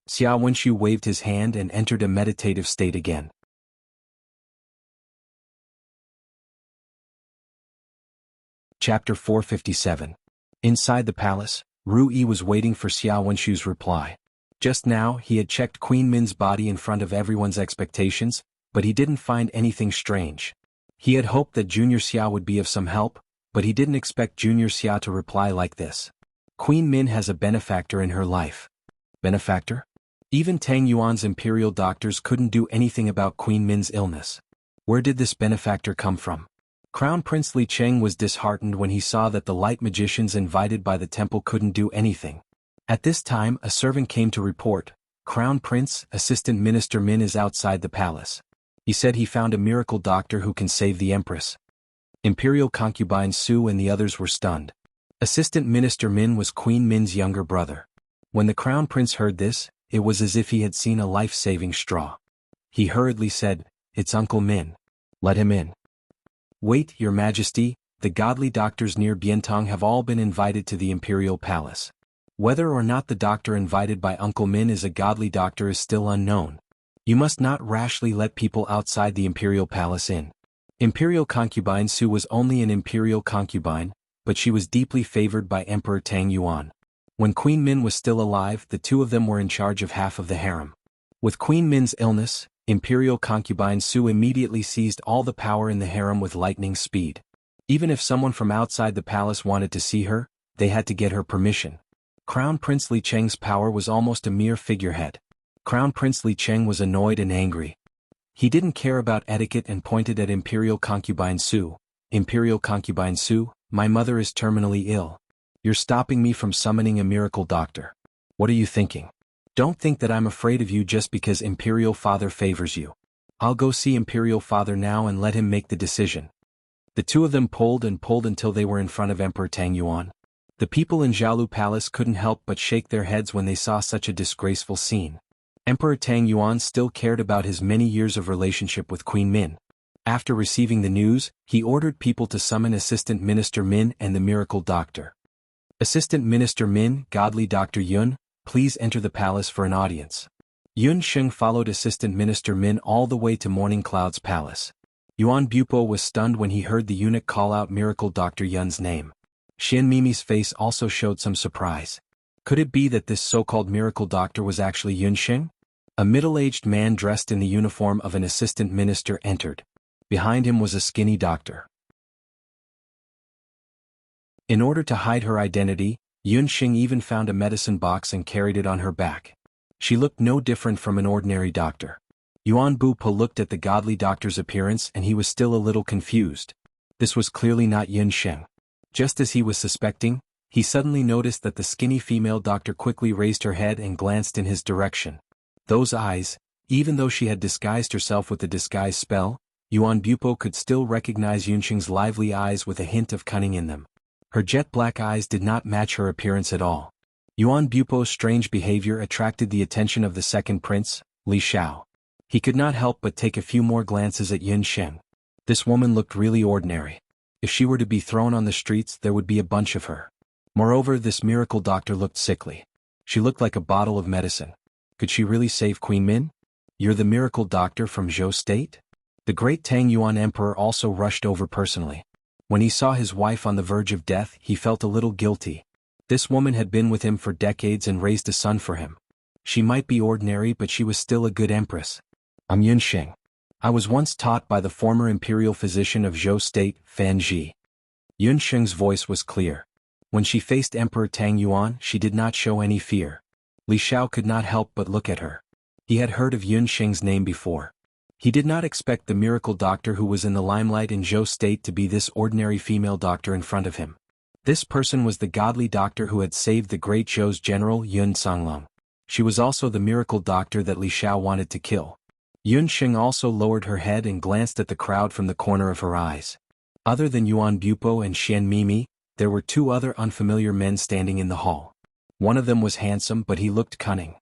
Xiao Wenshu waved his hand and entered a meditative state again. Chapter 457. Inside the palace, Ru Yi was waiting for Xiao Wenshu's reply. Just now, he had checked Queen Min's body in front of everyone's expectations, but he didn't find anything strange. He had hoped that Junior Xiao would be of some help, but he didn't expect Junior Xiao to reply like this. Queen Min has a benefactor in her life. Benefactor? Even Tang Yuan's imperial doctors couldn't do anything about Queen Min's illness. Where did this benefactor come from? Crown Prince Li Cheng was disheartened when he saw that the light magicians invited by the temple couldn't do anything. At this time, a servant came to report, Crown Prince, Assistant Minister Min is outside the palace. He said he found a miracle doctor who can save the Empress. Imperial concubine Su and the others were stunned. Assistant Minister Min was Queen Min's younger brother. When the Crown Prince heard this, it was as if he had seen a life-saving straw. He hurriedly said, "It's Uncle Min. Let him in." "Wait, Your Majesty, the godly doctors near Bientong have all been invited to the Imperial Palace. Whether or not the doctor invited by Uncle Min is a godly doctor is still unknown. You must not rashly let people outside the imperial palace in. Imperial concubine Su was only an imperial concubine, but she was deeply favored by Emperor Tang Yuan. When Queen Min was still alive, the two of them were in charge of half of the harem. With Queen Min's illness, imperial concubine Su immediately seized all the power in the harem with lightning speed. Even if someone from outside the palace wanted to see her, they had to get her permission. Crown Prince Li Cheng's power was almost a mere figurehead. Crown Prince Li Cheng was annoyed and angry. He didn't care about etiquette and pointed at Imperial Concubine Su. Imperial Concubine Su, my mother is terminally ill. You're stopping me from summoning a miracle doctor. What are you thinking? Don't think that I'm afraid of you just because Imperial Father favors you. I'll go see Imperial Father now and let him make the decision. The two of them pulled and pulled until they were in front of Emperor Tang Yuan. The people in Jianghu Palace couldn't help but shake their heads when they saw such a disgraceful scene. Emperor Tang Yuan still cared about his many years of relationship with Queen Min. After receiving the news, he ordered people to summon Assistant Minister Min and the miracle doctor. Assistant Minister Min, godly Dr. Yun, please enter the palace for an audience. Yun Sheng followed Assistant Minister Min all the way to Morning Cloud's palace. Yuan Bupo was stunned when he heard the eunuch call out Miracle Dr. Yun's name. Xian Mimi's face also showed some surprise. Could it be that this so-called miracle doctor was actually Yun Sheng? A middle-aged man dressed in the uniform of an assistant minister entered. Behind him was a skinny doctor. In order to hide her identity, Yun Sheng even found a medicine box and carried it on her back. She looked no different from an ordinary doctor. Yuan Bupo looked at the godly doctor's appearance and he was still a little confused. This was clearly not Yun Sheng. Just as he was suspecting, he suddenly noticed that the skinny female doctor quickly raised her head and glanced in his direction. Those eyes, even though she had disguised herself with the disguise spell, Yuan Bupo could still recognize Yun Sheng's lively eyes with a hint of cunning in them. Her jet-black eyes did not match her appearance at all. Yuan Bupo's strange behavior attracted the attention of the second prince, Li Xiao. He could not help but take a few more glances at Yun Sheng. This woman looked really ordinary. If she were to be thrown on the streets, there would be a bunch of her. Moreover, this miracle doctor looked sickly. She looked like a bottle of medicine. Could she really save Queen Min? You're the miracle doctor from Zhou State? The great Tang Yuan Emperor also rushed over personally. When he saw his wife on the verge of death, he felt a little guilty. This woman had been with him for decades and raised a son for him. She might be ordinary, but she was still a good empress. I'm Yun Sheng. I was once taught by the former imperial physician of Zhou State, Fan Ji. Yun Sheng's voice was clear. When she faced Emperor Tang Yuan, she did not show any fear. Li Xiao could not help but look at her. He had heard of Yun Sheng's name before. He did not expect the miracle doctor who was in the limelight in Zhou State to be this ordinary female doctor in front of him. This person was the godly doctor who had saved the great Zhou's general Yun Songlong. She was also the miracle doctor that Li Xiao wanted to kill. Yun Sheng also lowered her head and glanced at the crowd from the corner of her eyes. Other than Yuan Bupo and Xian Mimi, there were two other unfamiliar men standing in the hall. One of them was handsome, but he looked cunning.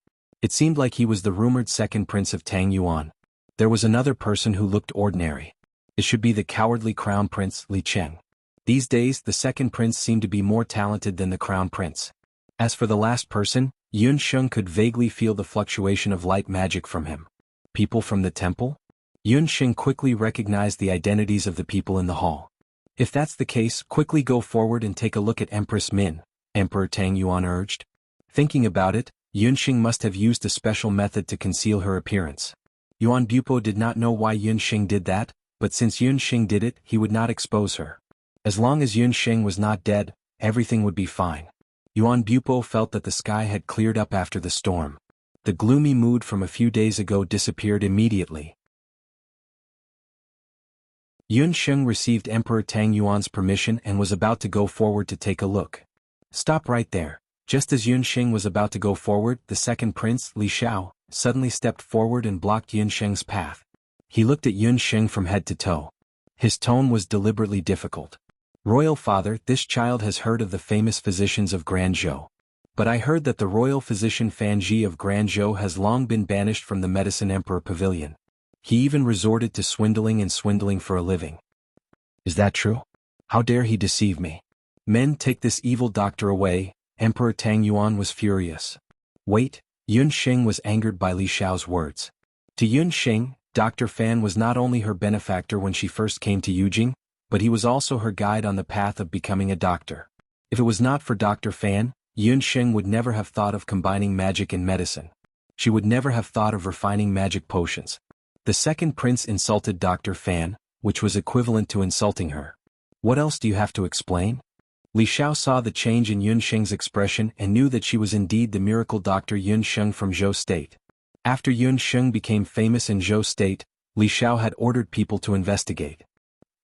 It seemed like he was the rumored second prince of Tang Yuan. There was another person who looked ordinary. It should be the cowardly crown prince, Li Cheng. These days, the second prince seemed to be more talented than the crown prince. As for the last person, Yun Sheng could vaguely feel the fluctuation of light magic from him. People from the temple? Yun Sheng quickly recognized the identities of the people in the hall. If that's the case, quickly go forward and take a look at Empress Min, Emperor Tang Yuan urged. Thinking about it, Yun Sheng must have used a special method to conceal her appearance. Yuan Bupo did not know why Yun Sheng did that, but since Yun Sheng did it, he would not expose her. As long as Yun Sheng was not dead, everything would be fine. Yuan Bupo felt that the sky had cleared up after the storm. The gloomy mood from a few days ago disappeared immediately. Yun Sheng received Emperor Tang Yuan's permission and was about to go forward to take a look. Stop right there. Just as Yun Sheng was about to go forward, the second prince, Li Xiao, suddenly stepped forward and blocked Yun Sheng's path. He looked at Yun Sheng from head to toe. His tone was deliberately difficult. Royal father, this child has heard of the famous physicians of Grand Zhou. But I heard that the royal physician Fan Ji of Grand Zhou has long been banished from the Medicine Emperor Pavilion. He even resorted to swindling for a living. Is that true? How dare he deceive me? Men, take this evil doctor away. Emperor Tang Yuan was furious. Wait, Yun Sheng was angered by Li Xiao's words. To Yun Sheng, Dr. Fan was not only her benefactor when she first came to Yujing, but he was also her guide on the path of becoming a doctor. If it was not for Dr. Fan, Yun Sheng would never have thought of combining magic and medicine. She would never have thought of refining magic potions. The second prince insulted Dr. Fan, which was equivalent to insulting her. What else do you have to explain? Li Xiao saw the change in Yun Sheng's expression and knew that she was indeed the miracle doctor Yun Sheng from Zhou State. After Yun Sheng became famous in Zhou State, Li Xiao had ordered people to investigate.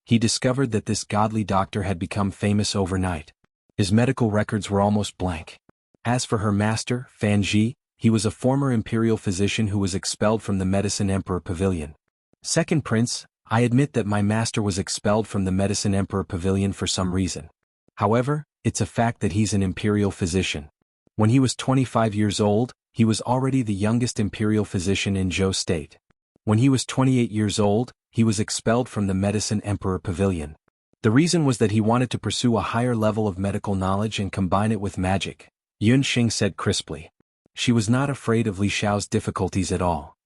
He discovered that this godly doctor had become famous overnight. His medical records were almost blank. As for her master, Fan Ji, he was a former imperial physician who was expelled from the Medicine Emperor Pavilion. Second prince, I admit that my master was expelled from the Medicine Emperor Pavilion for some reason. However, it's a fact that he's an imperial physician. When he was 25 years old, he was already the youngest imperial physician in Zhou State. When he was 28 years old, he was expelled from the Medicine Emperor Pavilion. The reason was that he wanted to pursue a higher level of medical knowledge and combine it with magic, Yun Sheng said crisply. She was not afraid of Li Xiao's difficulties at all.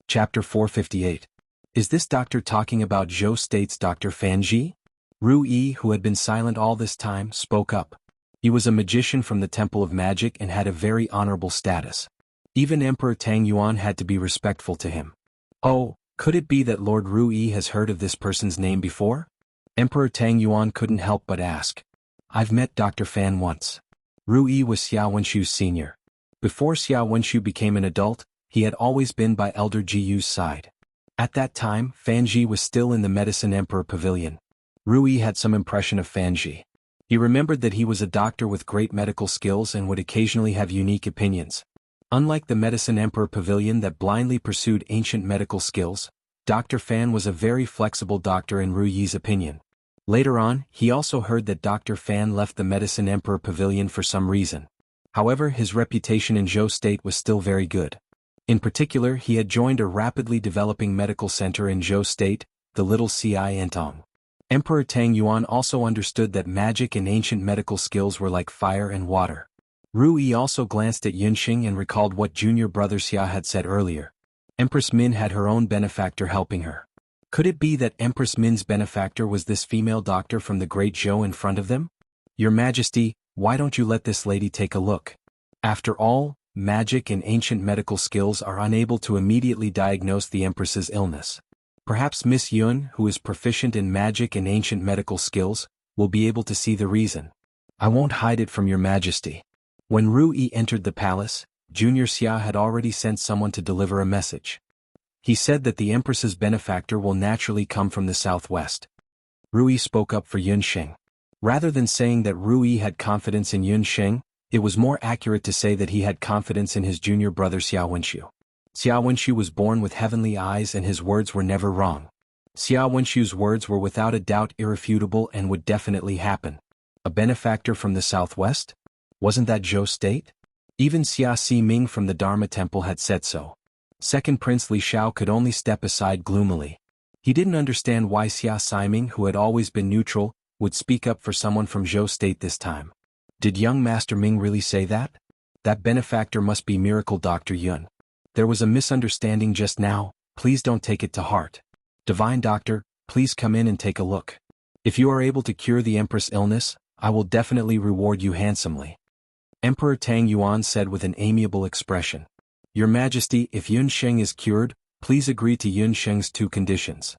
Chapter 458. Is this doctor talking about Zhou State's Dr. Fan Ji? Ru Yi, who had been silent all this time, spoke up. He was a magician from the Temple of Magic and had a very honorable status. Even Emperor Tang Yuan had to be respectful to him. Oh, could it be that Lord Ru Yi has heard of this person's name before? Emperor Tang Yuan couldn't help but ask. I've met Dr. Fan once. Ru Yi was Xiao Wenshu's senior. Before Xiao Wenshu became an adult, he had always been by Elder Ji Yu's side. At that time, Fan Ji was still in the Medicine Emperor Pavilion. Ru Yi had some impression of Fan Ji. He remembered that he was a doctor with great medical skills and would occasionally have unique opinions. Unlike the Medicine Emperor Pavilion that blindly pursued ancient medical skills, Dr. Fan was a very flexible doctor in Ru Yi's opinion. Later on, he also heard that Dr. Fan left the Medicine Emperor Pavilion for some reason. However, his reputation in Zhou State was still very good. In particular, he had joined a rapidly developing medical center in Zhou State, the Little Ci Entong. Emperor Tang Yuan also understood that magic and ancient medical skills were like fire and water. Ru Yi also glanced at Yunxing and recalled what junior brother Xia had said earlier. Empress Min had her own benefactor helping her. Could it be that Empress Min's benefactor was this female doctor from the Great Zhou in front of them? Your Majesty, why don't you let this lady take a look? After all, magic and ancient medical skills are unable to immediately diagnose the Empress's illness. Perhaps Miss Yun, who is proficient in magic and ancient medical skills, will be able to see the reason. I won't hide it from your Majesty. When Ru Yi entered the palace, Junior Xia had already sent someone to deliver a message. He said that the Empress's benefactor will naturally come from the southwest. Ru Yi spoke up for Yun Sheng. Rather than saying that Ru Yi had confidence in Yun Sheng, it was more accurate to say that he had confidence in his junior brother Xiao Wenshu. Xiao Wenshu was born with heavenly eyes and his words were never wrong. Xiao Wenshu's words were without a doubt irrefutable and would definitely happen. A benefactor from the southwest? Wasn't that Zhou State? Even Xia Si-ming from the Dharma Temple had said so. Second Prince Li Xiao could only step aside gloomily. He didn't understand why Xia Si-ming, who had always been neutral, would speak up for someone from Zhou State this time. Did young Master Ming really say that? That benefactor must be Miracle Dr. Yun. There was a misunderstanding just now, please don't take it to heart. Divine Doctor, please come in and take a look. If you are able to cure the Empress' illness, I will definitely reward you handsomely. Emperor Tang Yuan said with an amiable expression. Your Majesty, if Yun Sheng is cured, please agree to Yun Sheng's 2 conditions.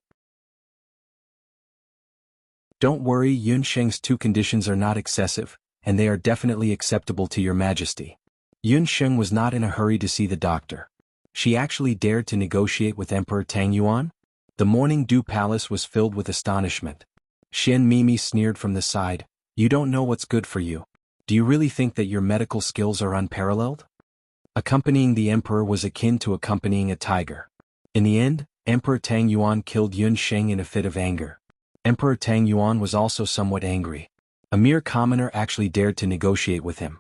Don't worry, Yun Sheng's 2 conditions are not excessive, and they are definitely acceptable to your Majesty. Yun Sheng was not in a hurry to see the doctor. She actually dared to negotiate with Emperor Tang Yuan? The Morning Dew Palace was filled with astonishment. Xian Mimi sneered from the side, you don't know what's good for you. Do you really think that your medical skills are unparalleled? Accompanying the emperor was akin to accompanying a tiger. In the end, Emperor Tang Yuan killed Yun Sheng in a fit of anger. Emperor Tang Yuan was also somewhat angry. A mere commoner actually dared to negotiate with him.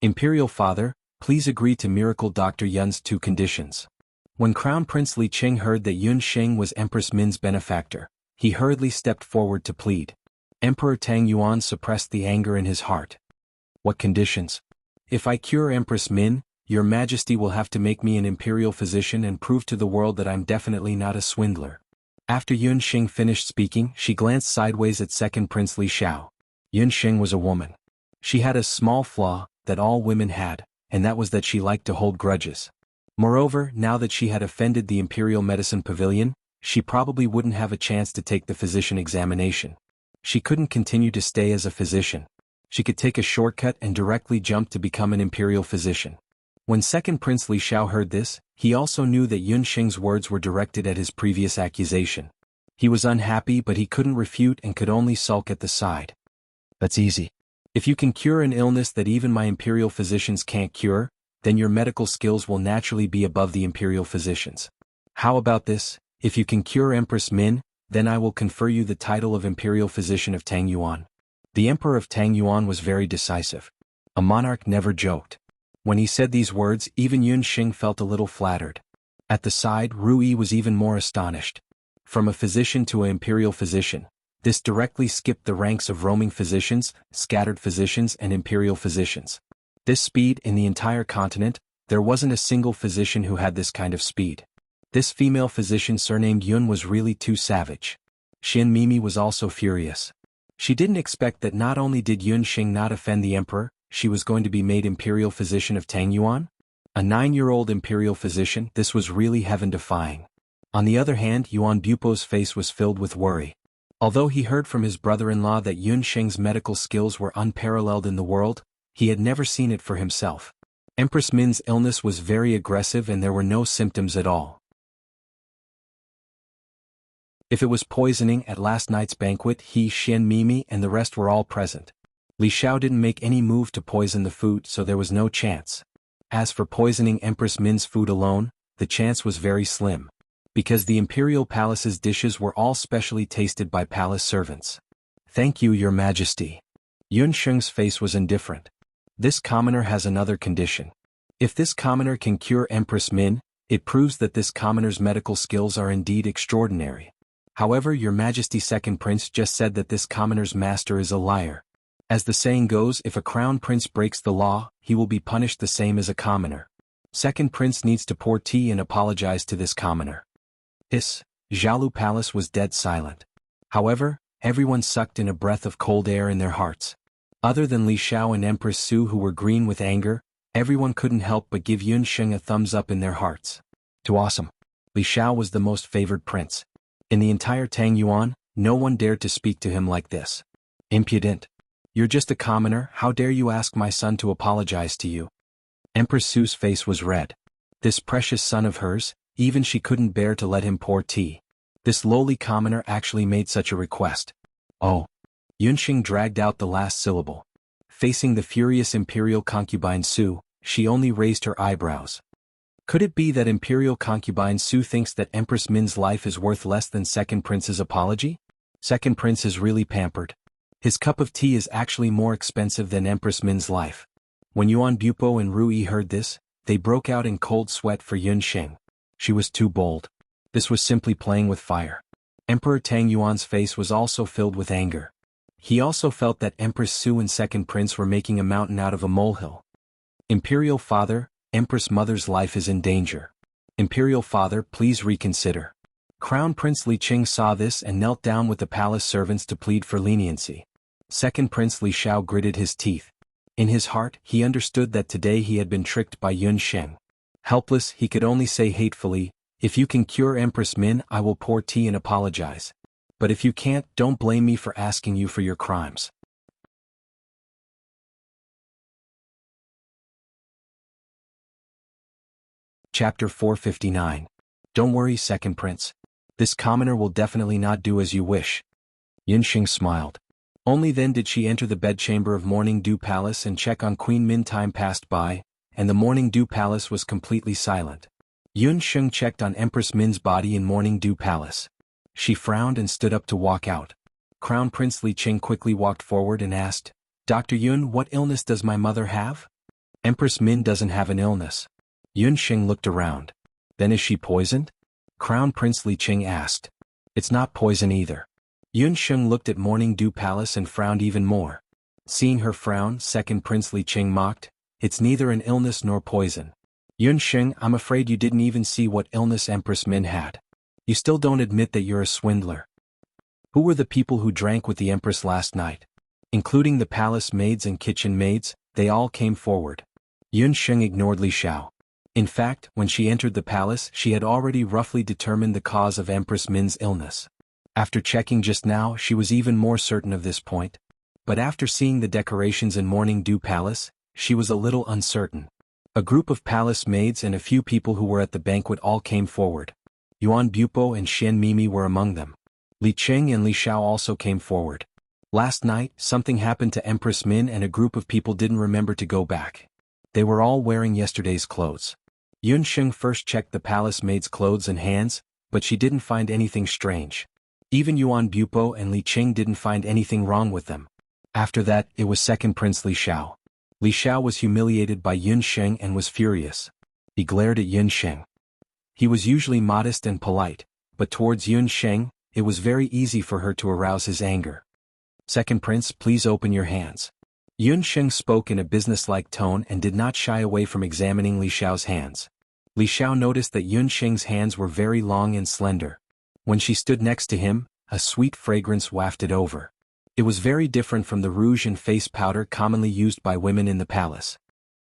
Imperial Father, please agree to Miracle Dr. Yun's 2 conditions. When Crown Prince Li Qing heard that Yun Sheng was Empress Min's benefactor, he hurriedly stepped forward to plead. Emperor Tang Yuan suppressed the anger in his heart. What conditions? If I cure Empress Min, your Majesty will have to make me an imperial physician and prove to the world that I'm definitely not a swindler. After Yun Xing finished speaking, she glanced sideways at second Prince Li Xiao. Yun Xing was a woman. She had a small flaw that all women had, and that was that she liked to hold grudges. Moreover, now that she had offended the Imperial Medicine Pavilion, she probably wouldn't have a chance to take the physician examination. She couldn't continue to stay as a physician. She could take a shortcut and directly jump to become an imperial physician. When second Prince Li Xiao heard this, he also knew that Yun Xing's words were directed at his previous accusation. He was unhappy, but he couldn't refute and could only sulk at the side. That's easy. If you can cure an illness that even my imperial physicians can't cure, then your medical skills will naturally be above the imperial physicians. How about this? If you can cure Empress Min, then I will confer you the title of imperial physician of Tang Yuan. The emperor of Tang Yuan was very decisive. A monarch never joked. When he said these words, even Yun Xing felt a little flattered. At the side, Ru Yi was even more astonished. From a physician to an imperial physician, this directly skipped the ranks of roaming physicians, scattered physicians and imperial physicians. This speed in the entire continent, there wasn't a single physician who had this kind of speed. This female physician surnamed Yun was really too savage. Xin Mimi was also furious. She didn't expect that not only did Yun Xing not offend the emperor, she was going to be made imperial physician of Tang Yuan? A 9-year-old imperial physician, this was really heaven-defying. On the other hand, Yuan Bupo's face was filled with worry. Although he heard from his brother-in-law that Yun Xing's medical skills were unparalleled in the world, he had never seen it for himself. Empress Min's illness was very aggressive and there were no symptoms at all. If it was poisoning at last night's banquet, he, Xian Mimi, and the rest were all present. Li Xiao didn't make any move to poison the food, so there was no chance. As for poisoning Empress Min's food alone, the chance was very slim. Because the imperial palace's dishes were all specially tasted by palace servants. Thank you, Your Majesty. Yun Xing's face was indifferent. This commoner has another condition. If this commoner can cure Empress Min, it proves that this commoner's medical skills are indeed extraordinary. However, Your Majesty, second prince just said that this commoner's master is a liar. As the saying goes, if a crown prince breaks the law, he will be punished the same as a commoner. Second prince needs to pour tea and apologize to this commoner. Jianghu Palace was dead silent. However, everyone sucked in a breath of cold air in their hearts. Other than Li Xiao and Empress Su, who were green with anger, everyone couldn't help but give Yun Xing a thumbs up in their hearts. Too awesome. Li Xiao was the most favored prince. In the entire Tang Yuan, no one dared to speak to him like this. Impudent. You're just a commoner, how dare you ask my son to apologize to you? Empress Su's face was red. This precious son of hers, even she couldn't bear to let him pour tea. This lowly commoner actually made such a request. Oh. Yun Xing dragged out the last syllable. Facing the furious imperial concubine Su, she only raised her eyebrows. Could it be that imperial concubine Su thinks that Empress Min's life is worth less than second prince's apology? Second prince is really pampered. His cup of tea is actually more expensive than Empress Min's life. When Yuan Bupo and Ru Yi heard this, they broke out in cold sweat for Yun Xing. She was too bold. This was simply playing with fire. Emperor Tang Yuan's face was also filled with anger. He also felt that Empress Su and second prince were making a mountain out of a molehill. Imperial father, Empress mother's life is in danger. Imperial father, please reconsider. Crown Prince Li Qing saw this and knelt down with the palace servants to plead for leniency. Second Prince Li Xiao gritted his teeth. In his heart, he understood that today he had been tricked by Yun Xing. Helpless, he could only say hatefully, if you can cure Empress Min, I will pour tea and apologize. But if you can't, don't blame me for asking you for your crimes. Chapter 459. Don't worry, second prince. This commoner will definitely not do as you wish. Yun Xing smiled. Only then did she enter the bedchamber of Morning Dew Palace and check on Queen Min. Time passed by, and the Morning Dew Palace was completely silent. Yun Xing checked on Empress Min's body in Morning Dew Palace. She frowned and stood up to walk out. Crown Prince Li Qing quickly walked forward and asked, Dr. Yun, what illness does my mother have? Empress Min doesn't have an illness. Yun Xing looked around. Then is she poisoned? Crown Prince Li Qing asked. It's not poison either. Yun Sheng looked at Morning Dew Palace and frowned even more. Seeing her frown, second Prince Li Qing mocked, "It's neither an illness nor poison. Yun Sheng, I'm afraid you didn't even see what illness Empress Min had. You still don't admit that you're a swindler. Who were the people who drank with the Empress last night? Including the palace maids and kitchen maids, they all came forward." Yun Sheng ignored Li Xiao. In fact, when she entered the palace, she had already roughly determined the cause of Empress Min's illness. After checking just now, she was even more certain of this point. But after seeing the decorations in Morning Dew Palace, she was a little uncertain. A group of palace maids and a few people who were at the banquet all came forward. Yuan Bupo and Xian Mimi were among them. Li Qing and Li Xiao also came forward. Last night, something happened to Empress Min and a group of people didn't remember to go back. They were all wearing yesterday's clothes. Yun Sheng first checked the palace maid's clothes and hands, but she didn't find anything strange. Even Yuan Bupo and Li Qing didn't find anything wrong with them. After that, it was second Prince Li Xiao. Li Xiao was humiliated by Yun Sheng and was furious. He glared at Yun Sheng. He was usually modest and polite, but towards Yun Sheng, it was very easy for her to arouse his anger. "Second Prince, please open your hands." Yun Sheng spoke in a businesslike tone and did not shy away from examining Li Xiao's hands. Li Xiao noticed that Yun Sheng's hands were very long and slender. When she stood next to him, a sweet fragrance wafted over. It was very different from the rouge and face powder commonly used by women in the palace.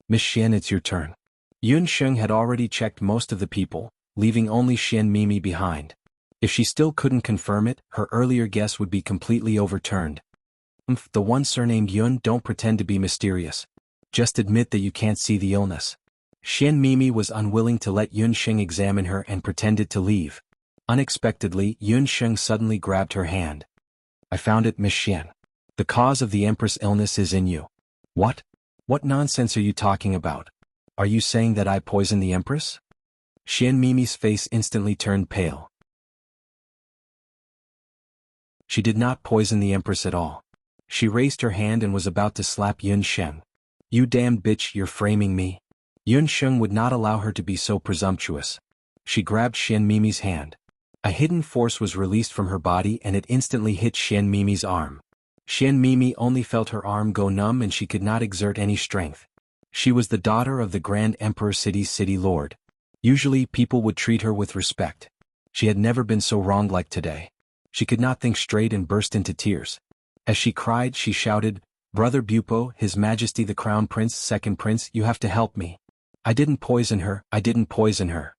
"Miss Xian, it's your turn." Yun Sheng had already checked most of the people, leaving only Xian Mimi behind. If she still couldn't confirm it, her earlier guess would be completely overturned. The one surnamed Yun, don't pretend to be mysterious. Just admit that you can't see the illness." Xian Mimi was unwilling to let Yun Sheng examine her and pretended to leave. Unexpectedly, Yun Sheng suddenly grabbed her hand. "I found it, Miss Xian. The cause of the Empress' illness is in you." "What? What nonsense are you talking about? Are you saying that I poisoned the Empress?" Xian Mimi's face instantly turned pale. She did not poison the Empress at all. She raised her hand and was about to slap Yun Sheng. "You damned bitch, you're framing me." Yun Sheng would not allow her to be so presumptuous. She grabbed Xian Mimi's hand. A hidden force was released from her body and it instantly hit Xian Mimi's arm. Xian Mimi only felt her arm go numb and she could not exert any strength. She was the daughter of the Grand Emperor City's city lord. Usually people would treat her with respect. She had never been so wronged like today. She could not think straight and burst into tears. As she cried, she shouted, "Brother Bupo, His Majesty the Crown Prince, Second Prince, you have to help me. I didn't poison her, I didn't poison her."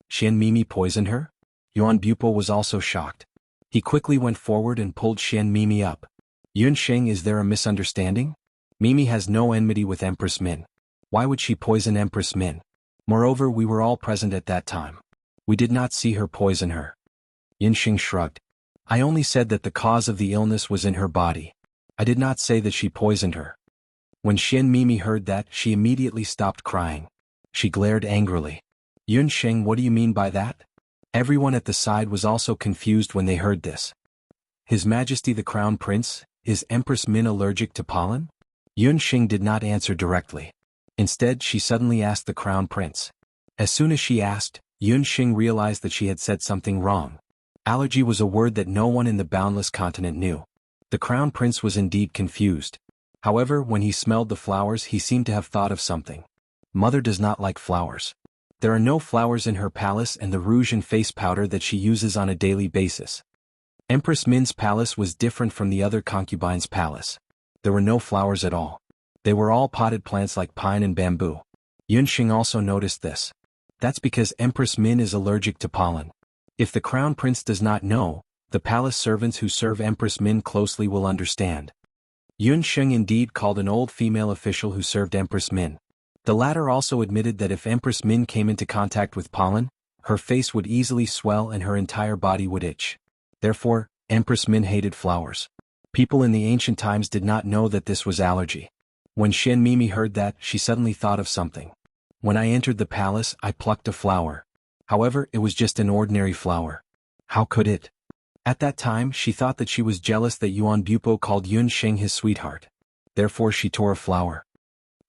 Xian Mimi poisoned her? Yuan Bupo was also shocked. He quickly went forward and pulled Xian Mimi up. "Yun Sheng, is there a misunderstanding? Mimi has no enmity with Empress Min. Why would she poison Empress Min? Moreover, we were all present at that time. We did not see her poison her." Yun Sheng shrugged. "I only said that the cause of the illness was in her body. I did not say that she poisoned her." When Xian Mimi heard that, she immediately stopped crying. She glared angrily. "Yun Sheng, what do you mean by that?" Everyone at the side was also confused when they heard this. "His Majesty the Crown Prince, is Empress Min allergic to pollen?" Yun Sheng did not answer directly. Instead, she suddenly asked the Crown Prince. As soon as she asked, Yun Sheng realized that she had said something wrong. Allergy was a word that no one in the boundless continent knew. The Crown Prince was indeed confused. However, when he smelled the flowers, he seemed to have thought of something. Mother does not like flowers. There are no flowers in her palace and the rouge and face powder that she uses on a daily basis. Empress Min's palace was different from the other concubines' palace. There were no flowers at all. They were all potted plants like pine and bamboo. Yun Sheng also noticed this. That's because Empress Min is allergic to pollen. If the Crown Prince does not know, the palace servants who serve Empress Min closely will understand. Yun Sheng indeed called an old female official who served Empress Min. The latter also admitted that if Empress Min came into contact with pollen, her face would easily swell and her entire body would itch. Therefore, Empress Min hated flowers. People in the ancient times did not know that this was allergy. When Xian Mimi heard that, she suddenly thought of something. "When I entered the palace, I plucked a flower. However, it was just an ordinary flower. How could it?" At that time, she thought that she was jealous that Yuan Bupo called Yun Sheng his sweetheart. Therefore she tore a flower.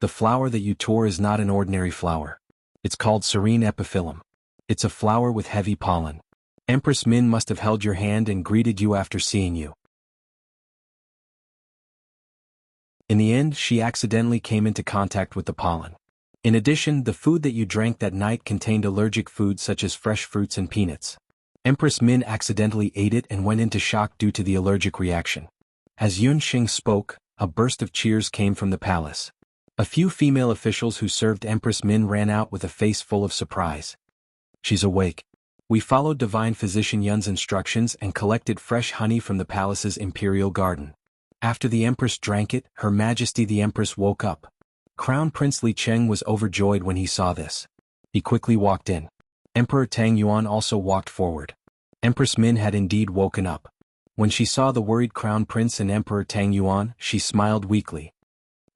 "The flower that you tore is not an ordinary flower. It's called serene epiphyllum. It's a flower with heavy pollen. Empress Min must have held your hand and greeted you after seeing you. In the end, she accidentally came into contact with the pollen. In addition, the food that you drank that night contained allergic foods such as fresh fruits and peanuts. Empress Min accidentally ate it and went into shock due to the allergic reaction. As Yun Xing spoke, a burst of cheers came from the palace. A few female officials who served Empress Min ran out with a face full of surprise. She's awake. We followed Divine Physician Yun's instructions and collected fresh honey from the palace's imperial garden. After the Empress drank it, Her Majesty the Empress woke up. Crown Prince Li Cheng was overjoyed when he saw this. He quickly walked in. Emperor Tang Yuan also walked forward. Empress Min had indeed woken up. When she saw the worried Crown Prince and Emperor Tang Yuan, she smiled weakly.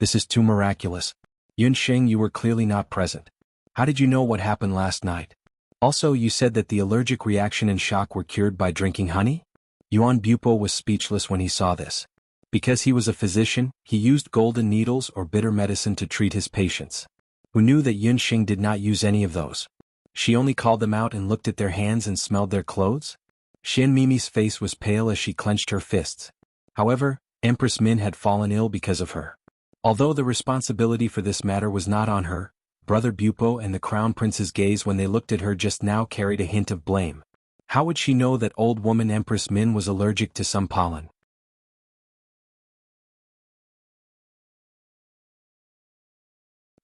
This is too miraculous. Yun Xing, you were clearly not present. How did you know what happened last night? Also, you said that the allergic reaction and shock were cured by drinking honey? Yuan Bupo was speechless when he saw this. Because he was a physician, he used golden needles or bitter medicine to treat his patients. Who knew that Yun Xing did not use any of those? She only called them out and looked at their hands and smelled their clothes? Xian Mimi's face was pale as she clenched her fists. However, Empress Min had fallen ill because of her. Although the responsibility for this matter was not on her, Brother Bupo and the Crown Prince's gaze when they looked at her just now carried a hint of blame. How would she know that old woman Empress Min was allergic to some pollen?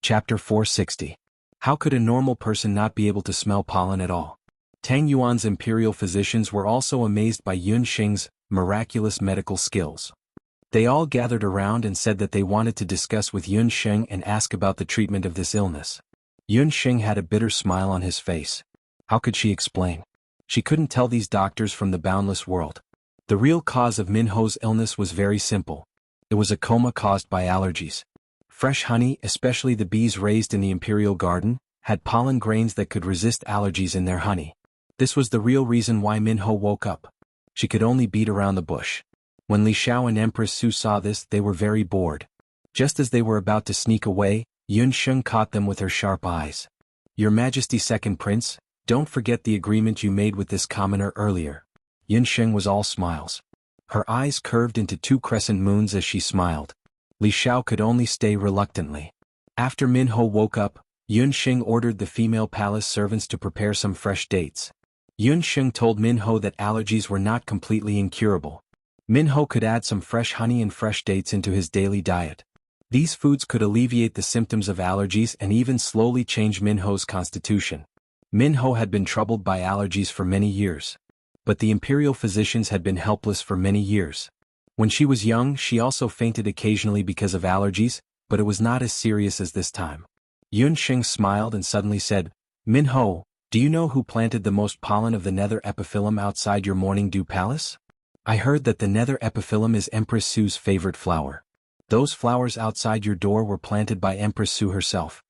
Chapter 460. How could a normal person not be able to smell pollen at all? Tang Yuan's imperial physicians were also amazed by Yun Xing's miraculous medical skills. They all gathered around and said that they wanted to discuss with Yun Xing and ask about the treatment of this illness. Yun Xing had a bitter smile on his face. How could she explain? She couldn't tell these doctors from the boundless world. The real cause of Min Ho's illness was very simple. It was a coma caused by allergies. Fresh honey, especially the bees raised in the imperial garden, had pollen grains that could resist allergies in their honey. This was the real reason why Min Ho woke up. She could only beat around the bush. When Li Xiao and Empress Su saw this, they were very bored. Just as they were about to sneak away, Yun Xing caught them with her sharp eyes. Your Majesty Second Prince, don't forget the agreement you made with this commoner earlier. Yun Xing was all smiles. Her eyes curved into two crescent moons as she smiled. Li Xiao could only stay reluctantly. After Min Ho woke up, Yun Xing ordered the female palace servants to prepare some fresh dates. Yun Xing told Min Ho that allergies were not completely incurable. Min Ho could add some fresh honey and fresh dates into his daily diet. These foods could alleviate the symptoms of allergies and even slowly change Min Ho's constitution. Min Ho had been troubled by allergies for many years. But the imperial physicians had been helpless for many years. When she was young, she also fainted occasionally because of allergies, but it was not as serious as this time. Yun Xing smiled and suddenly said, Min Ho, do you know who planted the most pollen of the nether epiphyllum outside your morning dew palace? I heard that the nether epiphyllum is Empress Su's favorite flower. Those flowers outside your door were planted by Empress Su herself.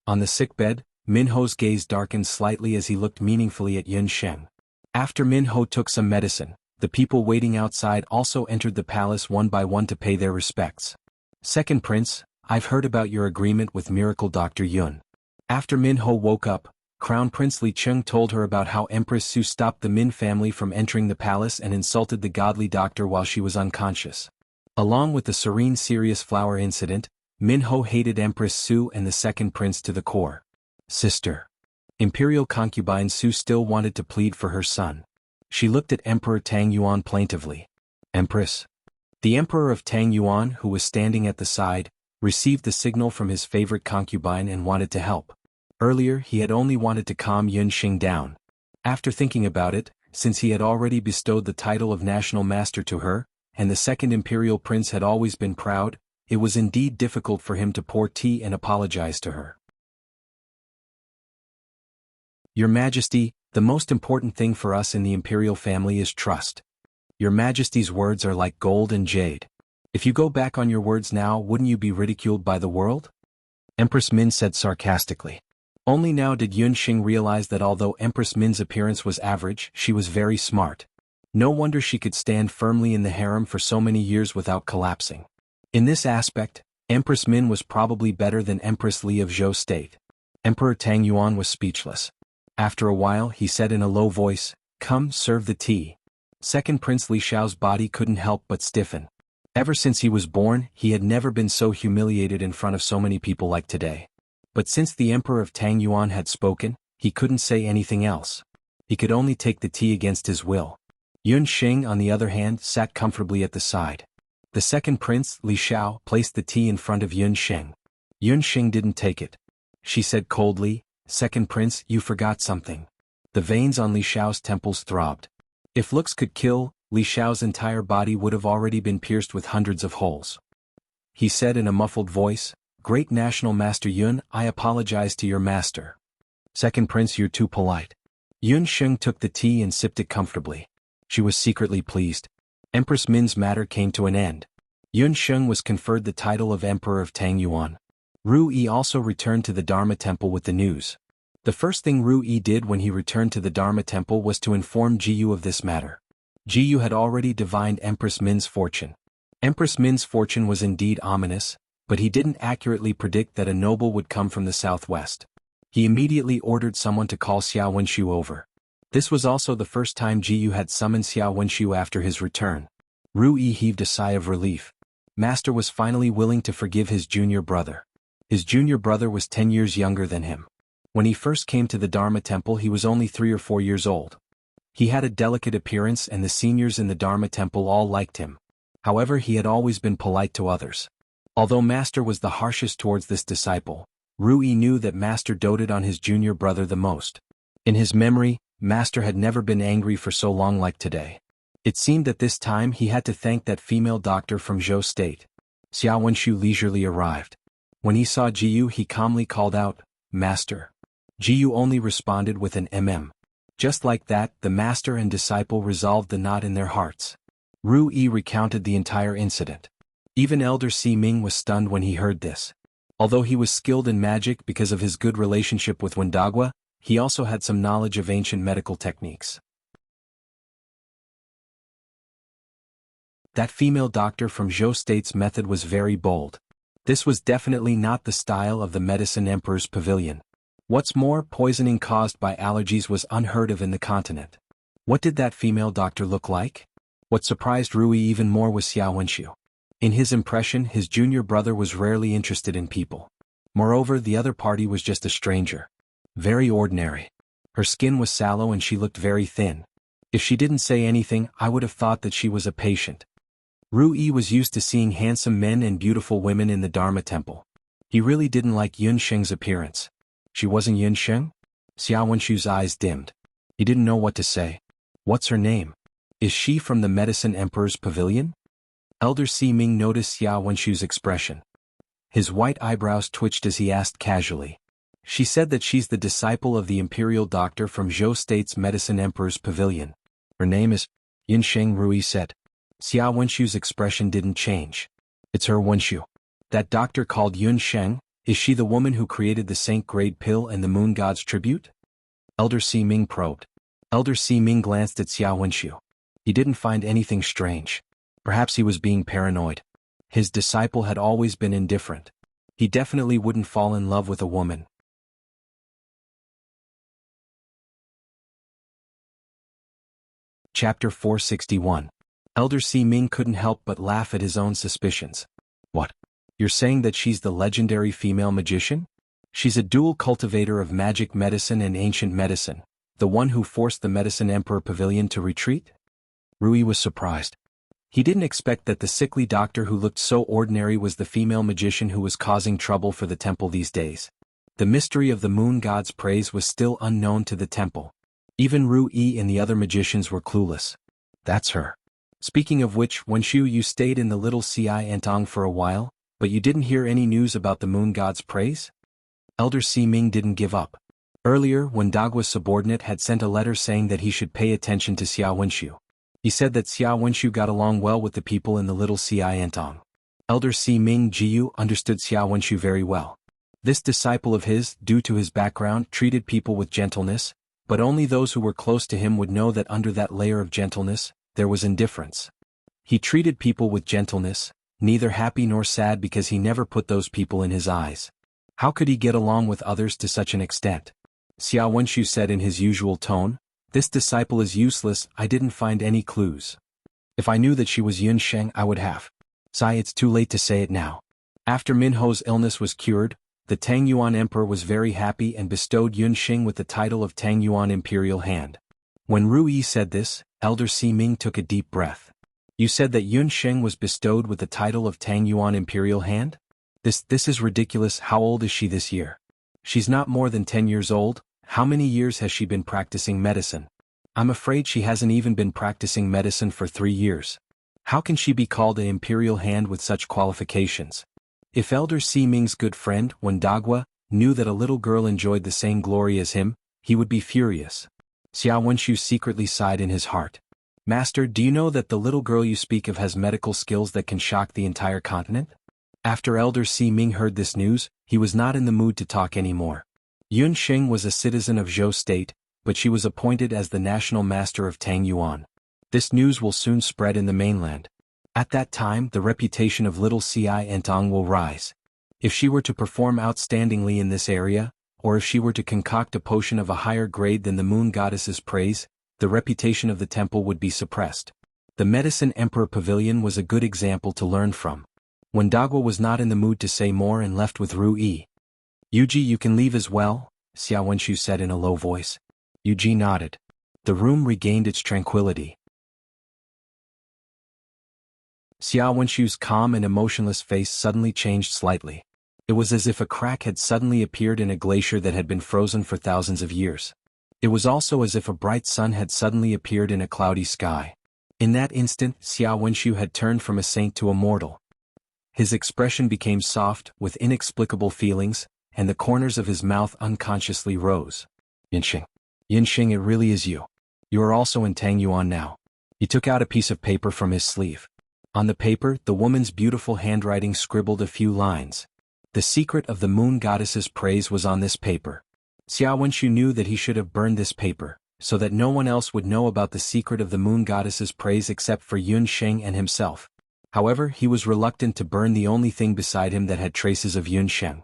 On the sickbed, Min Ho's gaze darkened slightly as he looked meaningfully at Yun Xing. After Min Ho took some medicine, the people waiting outside also entered the palace one by one to pay their respects. Second Prince, I've heard about your agreement with Miracle Dr. Yun. After Min Ho woke up, Crown Prince Li Cheng told her about how Empress Su stopped the Min family from entering the palace and insulted the godly doctor while she was unconscious. Along with the serene serious flower incident, Min Ho hated Empress Su and the second prince to the core. Sister. Imperial concubine Su still wanted to plead for her son. She looked at Emperor Tang Yuan plaintively. Empress. The Emperor of Tang Yuan, who was standing at the side, received the signal from his favorite concubine and wanted to help. Earlier he had only wanted to calm Yun Xing down. After thinking about it, since he had already bestowed the title of National Master to her, and the second imperial prince had always been proud, it was indeed difficult for him to pour tea and apologize to her. Your Majesty, the most important thing for us in the imperial family is trust. Your Majesty's words are like gold and jade. If you go back on your words now, wouldn't you be ridiculed by the world? Empress Min said sarcastically. Only now did Yun Xing realize that although Empress Min's appearance was average, she was very smart. No wonder she could stand firmly in the harem for so many years without collapsing. In this aspect, Empress Min was probably better than Empress Li of Zhou State. Emperor Tang Yuan was speechless. After a while he said in a low voice, Come, serve the tea. Second Prince Li Xiao's body couldn't help but stiffen. Ever since he was born, he had never been so humiliated in front of so many people like today. But since the Emperor of Tang Yuan had spoken, he couldn't say anything else. He could only take the tea against his will. Yun Xing, on the other hand, sat comfortably at the side. The second prince, Li Xiao, placed the tea in front of Yun Xing. Yun Xing didn't take it. She said coldly, "Second prince, you forgot something." The veins on Li Xiao's temples throbbed. If looks could kill, Li Xiao's entire body would have already been pierced with hundreds of holes. He said in a muffled voice, "Great National Master Yun, I apologize to your master." "Second prince, you're too polite." Yun Xing took the tea and sipped it comfortably. She was secretly pleased. Empress Min's matter came to an end. Yun Xing was conferred the title of Emperor of Tang Yuan. Ru Yi also returned to the Dharma Temple with the news. The first thing Ru Yi did when he returned to the Dharma Temple was to inform Jiyu of this matter. Jiyu had already divined Empress Min's fortune. Empress Min's fortune was indeed ominous, but he didn't accurately predict that a noble would come from the southwest. He immediately ordered someone to call Xiao Wenshu over. This was also the first time Jiyu had summoned Xiao Wenshu after his return. Ru Yi heaved a sigh of relief. Master was finally willing to forgive his junior brother. His junior brother was 10 years younger than him. When he first came to the Dharma Temple, he was only 3 or 4 years old. He had a delicate appearance and the seniors in the Dharma Temple all liked him. However, he had always been polite to others. Although Master was the harshest towards this disciple, Ru Yi knew that Master doted on his junior brother the most. In his memory, Master had never been angry for so long like today. It seemed that this time he had to thank that female doctor from Zhou State. Xiao Wenshu leisurely arrived. When he saw Jiyu, he calmly called out, "Master." Jiyu only responded with an mm. Just like that, the master and disciple resolved the knot in their hearts. Ru Yi recounted the entire incident. Even Elder Si Ming was stunned when he heard this. Although he was skilled in magic because of his good relationship with Wendagua, he also had some knowledge of ancient medical techniques. That female doctor from Zhou State's method was very bold. This was definitely not the style of the Medicine Emperor's pavilion. What's more, poisoning caused by allergies was unheard of in the continent. What did that female doctor look like? What surprised Ru Yi even more was Xiao Wenshu. In his impression, his junior brother was rarely interested in people. Moreover, the other party was just a stranger. Very ordinary. Her skin was sallow and she looked very thin. If she didn't say anything, I would have thought that she was a patient. Ru Yi was used to seeing handsome men and beautiful women in the Dharma Temple. He really didn't like Yun Sheng's appearance. She wasn't Yun Sheng? Xiao Wenshu's eyes dimmed. He didn't know what to say. What's her name? Is she from the Medicine Emperor's pavilion? Elder Si Ming noticed Xiao Wenshu's expression. His white eyebrows twitched as he asked casually. She said that she's the disciple of the imperial doctor from Zhou State's Medicine Emperor's pavilion. Her name is Yun Sheng, Ru Yi said. Xiao Wenshu's expression didn't change. It's her Wenshu. That doctor called Yun Sheng? Is she the woman who created the Saint Grade pill and the moon god's tribute? Elder Si Ming probed. Elder Si Ming glanced at Xiao Wenshu. He didn't find anything strange. Perhaps he was being paranoid. His disciple had always been indifferent. He definitely wouldn't fall in love with a woman. Chapter 461. Elder Si Ming couldn't help but laugh at his own suspicions. What? You're saying that she's the legendary female magician? She's a dual cultivator of magic medicine and ancient medicine, the one who forced the Medicine Emperor Pavilion to retreat? Ru Yi was surprised. He didn't expect that the sickly doctor who looked so ordinary was the female magician who was causing trouble for the temple these days. The mystery of the moon god's praise was still unknown to the temple. Even Ru Yi and the other magicians were clueless. That's her. Speaking of which, Wenshu, you stayed in the little Ci Entong for a while, but you didn't hear any news about the moon god's praise? Elder Si Ming didn't give up. Earlier, when Dagua's subordinate had sent a letter saying that he should pay attention to Xiao Wenshu. He said that Xiao Wenshu got along well with the people in the little Ci Entong. Elder Si Ming Jiyu understood Xiao Wenshu very well. This disciple of his, due to his background, treated people with gentleness, but only those who were close to him would know that under that layer of gentleness, there was indifference. He treated people with gentleness, neither happy nor sad, because he never put those people in his eyes. How could he get along with others to such an extent? Xiao Wenshu said in his usual tone, This disciple is useless, I didn't find any clues. If I knew that she was Yun Sheng I would have. Sigh, it's too late to say it now. After Minho's illness was cured, the Tang Yuan Emperor was very happy and bestowed Yun Sheng with the title of Tang Yuan Imperial Hand. When Ru Yi said this, Elder Si Ming took a deep breath. You said that Yun Sheng was bestowed with the title of Tang Yuan Imperial Hand? This is ridiculous. How old is she this year? She's not more than 10 years old. How many years has she been practicing medicine? I'm afraid she hasn't even been practicing medicine for 3 years. How can she be called an imperial hand with such qualifications? If Elder Si Ming's good friend, Wen Dagua, knew that a little girl enjoyed the same glory as him, he would be furious. Xia Wenshu secretly sighed in his heart. Master, do you know that the little girl you speak of has medical skills that can shock the entire continent? After Elder Si Ming heard this news, he was not in the mood to talk anymore. Yun Sheng was a citizen of Zhou State, but she was appointed as the national master of Tang Yuan. This news will soon spread in the mainland. At that time the reputation of little Ci Entong will rise. If she were to perform outstandingly in this area, or if she were to concoct a potion of a higher grade than the moon goddess's praise, the reputation of the temple would be suppressed. The Medicine Emperor Pavilion was a good example to learn from. When Dagua was not in the mood to say more and left with Ru Yi. Yuji, you can leave as well, Xia Wenshu said in a low voice. Yuji nodded. The room regained its tranquility. Xia Wenshu's calm and emotionless face suddenly changed slightly. It was as if a crack had suddenly appeared in a glacier that had been frozen for thousands of years. It was also as if a bright sun had suddenly appeared in a cloudy sky. In that instant, Xia Wenshu had turned from a saint to a mortal. His expression became soft, with inexplicable feelings, and the corners of his mouth unconsciously rose. Yinxing. Yinxing, it really is you. You are also in Tang Yuan now. He took out a piece of paper from his sleeve. On the paper, the woman's beautiful handwriting scribbled a few lines. The secret of the moon goddess's praise was on this paper. Xia Wenshu knew that he should have burned this paper, so that no one else would know about the secret of the moon goddess's praise except for Yun Sheng and himself. However, he was reluctant to burn the only thing beside him that had traces of Yun Sheng.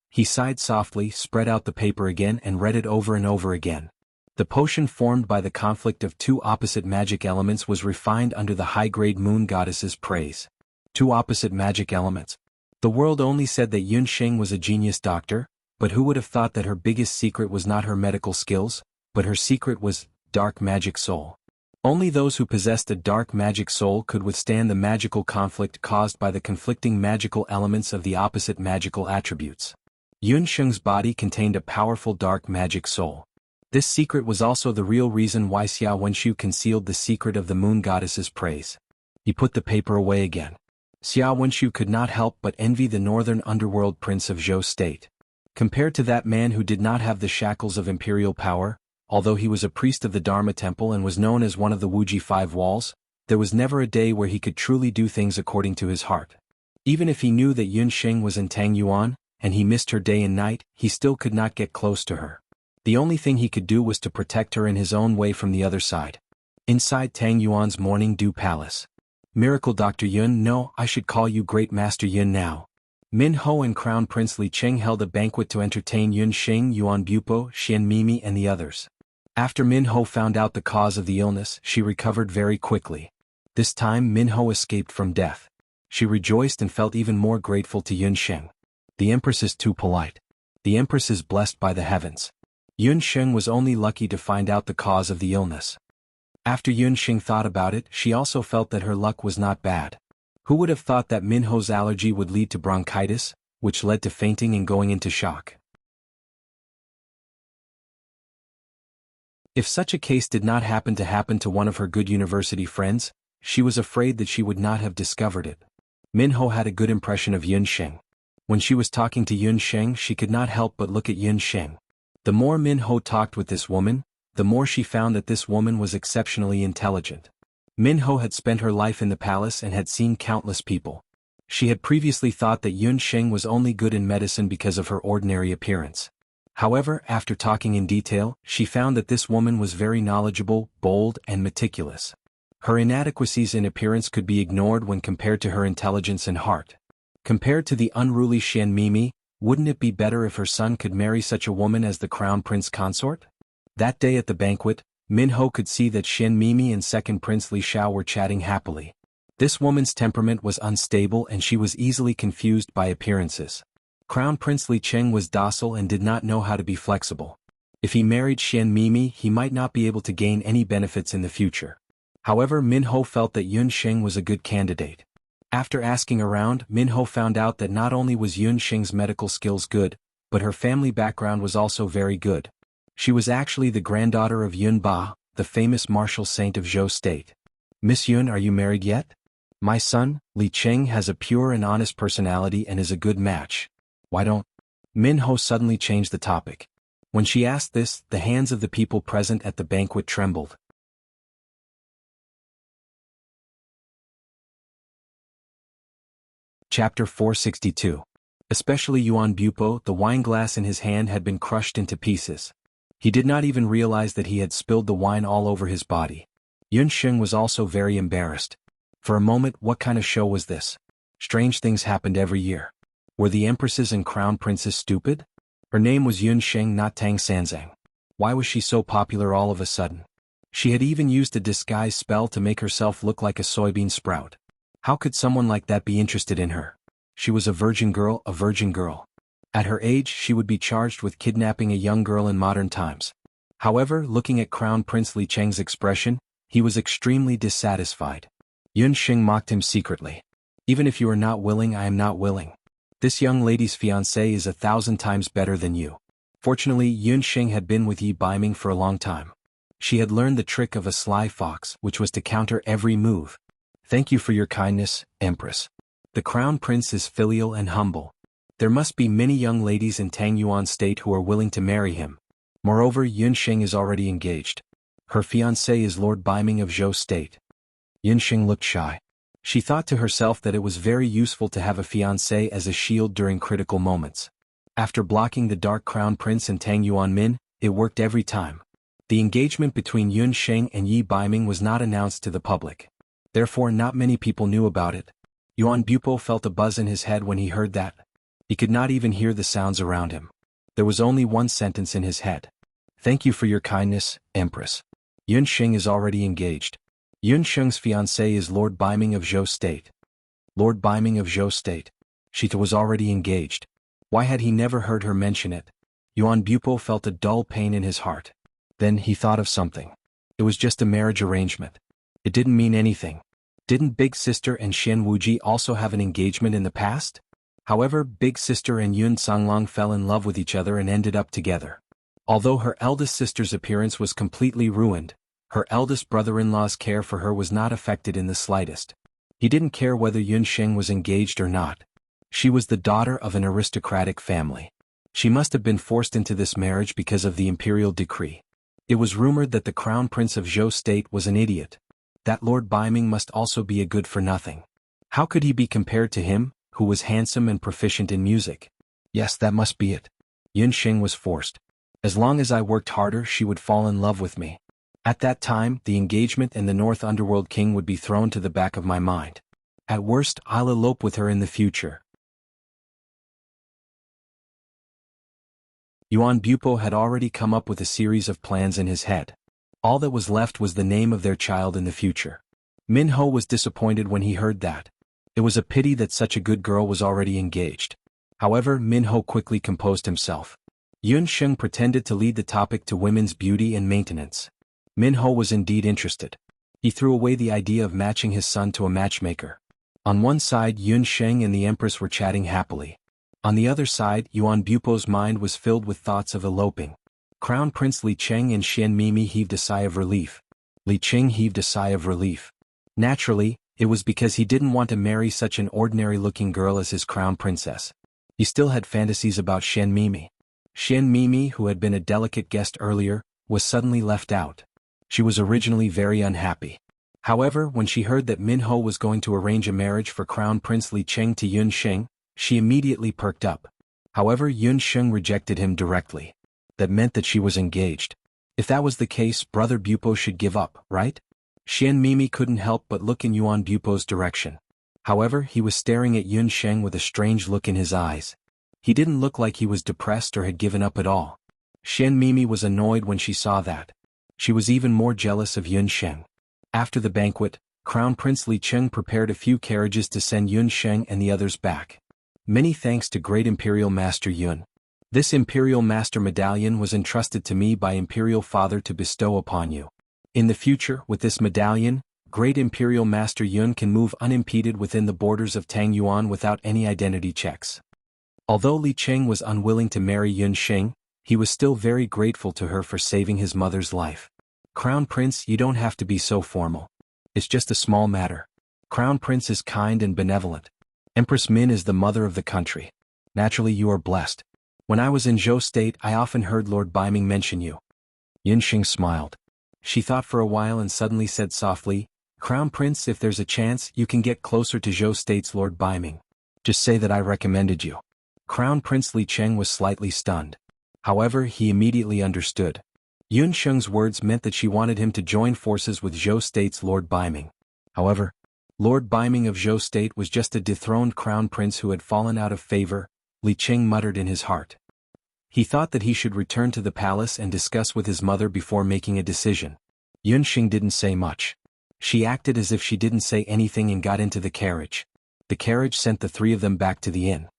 He sighed softly, spread out the paper again and read it over and over again. The potion formed by the conflict of two opposite magic elements was refined under the high-grade moon goddess's praise. Two opposite magic elements. The world only said that Yun Sheng was a genius doctor, but who would have thought that her biggest secret was not her medical skills, but her secret was dark magic soul. Only those who possessed a dark magic soul could withstand the magical conflict caused by the conflicting magical elements of the opposite magical attributes. Yun Sheng's body contained a powerful dark magic soul. This secret was also the real reason why Xia Wenshu concealed the secret of the moon goddess's praise. He put the paper away again. Xia Wenshu could not help but envy the northern underworld prince of Zhou State. Compared to that man who did not have the shackles of imperial power, although he was a priest of the Dharma Temple and was known as one of the Wuji Five Walls, there was never a day where he could truly do things according to his heart. Even if he knew that Yun Sheng was in Tang Yuan, and he missed her day and night, he still could not get close to her. The only thing he could do was to protect her in his own way from the other side. Inside Tang Yuan's Morning Dew Palace. Miracle Dr. Yun, no, I should call you Great Master Yun now. Min Ho and Crown Prince Li Cheng held a banquet to entertain Yun Sheng, Yuan Bupo, Xian Mimi and the others. After Min Ho found out the cause of the illness, she recovered very quickly. This time Min Ho escaped from death. She rejoiced and felt even more grateful to Yun Sheng. The Empress is too polite. The Empress is blessed by the heavens. Yun Sheng was only lucky to find out the cause of the illness. After Yun Sheng thought about it, she also felt that her luck was not bad. Who would have thought that Min Ho's allergy would lead to bronchitis, which led to fainting and going into shock? If such a case did not happen to one of her good university friends, she was afraid that she would not have discovered it. Min Ho had a good impression of Yun Sheng. When she was talking to Yun Sheng, she could not help but look at Yun Sheng. The more Min Ho talked with this woman, the more she found that this woman was exceptionally intelligent. Min Ho had spent her life in the palace and had seen countless people. She had previously thought that Yun Sheng was only good in medicine because of her ordinary appearance. However, after talking in detail, she found that this woman was very knowledgeable, bold, and meticulous. Her inadequacies in appearance could be ignored when compared to her intelligence and heart. Compared to the unruly Xian Mimi, wouldn't it be better if her son could marry such a woman as the crown prince consort? That day at the banquet, Min Ho could see that Xian Mimi and second Prince Li Xiao were chatting happily. This woman's temperament was unstable and she was easily confused by appearances. Crown Prince Li Cheng was docile and did not know how to be flexible. If he married Xian Mimi, he might not be able to gain any benefits in the future. However, Min Ho felt that Yun Sheng was a good candidate. After asking around, Min Ho found out that not only was Yun Sheng's medical skills good, but her family background was also very good. She was actually the granddaughter of Yun Ba, the famous martial saint of Zhou State. Miss Yun, are you married yet? My son, Li Cheng, has a pure and honest personality and is a good match. Why don't? Min Ho suddenly changed the topic. When she asked this, the hands of the people present at the banquet trembled. Chapter 462. Especially Yuan Bupo, the wineglass in his hand had been crushed into pieces. He did not even realize that he had spilled the wine all over his body. Yun Sheng was also very embarrassed. For a moment, what kind of show was this? Strange things happened every year. Were the empresses and crown princes stupid? Her name was Yun Sheng, not Tang Sanzang. Why was she so popular all of a sudden? She had even used a disguise spell to make herself look like a soybean sprout. How could someone like that be interested in her? She was a virgin girl, a virgin girl. At her age, she would be charged with kidnapping a young girl in modern times. However, looking at Crown Prince Li Cheng's expression, he was extremely dissatisfied. Yun Sheng mocked him secretly. Even if you are not willing, I am not willing. This young lady's fiancé is 1,000 times better than you. Fortunately, Yun Sheng had been with Yi Baiming for a long time. She had learned the trick of a sly fox, which was to counter every move. Thank you for your kindness, Empress. The Crown Prince is filial and humble. There must be many young ladies in Tang Yuan State who are willing to marry him. Moreover, Yun Sheng is already engaged. Her fiancé is Lord Baiming of Zhou State. Yun Sheng looked shy. She thought to herself that it was very useful to have a fiancé as a shield during critical moments. After blocking the Dark Crown Prince and Tang Yuan Min, it worked every time. The engagement between Yun Sheng and Yi Baiming was not announced to the public. Therefore, not many people knew about it. Yuan Bupo felt a buzz in his head when he heard that. He could not even hear the sounds around him. There was only one sentence in his head. Thank you for your kindness, Empress. Yun Sheng is already engaged. Yun Sheng's fiancé is Lord Baiming of Zhou State. Lord Baiming of Zhou State. She was already engaged. Why had he never heard her mention it? Yuan Bupo felt a dull pain in his heart. Then he thought of something. It was just a marriage arrangement. It didn't mean anything. Didn't Big Sister and Xian Wuji also have an engagement in the past? However, Big Sister and Yun Songlong fell in love with each other and ended up together. Although her eldest sister's appearance was completely ruined, her eldest brother-in-law's care for her was not affected in the slightest. He didn't care whether Yun Sheng was engaged or not. She was the daughter of an aristocratic family. She must have been forced into this marriage because of the imperial decree. It was rumored that the Crown Prince of Zhou State was an idiot. That Lord Baiming must also be a good-for-nothing. How could he be compared to him, who was handsome and proficient in music? Yes, that must be it. Yun Sheng was forced. As long as I worked harder, she would fall in love with me. At that time, the engagement and the North Underworld King would be thrown to the back of my mind. At worst, I'll elope with her in the future. Yuan Bupo had already come up with a series of plans in his head. All that was left was the name of their child in the future. Min Ho was disappointed when he heard that. It was a pity that such a good girl was already engaged. However, Min Ho quickly composed himself. Yun Sheng pretended to lead the topic to women's beauty and maintenance. Min Ho was indeed interested. He threw away the idea of matching his son to a matchmaker. On one side, Yun Sheng and the Empress were chatting happily. On the other side, Yuan Bupo's mind was filled with thoughts of eloping. Crown Prince Li Cheng and Xian Mimi heaved a sigh of relief. Li Cheng heaved a sigh of relief. Naturally, it was because he didn't want to marry such an ordinary-looking girl as his crown princess. He still had fantasies about Xian Mimi. Xian Mimi, who had been a delicate guest earlier, was suddenly left out. She was originally very unhappy. However, when she heard that Min Ho was going to arrange a marriage for Crown Prince Li Cheng to Yun Sheng, she immediately perked up. However, Yun Sheng rejected him directly. That meant that she was engaged. If that was the case, Brother Bupo should give up, right? Xian Mimi couldn't help but look in Yuan Bupo's direction. However, he was staring at Yun Sheng with a strange look in his eyes. He didn't look like he was depressed or had given up at all. Xian Mimi was annoyed when she saw that. She was even more jealous of Yun Sheng. After the banquet, Crown Prince Li Cheng prepared a few carriages to send Yun Sheng and the others back. Many thanks to Great Imperial Master Yun. This Imperial Master Medallion was entrusted to me by Imperial Father to bestow upon you. In the future, with this medallion, Great Imperial Master Yun can move unimpeded within the borders of Tangyuan without any identity checks. Although Li Cheng was unwilling to marry Yun Sheng, he was still very grateful to her for saving his mother's life. Crown Prince, you don't have to be so formal. It's just a small matter. Crown Prince is kind and benevolent. Empress Min is the mother of the country. Naturally you are blessed. When I was in Zhou State, I often heard Lord Baiming mention you. Yun Sheng smiled. She thought for a while and suddenly said softly, Crown Prince, if there's a chance, you can get closer to Zhou State's Lord Baiming. Just say that I recommended you. Crown Prince Li Cheng was slightly stunned. However, he immediately understood. Yun Sheng's words meant that she wanted him to join forces with Zhou State's Lord Baiming. However, Lord Baiming of Zhou State was just a dethroned crown prince who had fallen out of favor, Li Cheng muttered in his heart. He thought that he should return to the palace and discuss with his mother before making a decision. Yun Sheng didn't say much. She acted as if she didn't say anything and got into the carriage. The carriage sent the three of them back to the inn.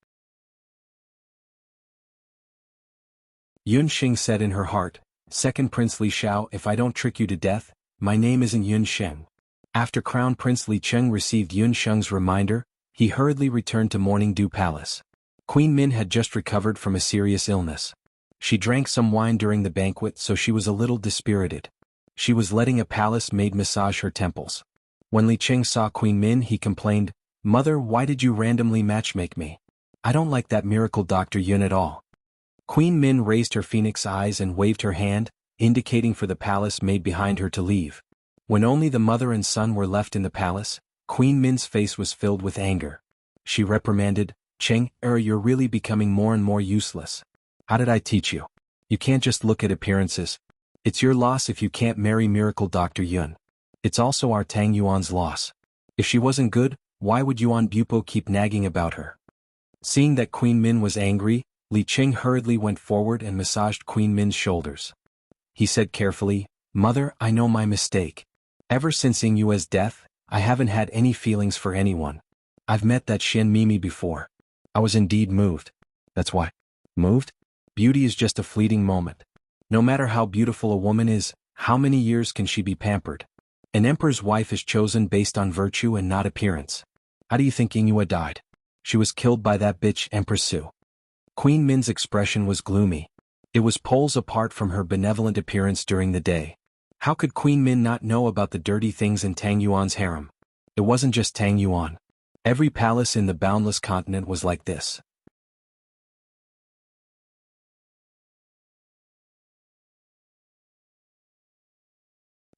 Yun Sheng said in her heart, Second Prince Li Xiao, if I don't trick you to death, my name isn't Yun Sheng. After Crown Prince Li Cheng received Yun Sheng's reminder, he hurriedly returned to Morning Dew Palace. Queen Min had just recovered from a serious illness. She drank some wine during the banquet, so she was a little dispirited. She was letting a palace maid massage her temples. When Li Cheng saw Queen Min, he complained, Mother, why did you randomly matchmake me? I don't like that miracle Dr. Yun at all. Queen Min raised her phoenix eyes and waved her hand, indicating for the palace maid behind her to leave. When only the mother and son were left in the palace, Queen Min's face was filled with anger. She reprimanded, Cheng, you're really becoming more and more useless. How did I teach you? You can't just look at appearances. It's your loss if you can't marry Miracle Dr. Yun. It's also our Tang Yuan's loss. If she wasn't good, why would Yuan Bupo keep nagging about her? Seeing that Queen Min was angry, Li Cheng hurriedly went forward and massaged Queen Min's shoulders. He said carefully, Mother, I know my mistake. Ever since Yingyue's death, I haven't had any feelings for anyone. I've met that Shen Mimi before. I was indeed moved. That's why. Moved? Beauty is just a fleeting moment. No matter how beautiful a woman is, how many years can she be pampered? An emperor's wife is chosen based on virtue and not appearance. How do you think Yingyue died? She was killed by that bitch Empress Su. Queen Min's expression was gloomy. It was poles apart from her benevolent appearance during the day. How could Queen Min not know about the dirty things in Tang Yuan's harem? It wasn't just Tang Yuan. Every palace in the boundless continent was like this.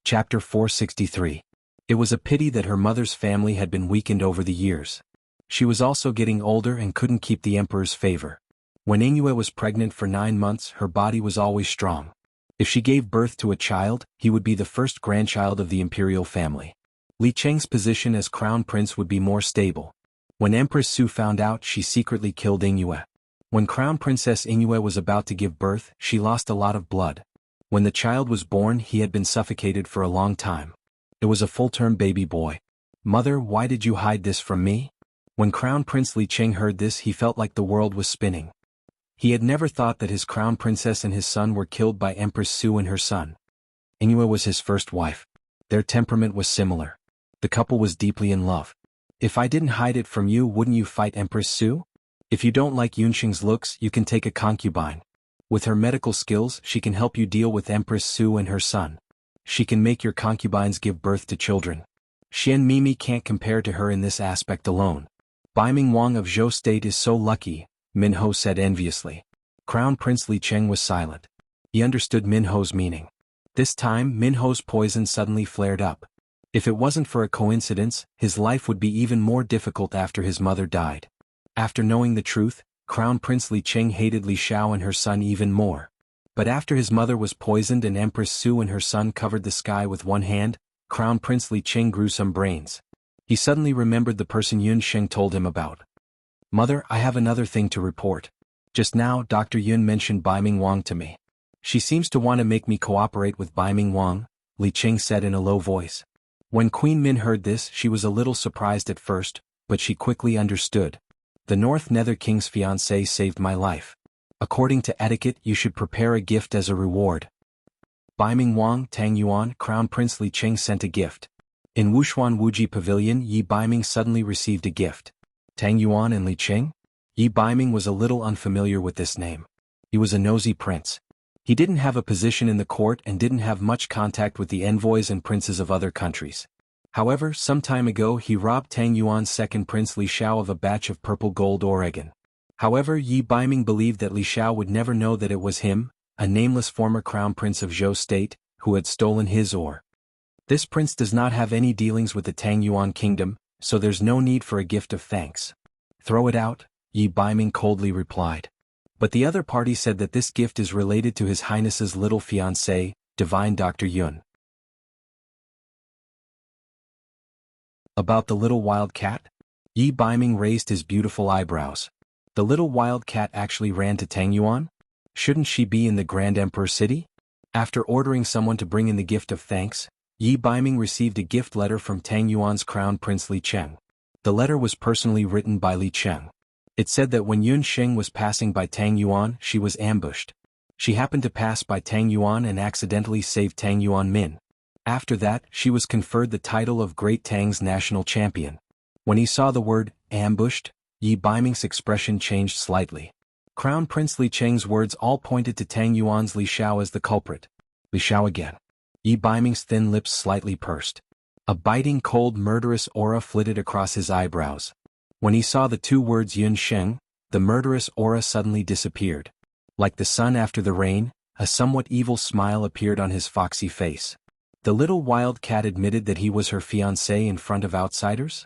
Chapter 463. It was a pity that her mother's family had been weakened over the years. She was also getting older and couldn't keep the emperor's favor. When Yingyue was pregnant for 9 months, her body was always strong. If she gave birth to a child, he would be the first grandchild of the imperial family. Li Cheng's position as crown prince would be more stable. When Empress Su found out, she secretly killed Yingyue. When Crown Princess Yingyue was about to give birth, she lost a lot of blood. When the child was born, he had been suffocated for a long time. It was a full-term baby boy. Mother, why did you hide this from me? When Crown Prince Li Cheng heard this, he felt like the world was spinning. He had never thought that his crown princess and his son were killed by Empress Su and her son. Yingyue was his first wife. Their temperament was similar. The couple was deeply in love. If I didn't hide it from you, wouldn't you fight Empress Su? If you don't like Yunxing's looks, you can take a concubine. With her medical skills, she can help you deal with Empress Su and her son. She can make your concubines give birth to children. Xian Mimi can't compare to her in this aspect alone. Baiming Wang of Zhou State is so lucky, Minho said enviously. Crown Prince Li Cheng was silent. He understood Minho's meaning. This time, Minho's poison suddenly flared up. If it wasn't for a coincidence, his life would be even more difficult after his mother died. After knowing the truth, Crown Prince Li Cheng hated Li Xiao and her son even more. But after his mother was poisoned and Empress Su and her son covered the sky with one hand, Crown Prince Li Cheng grew some brains. He suddenly remembered the person Yun Sheng told him about. Mother, I have another thing to report. Just now, Dr. Yun mentioned Baiming Wang to me. She seems to want to make me cooperate with Baiming Wang, Li Qing said in a low voice. When Queen Min heard this, she was a little surprised at first, but she quickly understood. The North Nether King's fiancé saved my life. According to etiquette, you should prepare a gift as a reward. Baiming Wang, Tang Yuan, Crown Prince Li Qing sent a gift. In Wushuan Wuji Pavilion, Yi Baiming suddenly received a gift. Tang Yuan and Li Qing? Yi Baiming was a little unfamiliar with this name. He was a nosy prince. He didn't have a position in the court and didn't have much contact with the envoys and princes of other countries. However, some time ago he robbed Tang Yuan's second prince Li Xiao of a batch of purple gold Oregon. However, Yi Baiming believed that Li Xiao would never know that it was him, a nameless former crown prince of Zhou state, who had stolen his ore. This prince does not have any dealings with the Tang Yuan kingdom, so there's no need for a gift of thanks. Throw it out, Yi Baiming coldly replied. But the other party said that this gift is related to His Highness's little fiancé, Divine Dr. Yun. About the little wild cat? Yi Baiming raised his beautiful eyebrows. The little wild cat actually ran to Tang Yuan? Shouldn't she be in the Grand Emperor city? After ordering someone to bring in the gift of thanks, Yi Baiming received a gift letter from Tang Yuan's crown prince Li Cheng. The letter was personally written by Li Cheng. It said that when Yun Sheng was passing by Tang Yuan, she was ambushed. She happened to pass by Tang Yuan and accidentally saved Tang Yuan Min. After that, she was conferred the title of Great Tang's national champion. When he saw the word, ambushed, Yi Baiming's expression changed slightly. Crown Prince Li Cheng's words all pointed to Tang Yuan's Li Xiao as the culprit. Li Xiao again. Yi Baiming's thin lips slightly pursed. A biting cold murderous aura flitted across his eyebrows. When he saw the two words Yun Sheng, the murderous aura suddenly disappeared. Like the sun after the rain, a somewhat evil smile appeared on his foxy face. The little wild cat admitted that he was her fiancé in front of outsiders?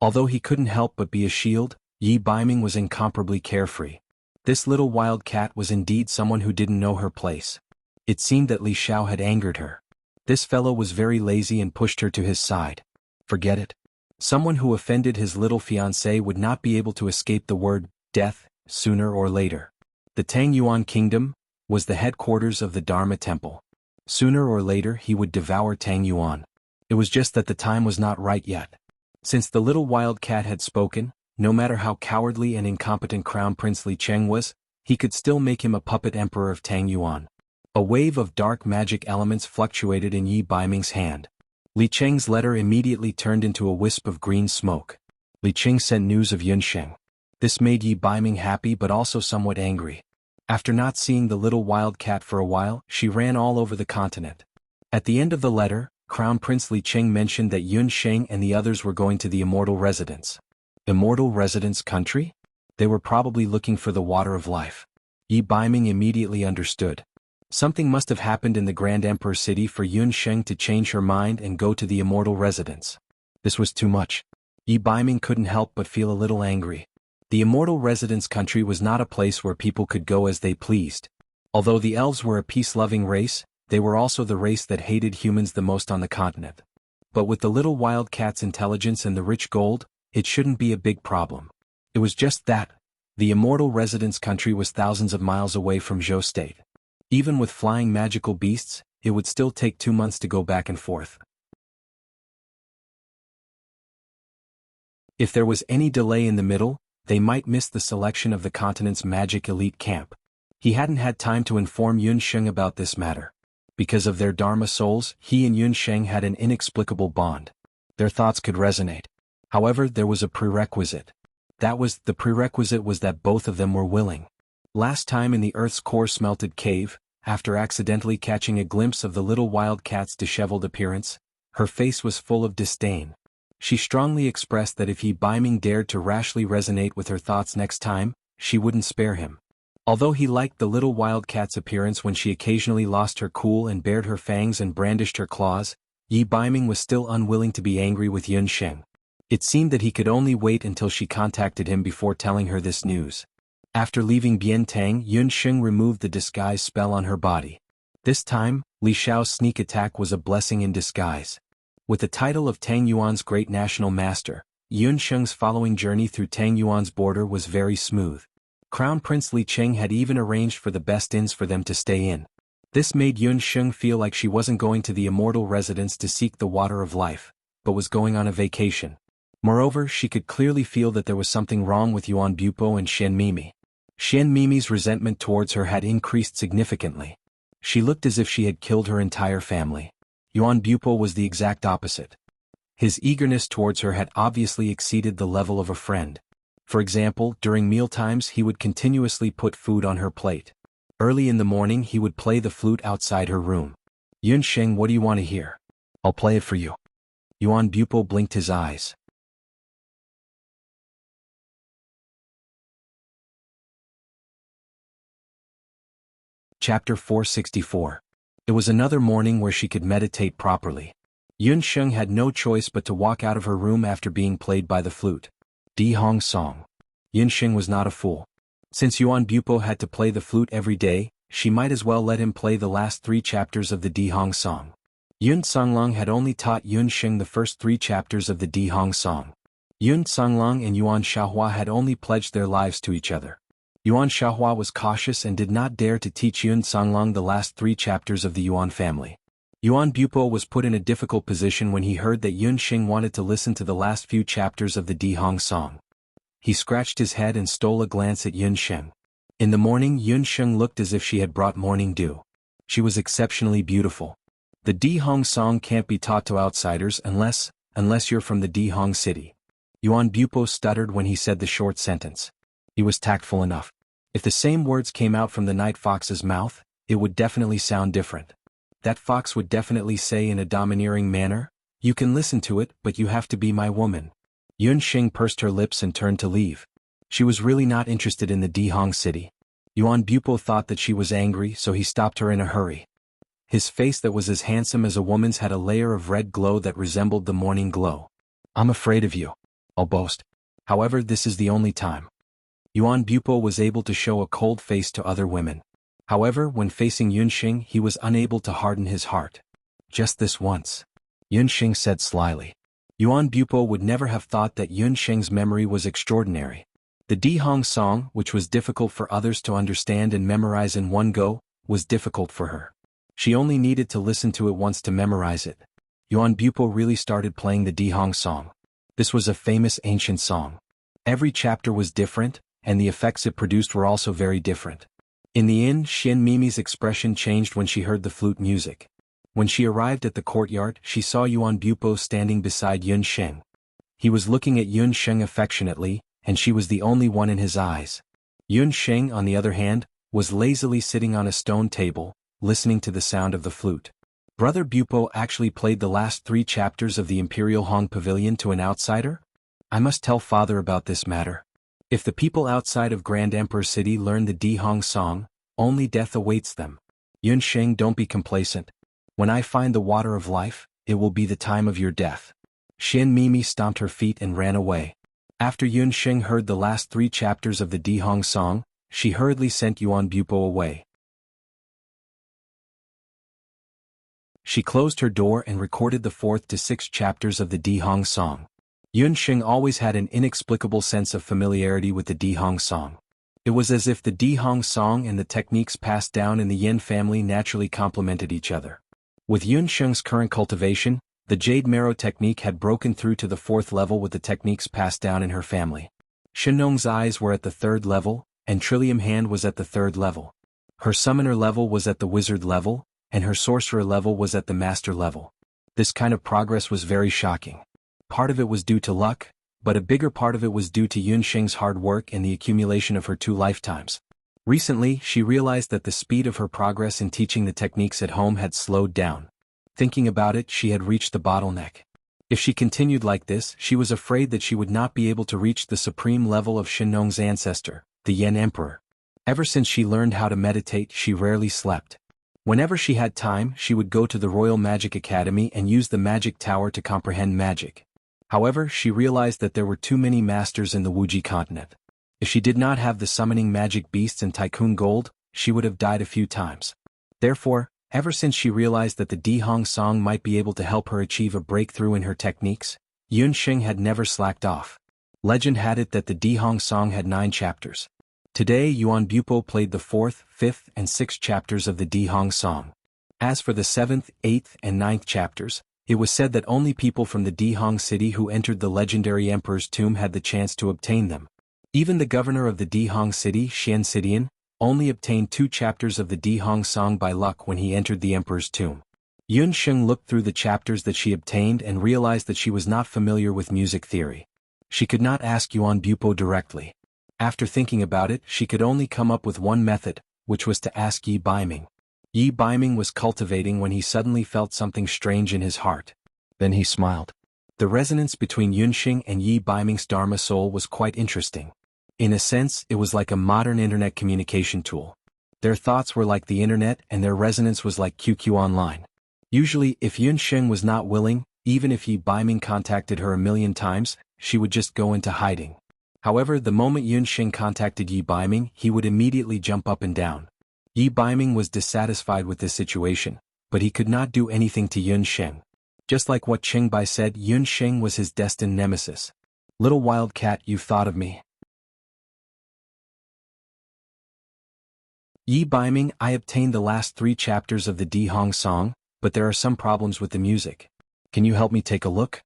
Although he couldn't help but be a shield, Yi Baiming was incomparably carefree. This little wild cat was indeed someone who didn't know her place. It seemed that Li Xiao had angered her. This fellow was very lazy and pushed her to his side. Forget it. Someone who offended his little fiancé would not be able to escape the word, death, sooner or later. The Tang Yuan kingdom was the headquarters of the Dharma temple. Sooner or later he would devour Tang Yuan. It was just that the time was not right yet. Since the little wild cat had spoken, no matter how cowardly and incompetent Crown Prince Li Cheng was, he could still make him a puppet emperor of Tang Yuan. A wave of dark magic elements fluctuated in Yi Baiming's hand. Li Cheng's letter immediately turned into a wisp of green smoke. Li Cheng sent news of Yun Sheng. This made Yi Baiming happy but also somewhat angry. After not seeing the little wild cat for a while, she ran all over the continent. At the end of the letter, Crown Prince Li Cheng mentioned that Yun Sheng and the others were going to the Immortal Residence. Immortal Residence country? They were probably looking for the water of life. Yi Baiming immediately understood. Something must have happened in the Grand Emperor city for Yun Sheng to change her mind and go to the Immortal Residence. This was too much. Yi Baiming couldn't help but feel a little angry. The Immortal Residence country was not a place where people could go as they pleased. Although the elves were a peace-loving race, they were also the race that hated humans the most on the continent. But with the little wild cat's intelligence and the rich gold, it shouldn't be a big problem. It was just that the Immortal Residence country was thousands of miles away from Zhou state. Even with flying magical beasts, it would still take 2 months to go back and forth. If there was any delay in the middle, they might miss the selection of the continent's magic elite camp. He hadn't had time to inform Yun Sheng about this matter. Because of their Dharma souls, he and Yun Sheng had an inexplicable bond. Their thoughts could resonate. However, there was a prerequisite. The prerequisite was that both of them were willing. Last time in the Earth's core smelted cave, after accidentally catching a glimpse of the little wild cat's disheveled appearance, her face was full of disdain. She strongly expressed that if Yi Baiming dared to rashly resonate with her thoughts next time, she wouldn't spare him. Although he liked the little wild cat's appearance when she occasionally lost her cool and bared her fangs and brandished her claws, Yi Baiming was still unwilling to be angry with Yun Sheng. It seemed that he could only wait until she contacted him before telling her this news. After leaving Bientang, Yun Sheng removed the disguise spell on her body. This time, Li Xiao's sneak attack was a blessing in disguise. With the title of Tang Yuan's great national master, Yun Sheng's following journey through Tang Yuan's border was very smooth. Crown Prince Li Cheng had even arranged for the best inns for them to stay in. This made Yun Sheng feel like she wasn't going to the immortal residence to seek the water of life, but was going on a vacation. Moreover, she could clearly feel that there was something wrong with Yuan Bupo and Xian Mimi. Xian Mimi's resentment towards her had increased significantly. She looked as if she had killed her entire family. Yuan Bupo was the exact opposite. His eagerness towards her had obviously exceeded the level of a friend. For example, during mealtimes he would continuously put food on her plate. Early in the morning he would play the flute outside her room. Yun Sheng, what do you want to hear? I'll play it for you. Yuan Bupo blinked his eyes. Chapter 464. It was another morning where she could meditate properly. Yun Sheng had no choice but to walk out of her room after being played by the flute. Di Hong Song. Yun Sheng was not a fool. Since Yuan Bupo had to play the flute every day, she might as well let him play the last 3 chapters of the Di Hong Song. Yun Songlong had only taught Yun Sheng the first 3 chapters of the Di Hong Song. Yun Songlong and Yuan Xiaohua had only pledged their lives to each other. Yuan Xiaohua was cautious and did not dare to teach Yun Songlong the last 3 chapters of the Yuan family. Yuan Bupo was put in a difficult position when he heard that Yun Sheng wanted to listen to the last few chapters of the Di Hong Song. He scratched his head and stole a glance at Yun Sheng. In the morning Yun Sheng looked as if she had brought morning dew. She was exceptionally beautiful. The Di Hong Song can't be taught to outsiders unless you're from the Di Hong city. Yuan Bupo stuttered when he said the short sentence. He was tactful enough. If the same words came out from the night fox's mouth, it would definitely sound different. That fox would definitely say in a domineering manner, "You can listen to it, but you have to be my woman." Yun Sheng pursed her lips and turned to leave. She was really not interested in the Di Hong city. Yuan Bupo thought that she was angry, so he stopped her in a hurry. His face that was as handsome as a woman's had a layer of red glow that resembled the morning glow. "I'm afraid of you. I'll boast. However, this is the only time." Yuan Bupo was able to show a cold face to other women. However, when facing Yun Sheng, he was unable to harden his heart. "Just this once," Yun Sheng said slyly. Yuan Bupo would never have thought that Yun Sheng's memory was extraordinary. The Di Hong Song, which was difficult for others to understand and memorize in one go, was difficult for her. She only needed to listen to it once to memorize it. Yuan Bupo really started playing the Di Hong Song. This was a famous ancient song. Every chapter was different, and the effects it produced were also very different. In the inn, Xian Mimi's expression changed when she heard the flute music. When she arrived at the courtyard, she saw Yuan Bupo standing beside Yun Sheng. He was looking at Yun Sheng affectionately, and she was the only one in his eyes. Yun Sheng, on the other hand, was lazily sitting on a stone table, listening to the sound of the flute. Brother Bupo actually played the last 3 chapters of the Imperial Hong Pavilion to an outsider? I must tell father about this matter. If the people outside of Grand Emperor City learn the Di Hong Song, only death awaits them. Yun Sheng, don't be complacent. When I find the water of life, it will be the time of your death. Xian Mimi stomped her feet and ran away. After Yun Sheng heard the last 3 chapters of the Di Hong Song, she hurriedly sent Yuan Bupo away. She closed her door and recorded the 4th to 6th chapters of the Di Hong Song. Yun Sheng always had an inexplicable sense of familiarity with the Di Hong Song. It was as if the Di Hong Song and the techniques passed down in the Yin family naturally complemented each other. With Yun Sheng's current cultivation, the Jade Marrow technique had broken through to the 4th level with the techniques passed down in her family. Shenong's eyes were at the 3rd level, and Trillium Hand was at the 3rd level. Her summoner level was at the wizard level, and her sorcerer level was at the master level. This kind of progress was very shocking. Part of it was due to luck, but a bigger part of it was due to Yun Sheng's hard work and the accumulation of her 2 lifetimes. Recently, she realized that the speed of her progress in teaching the techniques at home had slowed down. Thinking about it, she had reached the bottleneck. If she continued like this, she was afraid that she would not be able to reach the supreme level of Shenong's ancestor, the Yen Emperor. Ever since she learned how to meditate, she rarely slept. Whenever she had time, she would go to the Royal Magic Academy and use the magic tower to comprehend magic. However, she realized that there were too many masters in the Wuji continent. If she did not have the summoning magic beasts and tycoon gold, she would have died a few times. Therefore, ever since she realized that the Di Hong Song might be able to help her achieve a breakthrough in her techniques, Yun Sheng had never slacked off. Legend had it that the Di Hong Song had 9 chapters. Today Yuan Bupo played the 4th, 5th and 6th chapters of the Dihong song. As for the 7th, 8th and 9th chapters, it was said that only people from the Dihong city who entered the legendary emperor's tomb had the chance to obtain them. Even the governor of the Dihong city, Xian Cidian, only obtained 2 chapters of the Dihong song by luck when he entered the emperor's tomb. Yun Sheng looked through the chapters that she obtained and realized that she was not familiar with music theory. She could not ask Yuan Bupo directly. After thinking about it, she could only come up with one method, which was to ask Yi Baiming. Yi Baiming was cultivating when he suddenly felt something strange in his heart. Then he smiled. The resonance between Yunxing and Yi Baiming's Dharma soul was quite interesting. In a sense, it was like a modern internet communication tool. Their thoughts were like the internet and their resonance was like QQ online. Usually, if Yunxing was not willing, even if Yi Baiming contacted her a million times, she would just go into hiding. However, the moment Yunxing contacted Yi Baiming, he would immediately jump up and down. Yi Baiming was dissatisfied with this situation, but he could not do anything to Yunxing. Just like what Qingbai said, Yunxing was his destined nemesis. Little wildcat, you've thought of me. Yi Baiming, I obtained the last 3 chapters of the Dihong song, but there are some problems with the music. Can you help me take a look?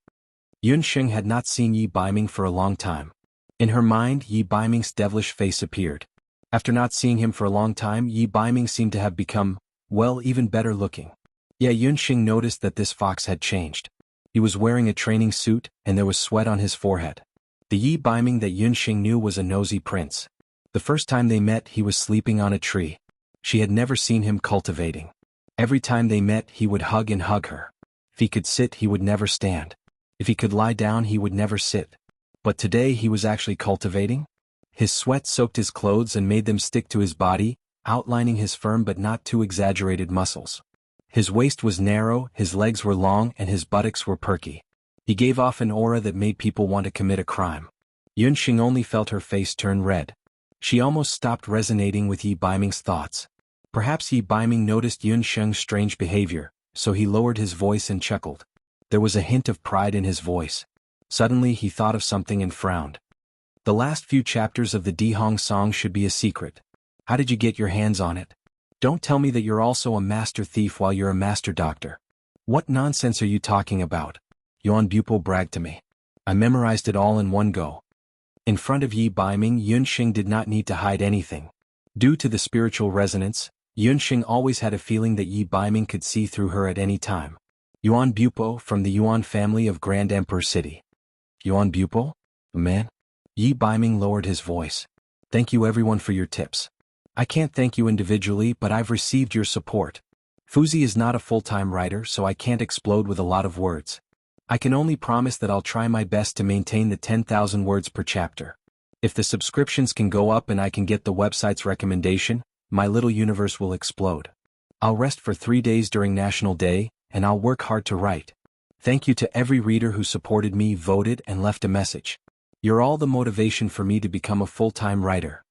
Yunxing had not seen Yi Baiming for a long time. In her mind, Yi Baiming's devilish face appeared. After not seeing him for a long time, Yi Baiming seemed to have become, well, even better looking. Yeah, Yunxing noticed that this fox had changed. He was wearing a training suit, and there was sweat on his forehead. The Yi Baiming that Yunxing knew was a nosy prince. The first time they met, he was sleeping on a tree. She had never seen him cultivating. Every time they met, he would hug her. If he could sit, he would never stand. If he could lie down, he would never sit. But today he was actually cultivating? His sweat soaked his clothes and made them stick to his body, outlining his firm but not too exaggerated muscles. His waist was narrow, his legs were long and his buttocks were perky. He gave off an aura that made people want to commit a crime. Yunxing only felt her face turn red. She almost stopped resonating with Yi Baiming's thoughts. Perhaps Yi Baiming noticed Yunxing's strange behavior, so he lowered his voice and chuckled. There was a hint of pride in his voice. Suddenly he thought of something and frowned. The last few chapters of the Dihong song should be a secret. How did you get your hands on it? Don't tell me that you're also a master thief while you're a master doctor. What nonsense are you talking about? Yuan Bupo bragged to me. I memorized it all in one go. In front of Yi Baiming, Yunxing did not need to hide anything. Due to the spiritual resonance, Yunxing always had a feeling that Yi Baiming could see through her at any time. Yuan Bupo, from the Yuan family of Grand Emperor City. Yuan Bupo? Man? Yi Baiming lowered his voice. Thank you everyone for your tips. I can't thank you individually, but I've received your support. Fuzi is not a full-time writer, so I can't explode with a lot of words. I can only promise that I'll try my best to maintain the 10,000 words per chapter. If the subscriptions can go up and I can get the website's recommendation, my little universe will explode. I'll rest for 3 days during National Day, and I'll work hard to write. Thank you to every reader who supported me, voted, and left a message. You're all the motivation for me to become a full-time writer.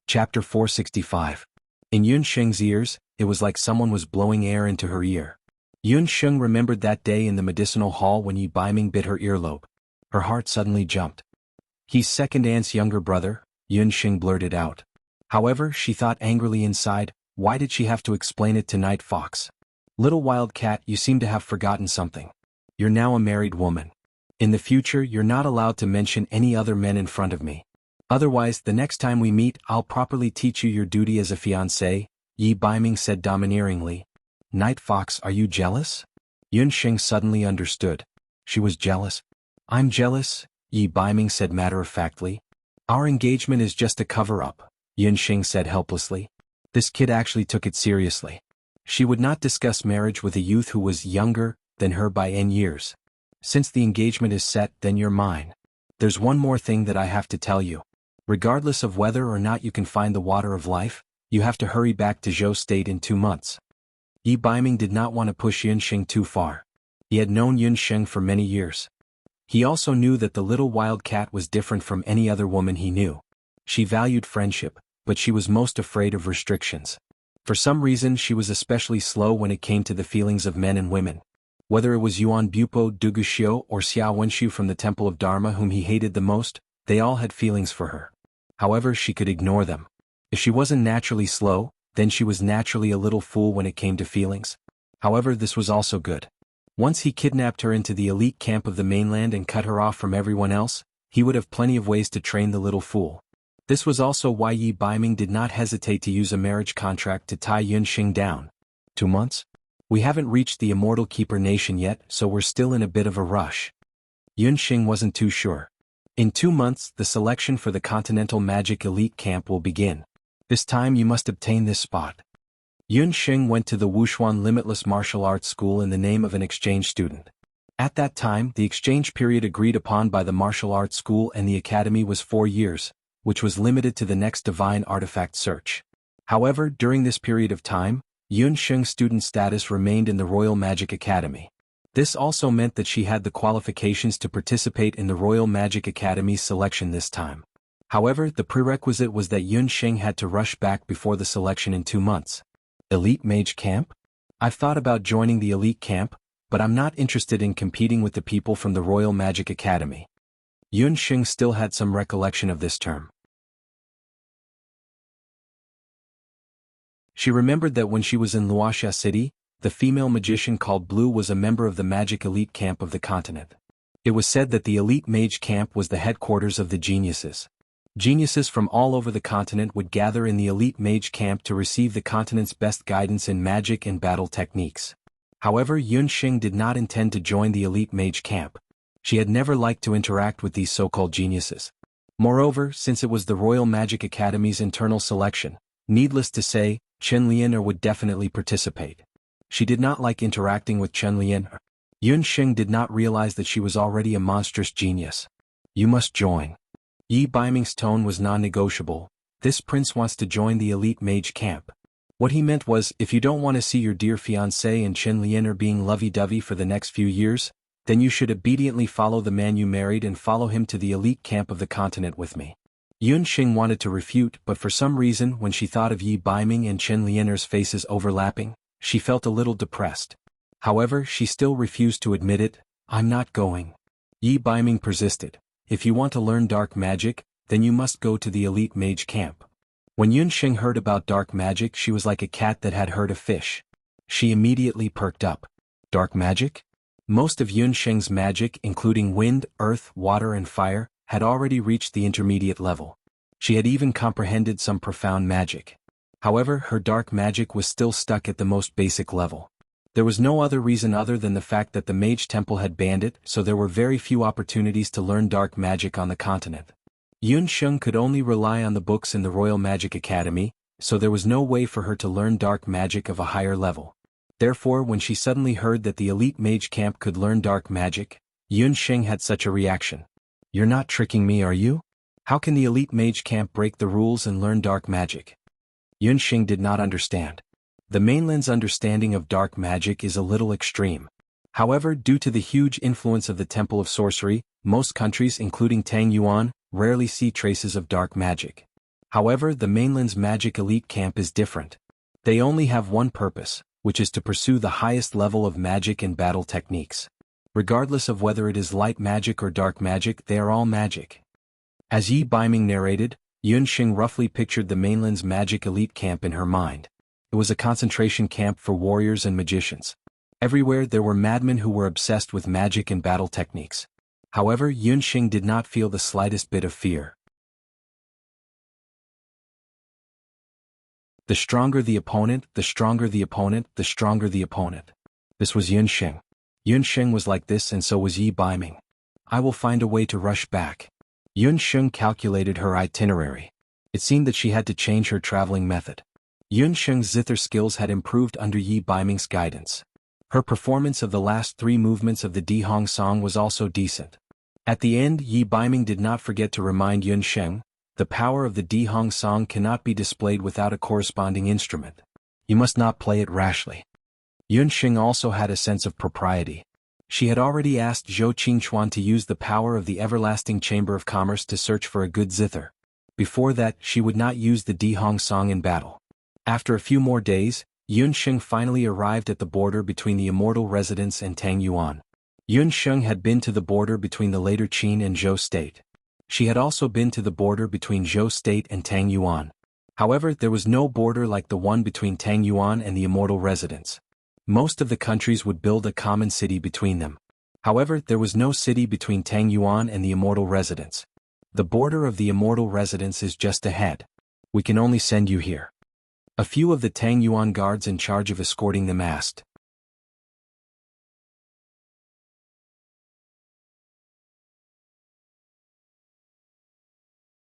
Chapter 465. In Yunxing's ears, it was like someone was blowing air into her ear. Yunxing remembered that day in the medicinal hall when Yi Baiming bit her earlobe. Her heart suddenly jumped. He's second aunt's younger brother, Yunxing blurted out. However, she thought angrily inside, why did she have to explain it to Night Fox? Little wildcat, you seem to have forgotten something. You're now a married woman. In the future, you're not allowed to mention any other men in front of me. Otherwise, the next time we meet, I'll properly teach you your duty as a fiancé, Yi Baiming said domineeringly. Night Fox, are you jealous? Yunxing suddenly understood. She was jealous. I'm jealous, Yi Baiming said matter-of-factly. Our engagement is just a cover-up, Yunxing said helplessly. This kid actually took it seriously. She would not discuss marriage with a youth who was younger than her by n years. Since the engagement is set, then you're mine. There's one more thing that I have to tell you. Regardless of whether or not you can find the water of life, you have to hurry back to Zhou State in 2 months. Yi Baiming did not want to push Yunxing too far. He had known Yunxing for many years. He also knew that the little wildcat was different from any other woman he knew. She valued friendship, but she was most afraid of restrictions. For some reason she was especially slow when it came to the feelings of men and women. Whether it was Yuan Bupo Duguxiu or Xiao Wenshu from the Temple of Dharma whom he hated the most, they all had feelings for her. However, she could ignore them. If she wasn't naturally slow, then she was naturally a little fool when it came to feelings. However, this was also good. Once he kidnapped her into the elite camp of the mainland and cut her off from everyone else, he would have plenty of ways to train the little fool. This was also why Yi Baiming did not hesitate to use a marriage contract to tie Yunxing down. 2 months? We haven't reached the Immortal Keeper Nation yet, so we're still in a bit of a rush. Yunxing wasn't too sure. In 2 months, the selection for the Continental Magic Elite Camp will begin. This time you must obtain this spot. Yunxing went to the Wushuan Limitless Martial Arts School in the name of an exchange student. At that time, the exchange period agreed upon by the martial arts school and the academy was 4 years, which was limited to the next divine artifact search. However, during this period of time, Yunxing's student status remained in the Royal Magic Academy. This also meant that she had the qualifications to participate in the Royal Magic Academy's selection this time. However, the prerequisite was that Yunxing had to rush back before the selection in 2 months. Elite Mage Camp? I've thought about joining the Elite Camp, but I'm not interested in competing with the people from the Royal Magic Academy. Yunxing still had some recollection of this term. She remembered that when she was in Wuxia City, the female magician called Blue was a member of the Magic Elite Camp of the continent. It was said that the Elite Mage Camp was the headquarters of the geniuses. Geniuses from all over the continent would gather in the Elite Mage Camp to receive the continent's best guidance in magic and battle techniques. However, Yunxing did not intend to join the Elite Mage Camp. She had never liked to interact with these so-called geniuses. Moreover, since it was the Royal Magic Academy's internal selection, needless to say, Chen Lianer would definitely participate. She did not like interacting with Chen Lianer. Yunxing did not realize that she was already a monstrous genius. You must join. Yi Baiming's tone was non-negotiable. This prince wants to join the Elite Mage Camp. What he meant was, if you don't want to see your dear fiancé and Chen Lianer being lovey-dovey for the next few years, then you should obediently follow the man you married and follow him to the elite camp of the continent with me. Yunxing wanted to refute, but for some reason when she thought of Yi Baiming and Chen Lianer's faces overlapping, she felt a little depressed. However, she still refused to admit it. I'm not going. Yi Baiming persisted. If you want to learn dark magic, then you must go to the elite mage camp. When Yunxing heard about dark magic, she was like a cat that had heard a fish. She immediately perked up. Dark magic? Most of Yunxing's magic, including wind, earth, water and fire, had already reached the intermediate level. She had even comprehended some profound magic. However, her dark magic was still stuck at the most basic level. There was no other reason other than the fact that the mage temple had banned it, so there were very few opportunities to learn dark magic on the continent. Yunxing could only rely on the books in the Royal Magic Academy, so there was no way for her to learn dark magic of a higher level. Therefore, when she suddenly heard that the elite mage camp could learn dark magic, Yunxing had such a reaction. You're not tricking me, are you? How can the elite mage camp break the rules and learn dark magic? Yunxing did not understand. The mainland's understanding of dark magic is a little extreme. However, due to the huge influence of the Temple of Sorcery, most countries including Tang Yuan rarely see traces of dark magic. However, the mainland's magic elite camp is different. They only have one purpose, which is to pursue the highest level of magic and battle techniques. Regardless of whether it is light magic or dark magic, they are all magic. As Yi Baiming narrated, Yunxing roughly pictured the mainland's magic elite camp in her mind. It was a concentration camp for warriors and magicians. Everywhere there were madmen who were obsessed with magic and battle techniques. However, Yunxing did not feel the slightest bit of fear. The stronger the opponent, the stronger the opponent, the stronger the opponent. This was Yunxing. Yunxing was like this and so was Yi Baiming. I will find a way to rush back. Yunxing calculated her itinerary. It seemed that she had to change her traveling method. Yunxing's zither skills had improved under Yi Baiming's guidance. Her performance of the last 3 movements of the Dihong song was also decent. At the end, Yi Baiming did not forget to remind Yunxing, the power of the Dihong song cannot be displayed without a corresponding instrument. You must not play it rashly. Yunxing also had a sense of propriety. She had already asked Zhou Qingchuan to use the power of the everlasting Chamber of Commerce to search for a good zither. Before that, she would not use the Dihong song in battle. After a few more days, Yun Sheng finally arrived at the border between the immortal residence and Tang Yuan. Yun Sheng had been to the border between the later Qin and Zhou state. She had also been to the border between Zhou state and Tang Yuan. However, there was no border like the one between Tang Yuan and the immortal residence. Most of the countries would build a common city between them. However, there was no city between Tang Yuan and the immortal residence. The border of the immortal residence is just ahead. We can only send you here. A few of the Tang Yuan guards in charge of escorting them asked.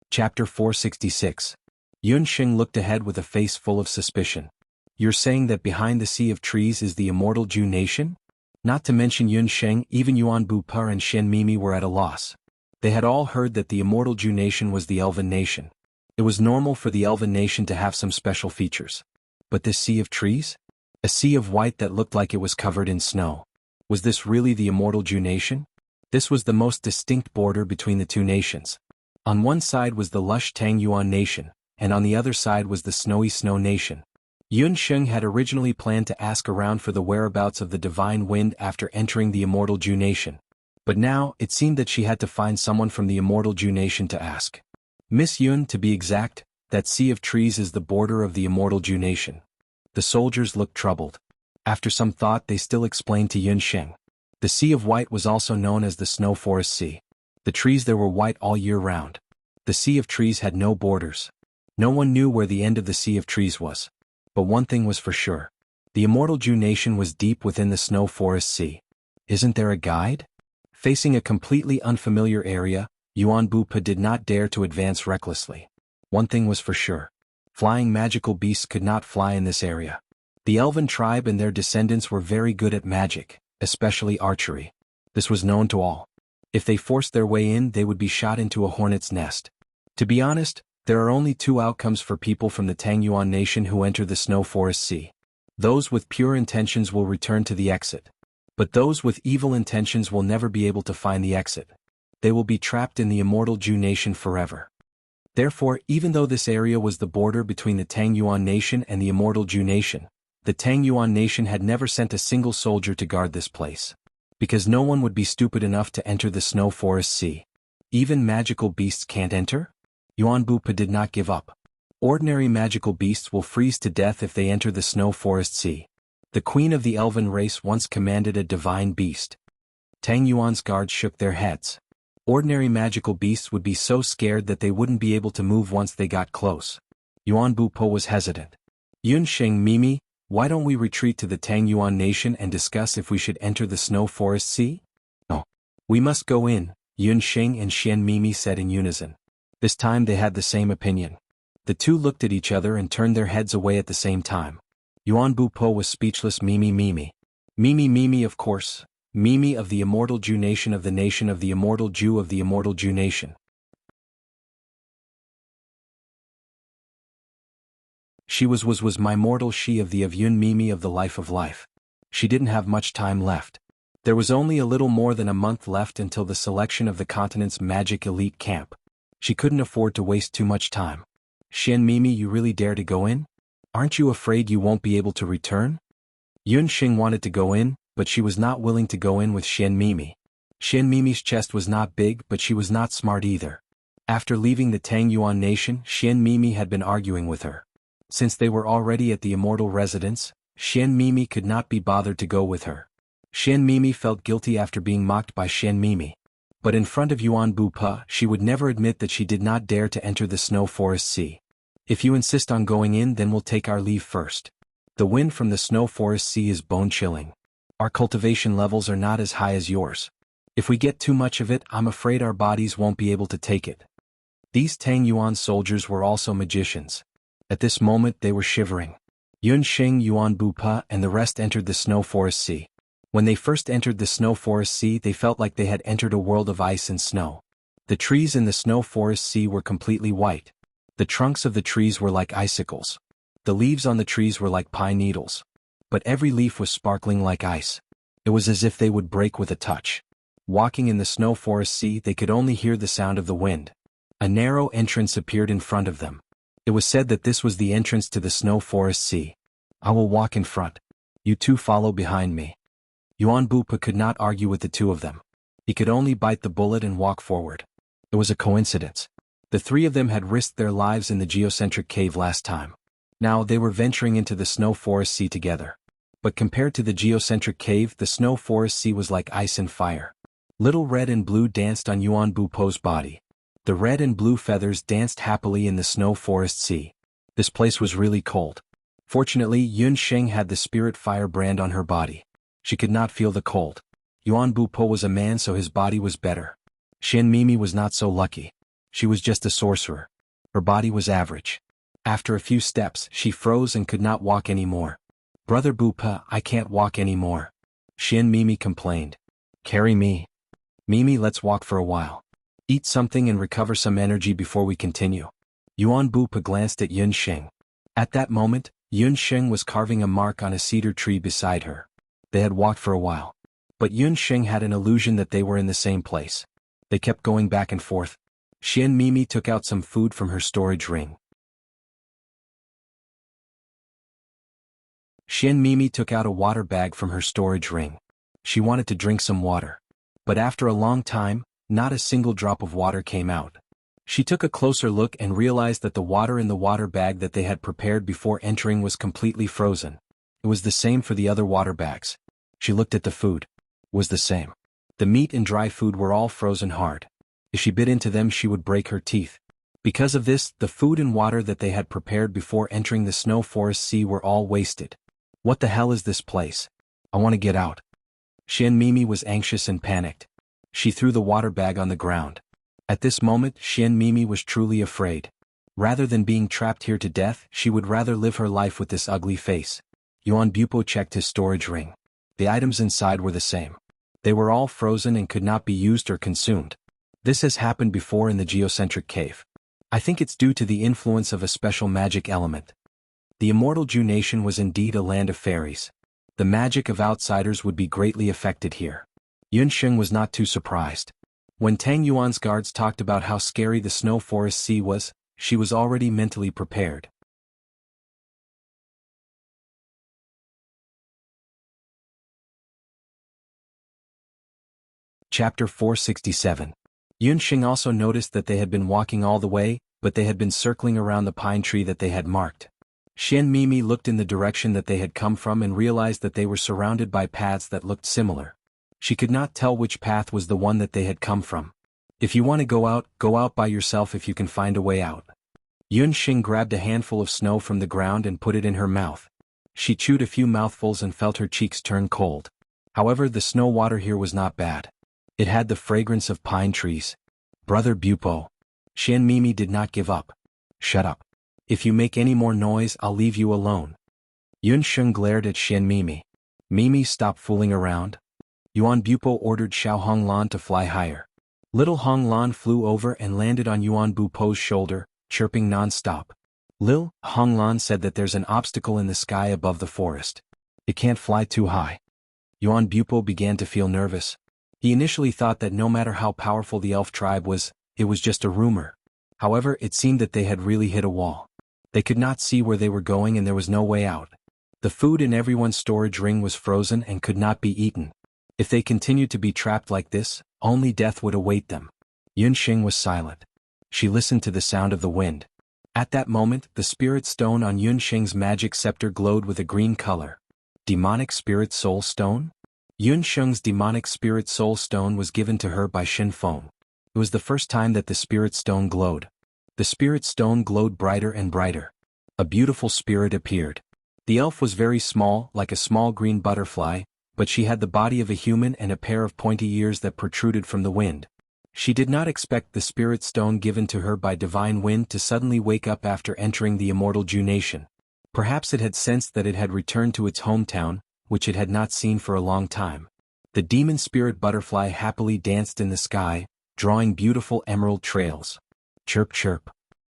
Chapter 466. Yun Sheng looked ahead with a face full of suspicion. You're saying that behind the Sea of Trees is the immortal Zhu nation? Not to mention Yun Sheng, even Yuan Bu Pa and Xian Mimi were at a loss. They had all heard that the immortal Zhu nation was the Elven nation. It was normal for the Elven nation to have some special features. But this Sea of Trees? A sea of white that looked like it was covered in snow. Was this really the immortal Zhu nation? This was the most distinct border between the two nations. On one side was the lush Tang Yuan nation, and on the other side was the snowy Snow nation. Yun Sheng had originally planned to ask around for the whereabouts of the divine wind after entering the immortal Zhu nation. But now, it seemed that she had to find someone from the immortal Zhu nation to ask. Miss Yun, to be exact, that Sea of Trees is the border of the immortal Zhu nation. The soldiers looked troubled. After some thought, they still explained to Yun Sheng. The Sea of White was also known as the Snow Forest Sea. The trees there were white all year round. The Sea of Trees had no borders. No one knew where the end of the Sea of Trees was. But one thing was for sure. The immortal Zhu nation was deep within the Snow Forest Sea. Isn't there a guide? Facing a completely unfamiliar area, Yuan Bu Pa did not dare to advance recklessly. One thing was for sure. Flying magical beasts could not fly in this area. The Elven tribe and their descendants were very good at magic, especially archery. This was known to all. If they forced their way in, they would be shot into a hornet's nest. To be honest, there are only two outcomes for people from the Tang Yuan nation who enter the Snow Forest Sea. Those with pure intentions will return to the exit. But those with evil intentions will never be able to find the exit. They will be trapped in the immortal Zhu nation forever. Therefore, even though this area was the border between the Tang Yuan nation and the immortal Zhu nation, the Tang Yuan nation had never sent a single soldier to guard this place. Because no one would be stupid enough to enter the Snow Forest Sea. Even magical beasts can't enter? Yuan Bu Pa did not give up. Ordinary magical beasts will freeze to death if they enter the Snow Forest Sea. The queen of the elven race once commanded a divine beast. Tang Yuan's guards shook their heads. Ordinary magical beasts would be so scared that they wouldn't be able to move once they got close. Yuan Bu Pa was hesitant. Yun Sheng, Mimi, why don't we retreat to the Tang Yuan nation and discuss if we should enter the Snow Forest Sea? No. We must go in, Yun Sheng and Xian Mimi said in unison. This time they had the same opinion. The two looked at each other and turned their heads away at the same time. Yuan Bu Pa was speechless. Mimi, Mimi. Mimi, Mimi, of course. Mimi of the immortal Zhu nation of the immortal Zhu of the immortal Zhu nation. She was my mortal she of Yun Mimi of the life of life. She didn't have much time left. There was only a little more than a month left until the selection of the continent's magic elite camp. She couldn't afford to waste too much time. Xian Mimi, you really dare to go in? Aren't you afraid you won't be able to return? Yun Sheng wanted to go in, but she was not willing to go in with Xian Mimi. Xian Mimi's chest was not big, but she was not smart either. After leaving the Tang Yuan nation, Xian Mimi had been arguing with her. Since they were already at the immortal residence, Xian Mimi could not be bothered to go with her. Xian Mimi felt guilty after being mocked by Xian Mimi. But in front of Yuan Bu Pa, she would never admit that she did not dare to enter the Snow Forest Sea. If you insist on going in, then we'll take our leave first. The wind from the Snow Forest Sea is bone-chilling. Our cultivation levels are not as high as yours. If we get too much of it, I'm afraid our bodies won't be able to take it. These Tang Yuan soldiers were also magicians. At this moment they were shivering. Yun Sheng, Yuan Bu Pa, and the rest entered the Snow Forest Sea. When they first entered the Snow Forest Sea, they felt like they had entered a world of ice and snow. The trees in the Snow Forest Sea were completely white. The trunks of the trees were like icicles. The leaves on the trees were like pine needles. But every leaf was sparkling like ice. It was as if they would break with a touch. Walking in the Snow Forest Sea, they could only hear the sound of the wind. A narrow entrance appeared in front of them. It was said that this was the entrance to the Snow Forest Sea. I will walk in front. You two follow behind me. Yuan Bupa could not argue with the two of them. He could only bite the bullet and walk forward. It was a coincidence. The three of them had risked their lives in the geocentric cave last time. Now they were venturing into the snow forest sea together. But compared to the geocentric cave, the snow forest sea was like ice and fire. Little red and blue danced on Yuan Bupo's body. The red and blue feathers danced happily in the snow forest sea. This place was really cold. Fortunately, Yun Sheng had the spirit fire brand on her body. She could not feel the cold. Yuan Bupo was a man, so his body was better. Xian Mimi was not so lucky. She was just a sorcerer. Her body was average. After a few steps, she froze and could not walk anymore. Brother Bupa, I can't walk anymore. Xian Mimi complained. Carry me. Mimi, let's walk for a while. Eat something and recover some energy before we continue. Yuan Bupa glanced at Yun Sheng. At that moment, Yun Sheng was carving a mark on a cedar tree beside her. They had walked for a while. But Yun Sheng had an illusion that they were in the same place. They kept going back and forth. Xian Mimi took out some food from her storage ring. Xian Mimi took out a water bag from her storage ring. She wanted to drink some water. But after a long time, not a single drop of water came out. She took a closer look and realized that the water in the water bag that they had prepared before entering was completely frozen. It was the same for the other water bags. She looked at the food. It was the same. The meat and dry food were all frozen hard. If she bit into them, she would break her teeth. Because of this, the food and water that they had prepared before entering the snow forest sea were all wasted. What the hell is this place? I want to get out. Xian Mimi was anxious and panicked. She threw the water bag on the ground. At this moment, Xian Mimi was truly afraid. Rather than being trapped here to death, she would rather live her life with this ugly face. Yuan Bupo checked his storage ring. The items inside were the same. They were all frozen and could not be used or consumed. This has happened before in the geocentric cave. I think it's due to the influence of a special magic element. The immortal Ju nation was indeed a land of fairies. The magic of outsiders would be greatly affected here. Yun Sheng was not too surprised. When Tang Yuan's guards talked about how scary the snow forest sea was, she was already mentally prepared. Chapter 467. Yun Sheng also noticed that they had been walking all the way, but they had been circling around the pine tree that they had marked. Xian Mimi looked in the direction that they had come from and realized that they were surrounded by paths that looked similar. She could not tell which path was the one that they had come from. If you want to go out by yourself if you can find a way out. Yun Sheng grabbed a handful of snow from the ground and put it in her mouth. She chewed a few mouthfuls and felt her cheeks turn cold. However, the snow water here was not bad. It had the fragrance of pine trees. Brother Bupo. Xian Mimi did not give up. Shut up. If you make any more noise, I'll leave you alone. Yun Sheng glared at Xian Mimi. Mimi, stop fooling around. Yuan Bupo ordered Xiao Honglan to fly higher. Little Honglan flew over and landed on Yuan Bupo's shoulder, chirping non-stop. Lil Honglan said that there's an obstacle in the sky above the forest. It can't fly too high. Yuan Bupo began to feel nervous. He initially thought that no matter how powerful the elf tribe was, it was just a rumor. However, it seemed that they had really hit a wall. They could not see where they were going and there was no way out. The food in everyone's storage ring was frozen and could not be eaten. If they continued to be trapped like this, only death would await them. Yun Sheng was silent. She listened to the sound of the wind. At that moment, the spirit stone on Yun Sheng's magic scepter glowed with a green color. Demonic Spirit Soul Stone? Yun Sheng's demonic spirit soul stone was given to her by Shin Feng. It was the first time that the spirit stone glowed. The spirit stone glowed brighter and brighter. A beautiful spirit appeared. The elf was very small, like a small green butterfly, but she had the body of a human and a pair of pointy ears that protruded from the wind. She did not expect the spirit stone given to her by divine wind to suddenly wake up after entering the immortal Ju nation. Perhaps it had sensed that it had returned to its hometown, which it had not seen for a long time. The demon spirit butterfly happily danced in the sky, drawing beautiful emerald trails. Chirp chirp.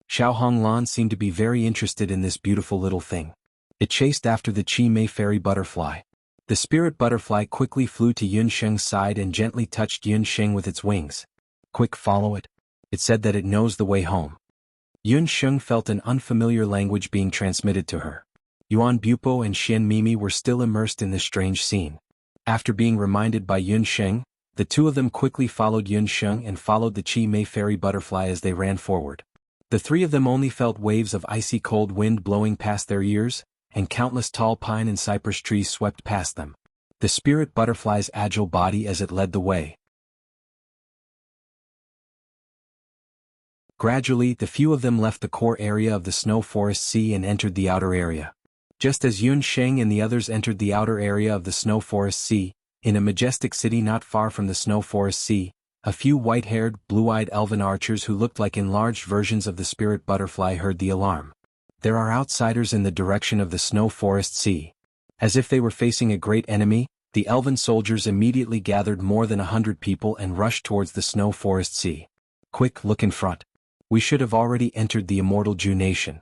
Xiao Honglan seemed to be very interested in this beautiful little thing. It chased after the Chi Mei fairy butterfly. The spirit butterfly quickly flew to Yun Sheng's side and gently touched Yun Sheng with its wings. Quick, follow it. It said that it knows the way home. Yun Sheng felt an unfamiliar language being transmitted to her. Yuan Bupo and Xian Mimi were still immersed in this strange scene. After being reminded by Yun Sheng, the two of them quickly followed Yun Sheng and followed the Chi Mei fairy butterfly as they ran forward. The three of them only felt waves of icy cold wind blowing past their ears, and countless tall pine and cypress trees swept past them. The spirit butterfly's agile body as it led the way. Gradually, the few of them left the core area of the Snow Forest Sea and entered the outer area. Just as Yun Sheng and the others entered the outer area of the Snow Forest Sea, in a majestic city not far from the Snow Forest Sea, a few white-haired, blue-eyed elven archers who looked like enlarged versions of the spirit butterfly heard the alarm. There are outsiders in the direction of the Snow Forest Sea. As if they were facing a great enemy, the elven soldiers immediately gathered more than 100 people and rushed towards the Snow Forest Sea. Quick, look in front. We should have already entered the immortal Ju nation.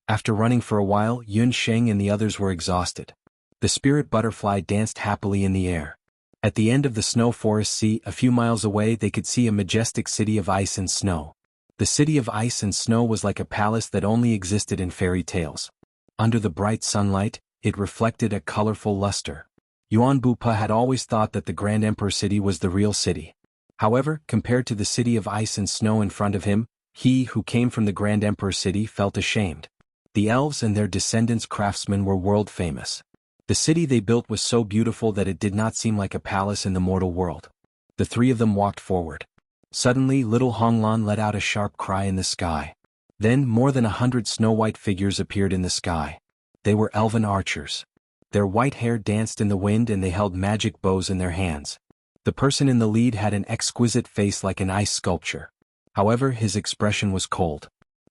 After running for a while, Yun Sheng and the others were exhausted. The spirit butterfly danced happily in the air. At the end of the Snow Forest Sea, a few miles away, they could see a majestic city of ice and snow. The city of ice and snow was like a palace that only existed in fairy tales. Under the bright sunlight, it reflected a colorful luster. Yuan Bupa had always thought that the Grand Emperor City was the real city. However, compared to the city of ice and snow in front of him, he who came from the Grand Emperor City felt ashamed. The elves and their descendants craftsmen were world famous. The city they built was so beautiful that it did not seem like a palace in the mortal world. The three of them walked forward. Suddenly, little Honglan let out a sharp cry in the sky. Then, more than 100 snow-white figures appeared in the sky. They were elven archers. Their white hair danced in the wind and they held magic bows in their hands. The person in the lead had an exquisite face like an ice sculpture. However, his expression was cold.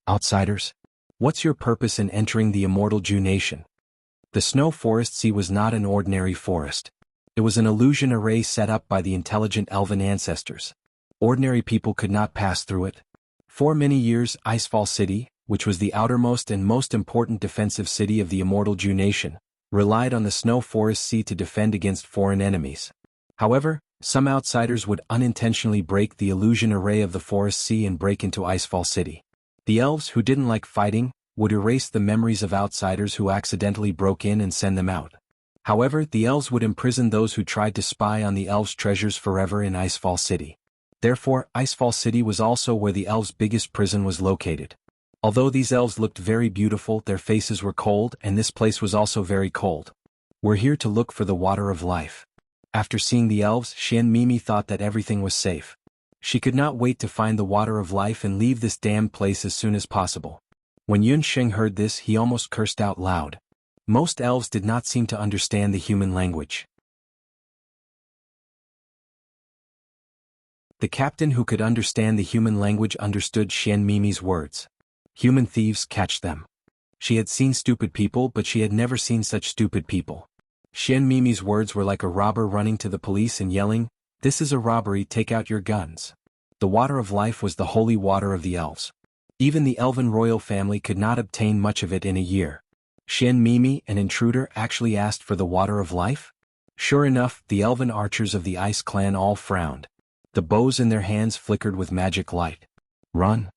Outsiders? What's your purpose in entering the immortal Ju nation? The Snow Forest Sea was not an ordinary forest. It was an illusion array set up by the intelligent elven ancestors. Ordinary people could not pass through it. For many years, Icefall City, which was the outermost and most important defensive city of the immortal Ju nation, relied on the Snow Forest Sea to defend against foreign enemies. However, some outsiders would unintentionally break the illusion array of the Forest Sea and break into Icefall City. The elves who didn't like fighting would erase the memories of outsiders who accidentally broke in and send them out. However, the elves would imprison those who tried to spy on the elves' treasures forever in Icefall City. Therefore, Icefall City was also where the elves' biggest prison was located. Although these elves looked very beautiful, their faces were cold and this place was also very cold. We're here to look for the water of life. After seeing the elves, Xian Mimi thought that everything was safe. She could not wait to find the water of life and leave this damned place as soon as possible. When Yun Sheng heard this, he almost cursed out loud. Most elves did not seem to understand the human language. The captain who could understand the human language understood Xian Mimi's words. Human thieves, catch them. She had seen stupid people, but she had never seen such stupid people. Xian Mimi's words were like a robber running to the police and yelling, "This is a robbery, take out your guns." The water of life was the holy water of the elves. Even the elven royal family could not obtain much of it in a year. Xian Mimi, an intruder, actually asked for the water of life? Sure enough, the elven archers of the Ice Clan all frowned. The bows in their hands flickered with magic light. Run.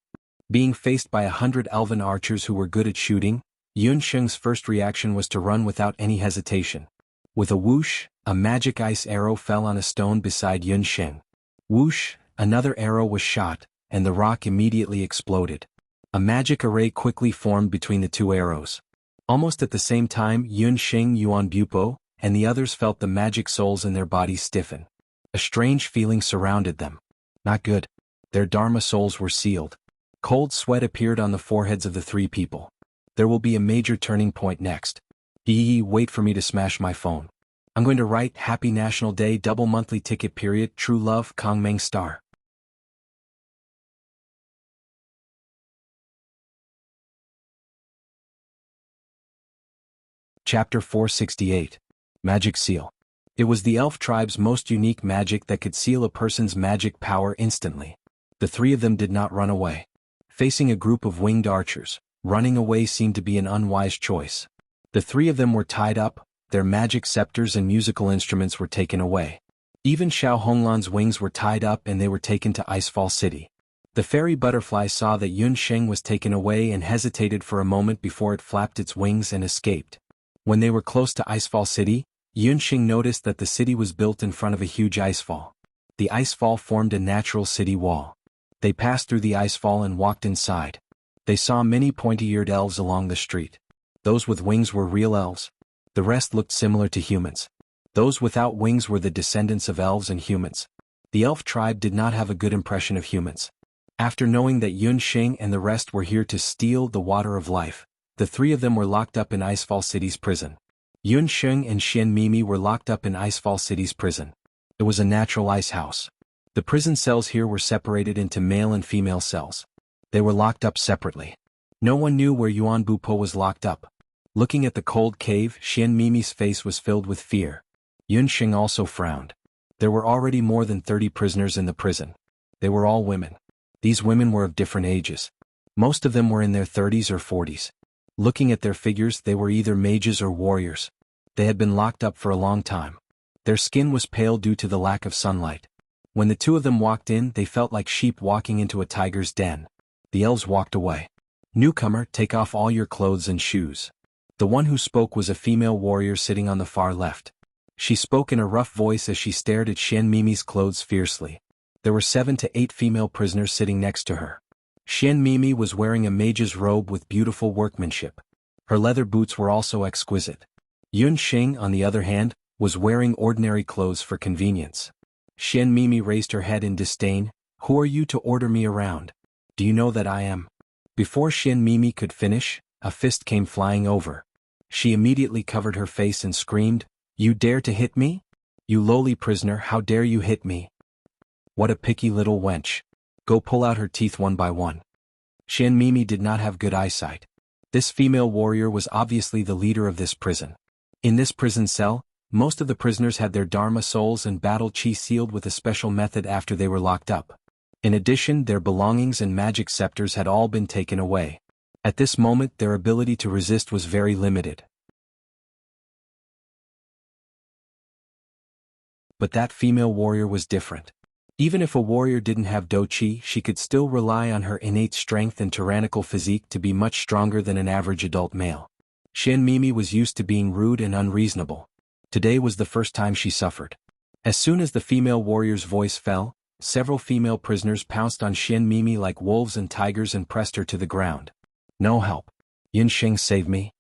Being faced by 100 elven archers who were good at shooting, Yun Sheng's first reaction was to run without any hesitation. With a whoosh, a magic ice arrow fell on a stone beside Yun Sheng. Whoosh, another arrow was shot, and the rock immediately exploded. A magic array quickly formed between the two arrows. Almost at the same time, Yun Sheng, Yuan Bupo, and the others felt the magic souls in their bodies stiffen. A strange feeling surrounded them. Not good. Their Dharma souls were sealed. Cold sweat appeared on the foreheads of the three people. There will be a major turning point next. Wait for me to smash my phone. I'm going to write Happy National Day double monthly ticket period True Love Kong Meng Star. Chapter 468. Magic Seal. It was the elf tribe's most unique magic that could seal a person's magic power instantly. The three of them did not run away. Facing a group of winged archers, running away seemed to be an unwise choice. The three of them were tied up, their magic scepters and musical instruments were taken away. Even Xiao Honglan's wings were tied up and they were taken to Icefall City. The fairy butterfly saw that Yun Sheng was taken away and hesitated for a moment before it flapped its wings and escaped. When they were close to Icefall City, Yunxing noticed that the city was built in front of a huge icefall. The icefall formed a natural city wall. They passed through the icefall and walked inside. They saw many pointy-eared elves along the street. Those with wings were real elves. The rest looked similar to humans. Those without wings were the descendants of elves and humans. The elf tribe did not have a good impression of humans. After knowing that Yunxing and the rest were here to steal the water of life, the three of them were locked up in Icefall City's prison. Yunxing and Xianmimi were locked up in Icefall City's prison. It was a natural ice house. The prison cells here were separated into male and female cells. They were locked up separately. No one knew where Yuan Bupo was locked up. Looking at the cold cave, Xianmimi's face was filled with fear. Yunxing also frowned. There were already more than 30 prisoners in the prison. They were all women. These women were of different ages. Most of them were in their 30s or 40s. Looking at their figures, they were either mages or warriors. They had been locked up for a long time. Their skin was pale due to the lack of sunlight. When the two of them walked in, they felt like sheep walking into a tiger's den. The elves walked away. "Newcomer, take off all your clothes and shoes." The one who spoke was a female warrior sitting on the far left. She spoke in a rough voice as she stared at Xianmimi's clothes fiercely. There were 7 to 8 female prisoners sitting next to her. Xianmimi was wearing a mage's robe with beautiful workmanship. Her leather boots were also exquisite. Yunxing, on the other hand, was wearing ordinary clothes for convenience. Xianmimi raised her head in disdain. "Who are you to order me around? Do you know that I am?" Before Xianmimi could finish, a fist came flying over. She immediately covered her face and screamed, "You dare to hit me? You lowly prisoner, how dare you hit me? What a picky little wench. Go pull out her teeth one by one." Xianmimi did not have good eyesight. This female warrior was obviously the leader of this prison. In this prison cell, most of the prisoners had their Dharma souls and battle chi sealed with a special method after they were locked up. In addition, their belongings and magic scepters had all been taken away. At this moment, their ability to resist was very limited. But that female warrior was different. Even if a warrior didn't have doqi, she could still rely on her innate strength and tyrannical physique to be much stronger than an average adult male. Xianmimi was used to being rude and unreasonable. Today was the first time she suffered. As soon as the female warrior's voice fell, several female prisoners pounced on Xianmimi like wolves and tigers and pressed her to the ground. "No help. Yunxing, save me."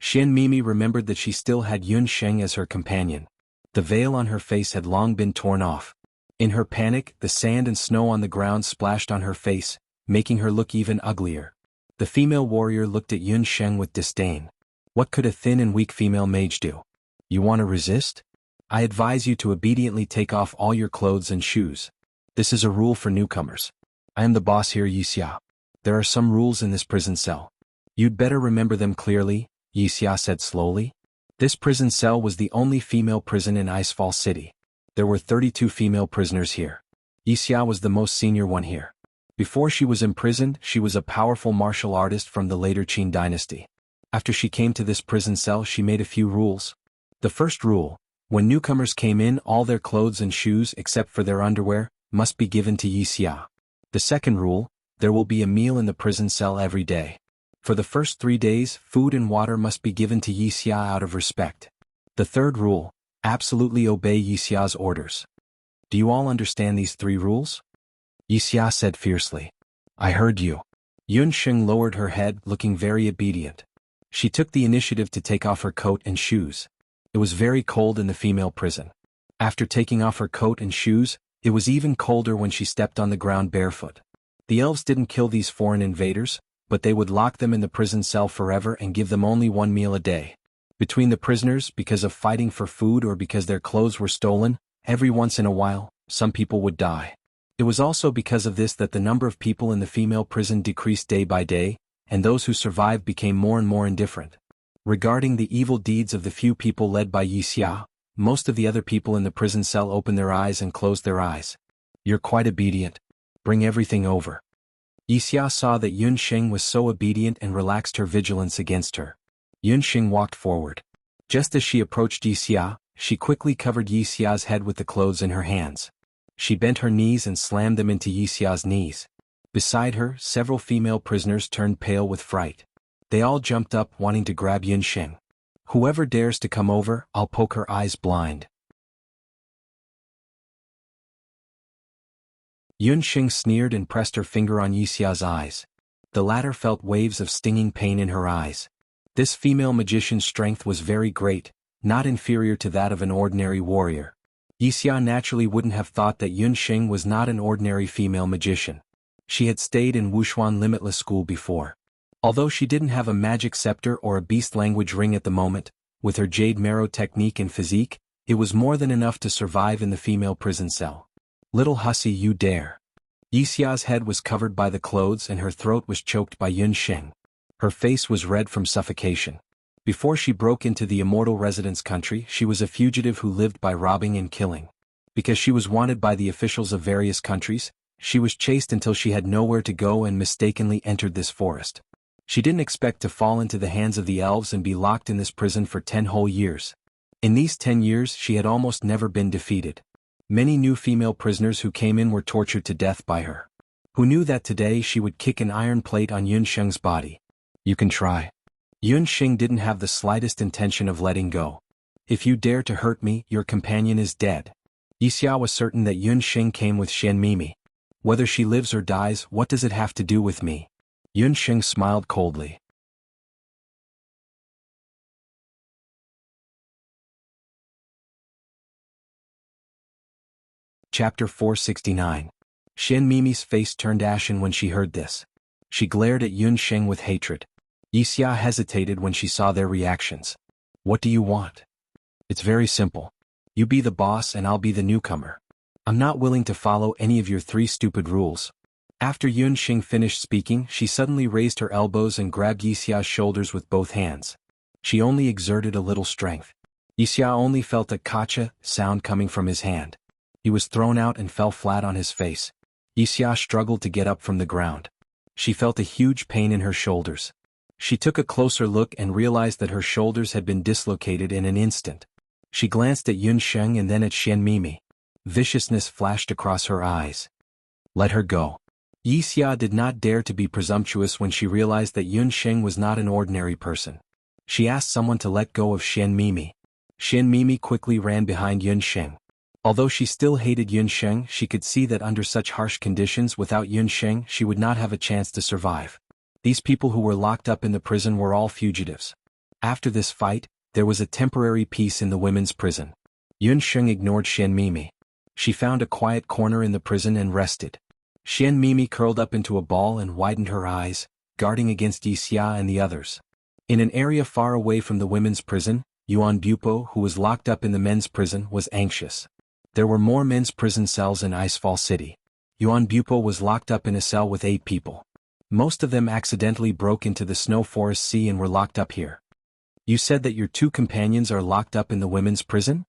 Xianmimi remembered that she still had Yunxing as her companion. The veil on her face had long been torn off. In her panic, the sand and snow on the ground splashed on her face, making her look even uglier. The female warrior looked at Yunxing with disdain. What could a thin and weak female mage do? You want to resist? I advise you to obediently take off all your clothes and shoes. This is a rule for newcomers. I am the boss here, Wuxia. There are some rules in this prison cell. You'd better remember them clearly, Wuxia said slowly. This prison cell was the only female prison in Icefall City. There were 32 female prisoners here. Wuxia was the most senior one here. Before she was imprisoned, she was a powerful martial artist from the later Qin dynasty. After she came to this prison cell, she made a few rules. The first rule: when newcomers came in, all their clothes and shoes, except for their underwear, must be given to Wuxia. The second rule: there will be a meal in the prison cell every day. For the first 3 days, food and water must be given to Wuxia out of respect. The third rule: absolutely obey Wuxia's orders. Do you all understand these 3 rules? Wuxia said fiercely. I heard you. Yunxing lowered her head, looking very obedient. She took the initiative to take off her coat and shoes. It was very cold in the female prison. After taking off her coat and shoes, it was even colder when she stepped on the ground barefoot. The elves didn't kill these foreign invaders, but they would lock them in the prison cell forever and give them only 1 meal a day. Between the prisoners, because of fighting for food or because their clothes were stolen, every once in a while, some people would die. It was also because of this that the number of people in the female prison decreased day by day, and those who survived became more and more indifferent. Regarding the evil deeds of the few people led by Wuxia, most of the other people in the prison cell opened their eyes and closed their eyes. You're quite obedient. Bring everything over. Wuxia saw that Yunxing was so obedient and relaxed her vigilance against her. Yunxing walked forward. Just as she approached Wuxia, she quickly covered Wuxia's head with the clothes in her hands. She bent her knees and slammed them into Wuxia's knees. Beside her, several female prisoners turned pale with fright. They all jumped up, wanting to grab Yunxing. Whoever dares to come over, I'll poke her eyes blind. Yun Xing sneered and pressed her finger on Yixia's eyes. The latter felt waves of stinging pain in her eyes. This female magician's strength was very great, not inferior to that of an ordinary warrior. Yixia naturally wouldn't have thought that Yun Xing was not an ordinary female magician. She had stayed in Wushuan Limitless School before. Although she didn't have a magic scepter or a beast language ring at the moment, with her jade marrow technique and physique, it was more than enough to survive in the female prison cell. Little hussy, you dare. Yixia's head was covered by the clothes and her throat was choked by Yun Xing. Her face was red from suffocation. Before she broke into the immortal residence country, she was a fugitive who lived by robbing and killing. Because she was wanted by the officials of various countries, she was chased until she had nowhere to go and mistakenly entered this forest. She didn't expect to fall into the hands of the elves and be locked in this prison for 10 whole years. In these 10 years she had almost never been defeated. Many new female prisoners who came in were tortured to death by her. Who knew that today she would kick an iron plate on Yun Xing's body? You can try. Yun Xing didn't have the slightest intention of letting go. If you dare to hurt me, your companion is dead. Yixia was certain that Yun Xing came with Xian Mimi. Whether she lives or dies, what does it have to do with me? Yun Xing smiled coldly. Chapter 469. Xian Mimi's face turned ashen when she heard this. She glared at Yun Xing with hatred. Yixia hesitated when she saw their reactions. What do you want? It's very simple. You be the boss and I'll be the newcomer. I'm not willing to follow any of your 3 stupid rules. After Yun Xing finished speaking, she suddenly raised her elbows and grabbed Yixia's shoulders with both hands. She only exerted a little strength. Yixia only felt a kacha sound coming from his hand. He was thrown out and fell flat on his face. Yixia struggled to get up from the ground. She felt a huge pain in her shoulders. She took a closer look and realized that her shoulders had been dislocated in an instant. She glanced at Yun Xing and then at Xian Mimi. Viciousness flashed across her eyes. Let her go. Yixia did not dare to be presumptuous when she realized that Yun Xing was not an ordinary person. She asked someone to let go of Xian Mimi. Xian Mimi quickly ran behind Yun Xing. Although she still hated Yun Xing, she could see that under such harsh conditions without Yun Xing she would not have a chance to survive. These people who were locked up in the prison were all fugitives. After this fight, there was a temporary peace in the women's prison. Yun Xing ignored Xian Mimi. She found a quiet corner in the prison and rested. Xian Mimi curled up into a ball and widened her eyes, guarding against Yixia and the others. In an area far away from the women's prison, Yuan Bupo, who was locked up in the men's prison, was anxious. There were more men's prison cells in Icefall City. Yuan Bupo was locked up in a cell with 8 people. Most of them accidentally broke into the Snow Forest Sea and were locked up here. You said that your 2 companions are locked up in the women's prison?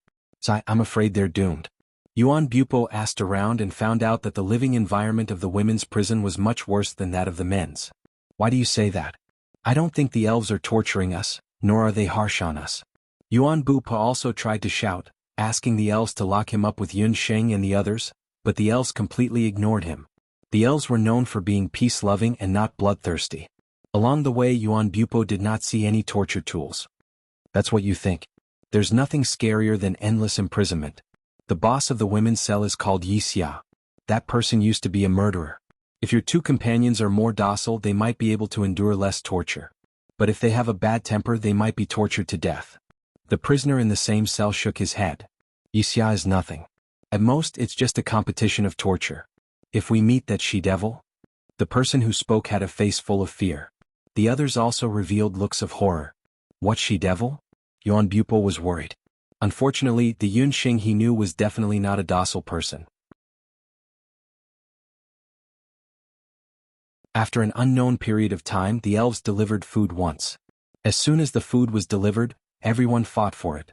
I'm afraid they're doomed. Yuan Bupo asked around and found out that the living environment of the women's prison was much worse than that of the men's. Why do you say that? I don't think the elves are torturing us, nor are they harsh on us. Yuan Bupo also tried to shout, asking the elves to lock him up with Yun Xing and the others, but the elves completely ignored him. The elves were known for being peace-loving and not bloodthirsty. Along the way, Yuan Bupo did not see any torture tools. That's what you think. There's nothing scarier than endless imprisonment. The boss of the women's cell is called Yixia. That person used to be a murderer. If your 2 companions are more docile, they might be able to endure less torture. But if they have a bad temper, they might be tortured to death. The prisoner in the same cell shook his head. Yixia is nothing. At most, it's just a competition of torture. If we meet that she-devil? The person who spoke had a face full of fear. The others also revealed looks of horror. What she-devil? Yuan Bupo was worried. Unfortunately, the Yun Xing he knew was definitely not a docile person. After an unknown period of time, the elves delivered food once. As soon as the food was delivered, everyone fought for it.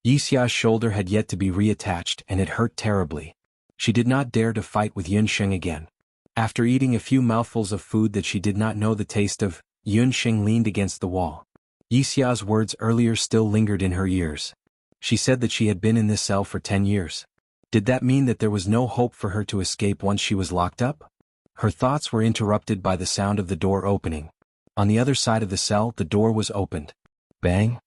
Yixia's shoulder had yet to be reattached and it hurt terribly. She did not dare to fight with Yun Xing again. After eating a few mouthfuls of food that she did not know the taste of, Yun Xing leaned against the wall. Yixia's words earlier still lingered in her ears. She said that she had been in this cell for 10 years. Did that mean that there was no hope for her to escape once she was locked up? Her thoughts were interrupted by the sound of the door opening. On the other side of the cell, the door was opened. Bang!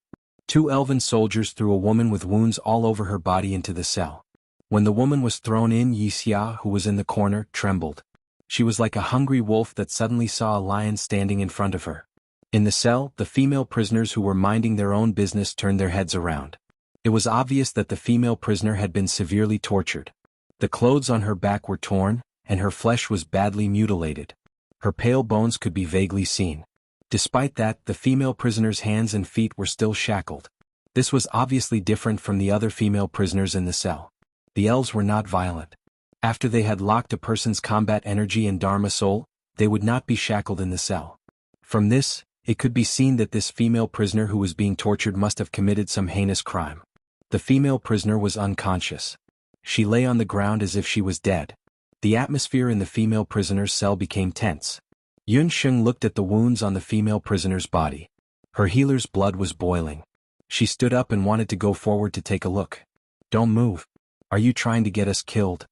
Two elven soldiers threw a woman with wounds all over her body into the cell. When the woman was thrown in, Wuxia, who was in the corner, trembled. She was like a hungry wolf that suddenly saw a lion standing in front of her. In the cell, the female prisoners who were minding their own business turned their heads around. It was obvious that the female prisoner had been severely tortured. The clothes on her back were torn, and her flesh was badly mutilated. Her pale bones could be vaguely seen. Despite that, the female prisoner's hands and feet were still shackled. This was obviously different from the other female prisoners in the cell. The elves were not violent. After they had locked a person's combat energy and dharma soul, they would not be shackled in the cell. From this, it could be seen that this female prisoner who was being tortured must have committed some heinous crime. The female prisoner was unconscious. She lay on the ground as if she was dead. The atmosphere in the female prisoner's cell became tense. Yun Sheng looked at the wounds on the female prisoner's body. Her healer's blood was boiling. She stood up and wanted to go forward to take a look. "Don't move. Are you trying to get us killed?"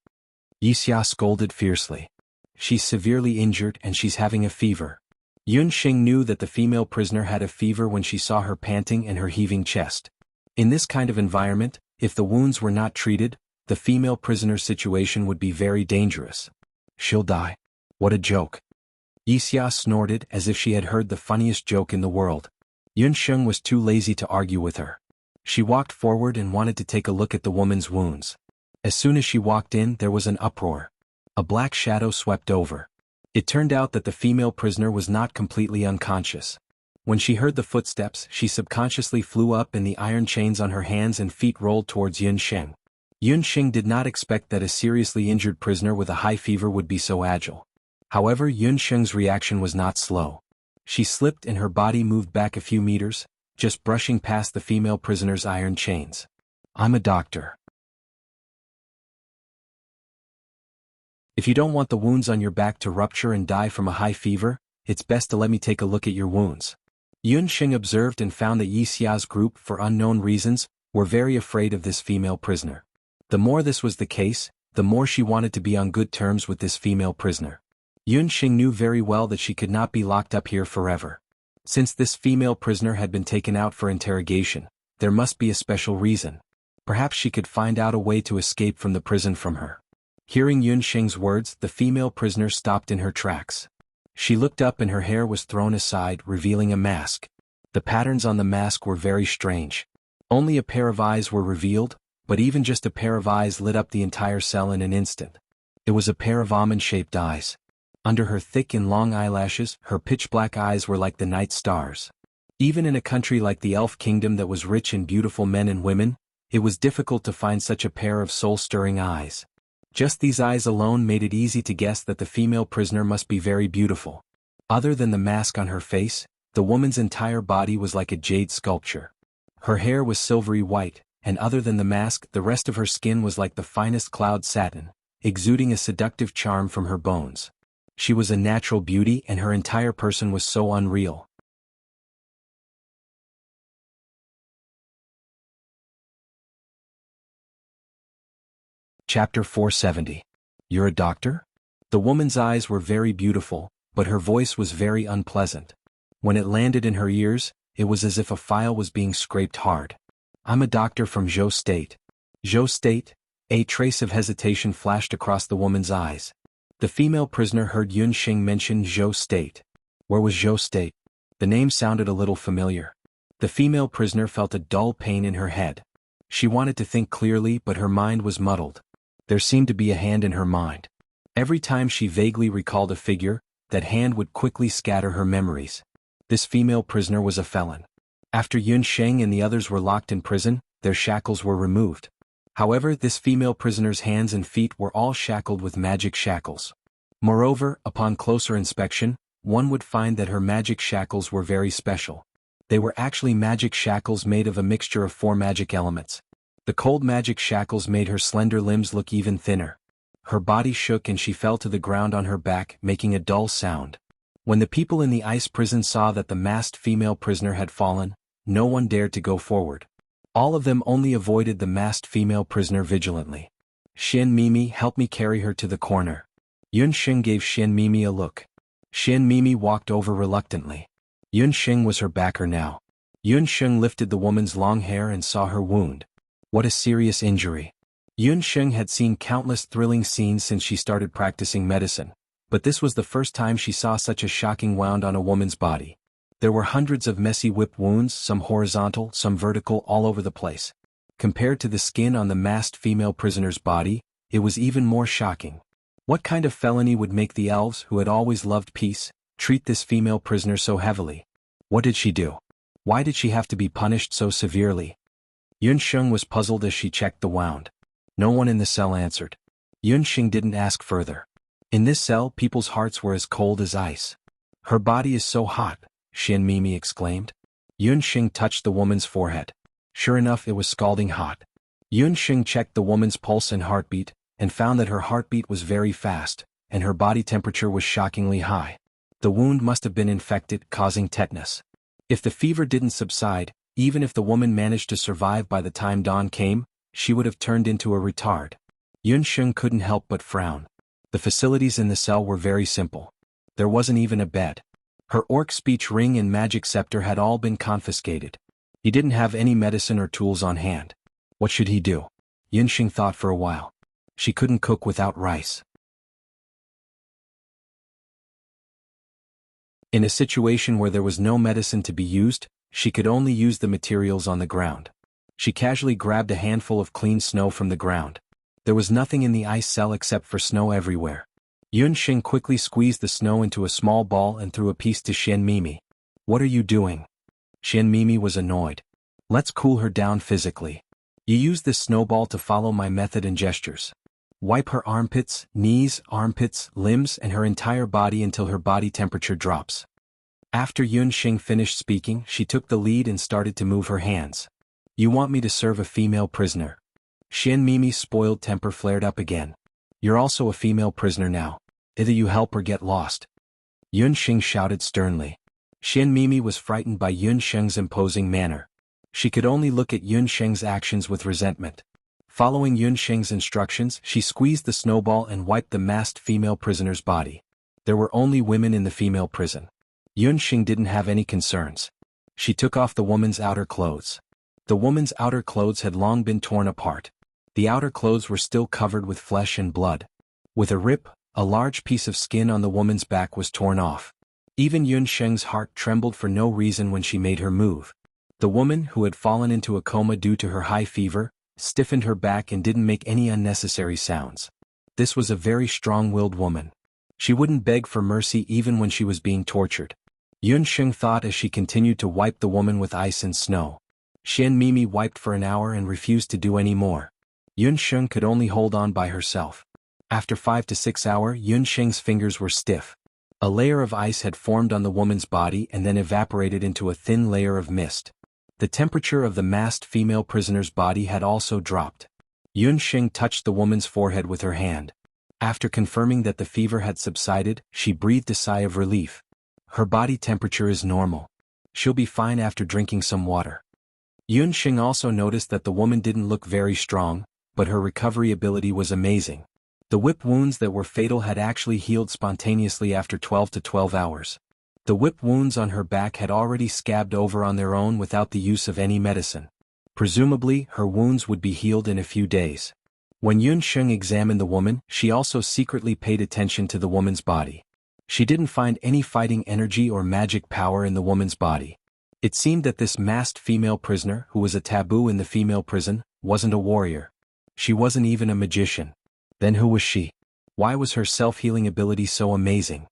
Wuxia scolded fiercely. "She's severely injured and she's having a fever." Yun Sheng knew that the female prisoner had a fever when she saw her panting and her heaving chest. In this kind of environment, if the wounds were not treated, the female prisoner's situation would be very dangerous. "She'll die. What a joke." Wuxia snorted as if she had heard the funniest joke in the world. Yun Sheng was too lazy to argue with her. She walked forward and wanted to take a look at the woman's wounds. As soon as she walked in, there was an uproar. A black shadow swept over. It turned out that the female prisoner was not completely unconscious. When she heard the footsteps, she subconsciously flew up and the iron chains on her hands and feet rolled towards Yun Sheng. Yun Sheng did not expect that a seriously injured prisoner with a high fever would be so agile. However, Yun Sheng's reaction was not slow. She slipped and her body moved back a few meters, just brushing past the female prisoner's iron chains. "I'm a doctor. If you don't want the wounds on your back to rupture and die from a high fever, it's best to let me take a look at your wounds." Yun Sheng observed and found that Wuxia's group, for unknown reasons, were very afraid of this female prisoner. The more this was the case, the more she wanted to be on good terms with this female prisoner. Yun Sheng knew very well that she could not be locked up here forever. Since this female prisoner had been taken out for interrogation, there must be a special reason. Perhaps she could find out a way to escape from the prison from her. Hearing Yun Sheng's words, the female prisoner stopped in her tracks. She looked up and her hair was thrown aside, revealing a mask. The patterns on the mask were very strange. Only a pair of eyes were revealed, but even just a pair of eyes lit up the entire cell in an instant. It was a pair of almond-shaped eyes. Under her thick and long eyelashes, her pitch-black eyes were like the night stars. Even in a country like the Elf Kingdom that was rich in beautiful men and women, it was difficult to find such a pair of soul-stirring eyes. Just these eyes alone made it easy to guess that the female prisoner must be very beautiful. Other than the mask on her face, the woman's entire body was like a jade sculpture. Her hair was silvery white, and other than the mask, the rest of her skin was like the finest cloud satin, exuding a seductive charm from her bones. She was a natural beauty and her entire person was so unreal. Chapter 470. "You're a doctor?" The woman's eyes were very beautiful, but her voice was very unpleasant. When it landed in her ears, it was as if a file was being scraped hard. "I'm a doctor from Zhou State." "Zhou State?" A trace of hesitation flashed across the woman's eyes. The female prisoner heard Yun Sheng mention Zhou State. Where was Zhou State? The name sounded a little familiar. The female prisoner felt a dull pain in her head. She wanted to think clearly, but her mind was muddled. There seemed to be a hand in her mind. Every time she vaguely recalled a figure, that hand would quickly scatter her memories. This female prisoner was a felon. After Yun Sheng and the others were locked in prison, their shackles were removed. However, this female prisoner's hands and feet were all shackled with magic shackles. Moreover, upon closer inspection, one would find that her magic shackles were very special. They were actually magic shackles made of a mixture of 4 magic elements. The cold magic shackles made her slender limbs look even thinner. Her body shook and she fell to the ground on her back, making a dull sound. When the people in the ice prison saw that the masked female prisoner had fallen, no one dared to go forward. All of them only avoided the masked female prisoner vigilantly. "Xian Mimi, help me carry her to the corner." Yun Sheng gave Xian Mimi a look. Xian Mimi walked over reluctantly. Yun Sheng was her backer now. Yun Sheng lifted the woman's long hair and saw her wound. What a serious injury. Yun Sheng had seen countless thrilling scenes since she started practicing medicine, but this was the first time she saw such a shocking wound on a woman's body. There were hundreds of messy whip wounds, some horizontal, some vertical, all over the place. Compared to the skin on the masked female prisoner's body, it was even more shocking. What kind of felony would make the elves, who had always loved peace, treat this female prisoner so heavily? What did she do? Why did she have to be punished so severely? Yun Sheng was puzzled as she checked the wound. No one in the cell answered. Yun Sheng didn't ask further. In this cell, people's hearts were as cold as ice. Her body is so hot, Xian Mimi exclaimed. Yun Sheng touched the woman's forehead. Sure enough, it was scalding hot. Yun Sheng checked the woman's pulse and heartbeat, and found that her heartbeat was very fast, and her body temperature was shockingly high. The wound must have been infected, causing tetanus. If the fever didn't subside, even if the woman managed to survive by the time dawn came, she would have turned into a retard. Yun Sheng couldn't help but frown. The facilities in the cell were very simple. There wasn't even a bed. Her orc speech ring and magic scepter had all been confiscated. He didn't have any medicine or tools on hand. What should he do? Yun Sheng thought for a while. She couldn't cook without rice. In a situation where there was no medicine to be used, she could only use the materials on the ground. She casually grabbed a handful of clean snow from the ground. There was nothing in the ice cell except for snow everywhere. Yun Sheng quickly squeezed the snow into a small ball and threw a piece to Xian Mimi. What are you doing? Xian Mimi was annoyed. Let's cool her down physically. You use this snowball to follow my method and gestures. Wipe her armpits, knees, armpits, limbs, and her entire body until her body temperature drops. After Yun Sheng finished speaking, she took the lead and started to move her hands. You want me to serve a female prisoner? Xian Mimi's spoiled temper flared up again. You're also a female prisoner now. Either you help or get lost. Yun Sheng shouted sternly. Xian Mimi was frightened by Yun Sheng's imposing manner. She could only look at Yun Sheng's actions with resentment. Following Yun Sheng's instructions, she squeezed the snowball and wiped the masked female prisoner's body. There were only women in the female prison. Yun Sheng didn't have any concerns. She took off the woman's outer clothes. The woman's outer clothes had long been torn apart. The outer clothes were still covered with flesh and blood. With a rip, a large piece of skin on the woman's back was torn off. Even Yun Sheng's heart trembled for no reason when she made her move. The woman, who had fallen into a coma due to her high fever, stiffened her back and didn't make any unnecessary sounds. This was a very strong-willed woman. She wouldn't beg for mercy even when she was being tortured. Yun Sheng thought as she continued to wipe the woman with ice and snow. Xian Mimi wiped for an hour and refused to do any more. Yun Sheng could only hold on by herself. After 5 to 6 hours, Yun Sheng's fingers were stiff. A layer of ice had formed on the woman's body and then evaporated into a thin layer of mist. The temperature of the masked female prisoner's body had also dropped. Yun Sheng touched the woman's forehead with her hand. After confirming that the fever had subsided, she breathed a sigh of relief. Her body temperature is normal. She'll be fine after drinking some water. Yun Sheng also noticed that the woman didn't look very strong, but her recovery ability was amazing. The whip wounds that were fatal had actually healed spontaneously after 12 hours. The whip wounds on her back had already scabbed over on their own without the use of any medicine. Presumably, her wounds would be healed in a few days. When Yun Sheng examined the woman, she also secretly paid attention to the woman's body. She didn't find any fighting energy or magic power in the woman's body. It seemed that this masked female prisoner, who was a taboo in the female prison, wasn't a warrior. She wasn't even a magician. Then who was she? Why was her self-healing ability so amazing?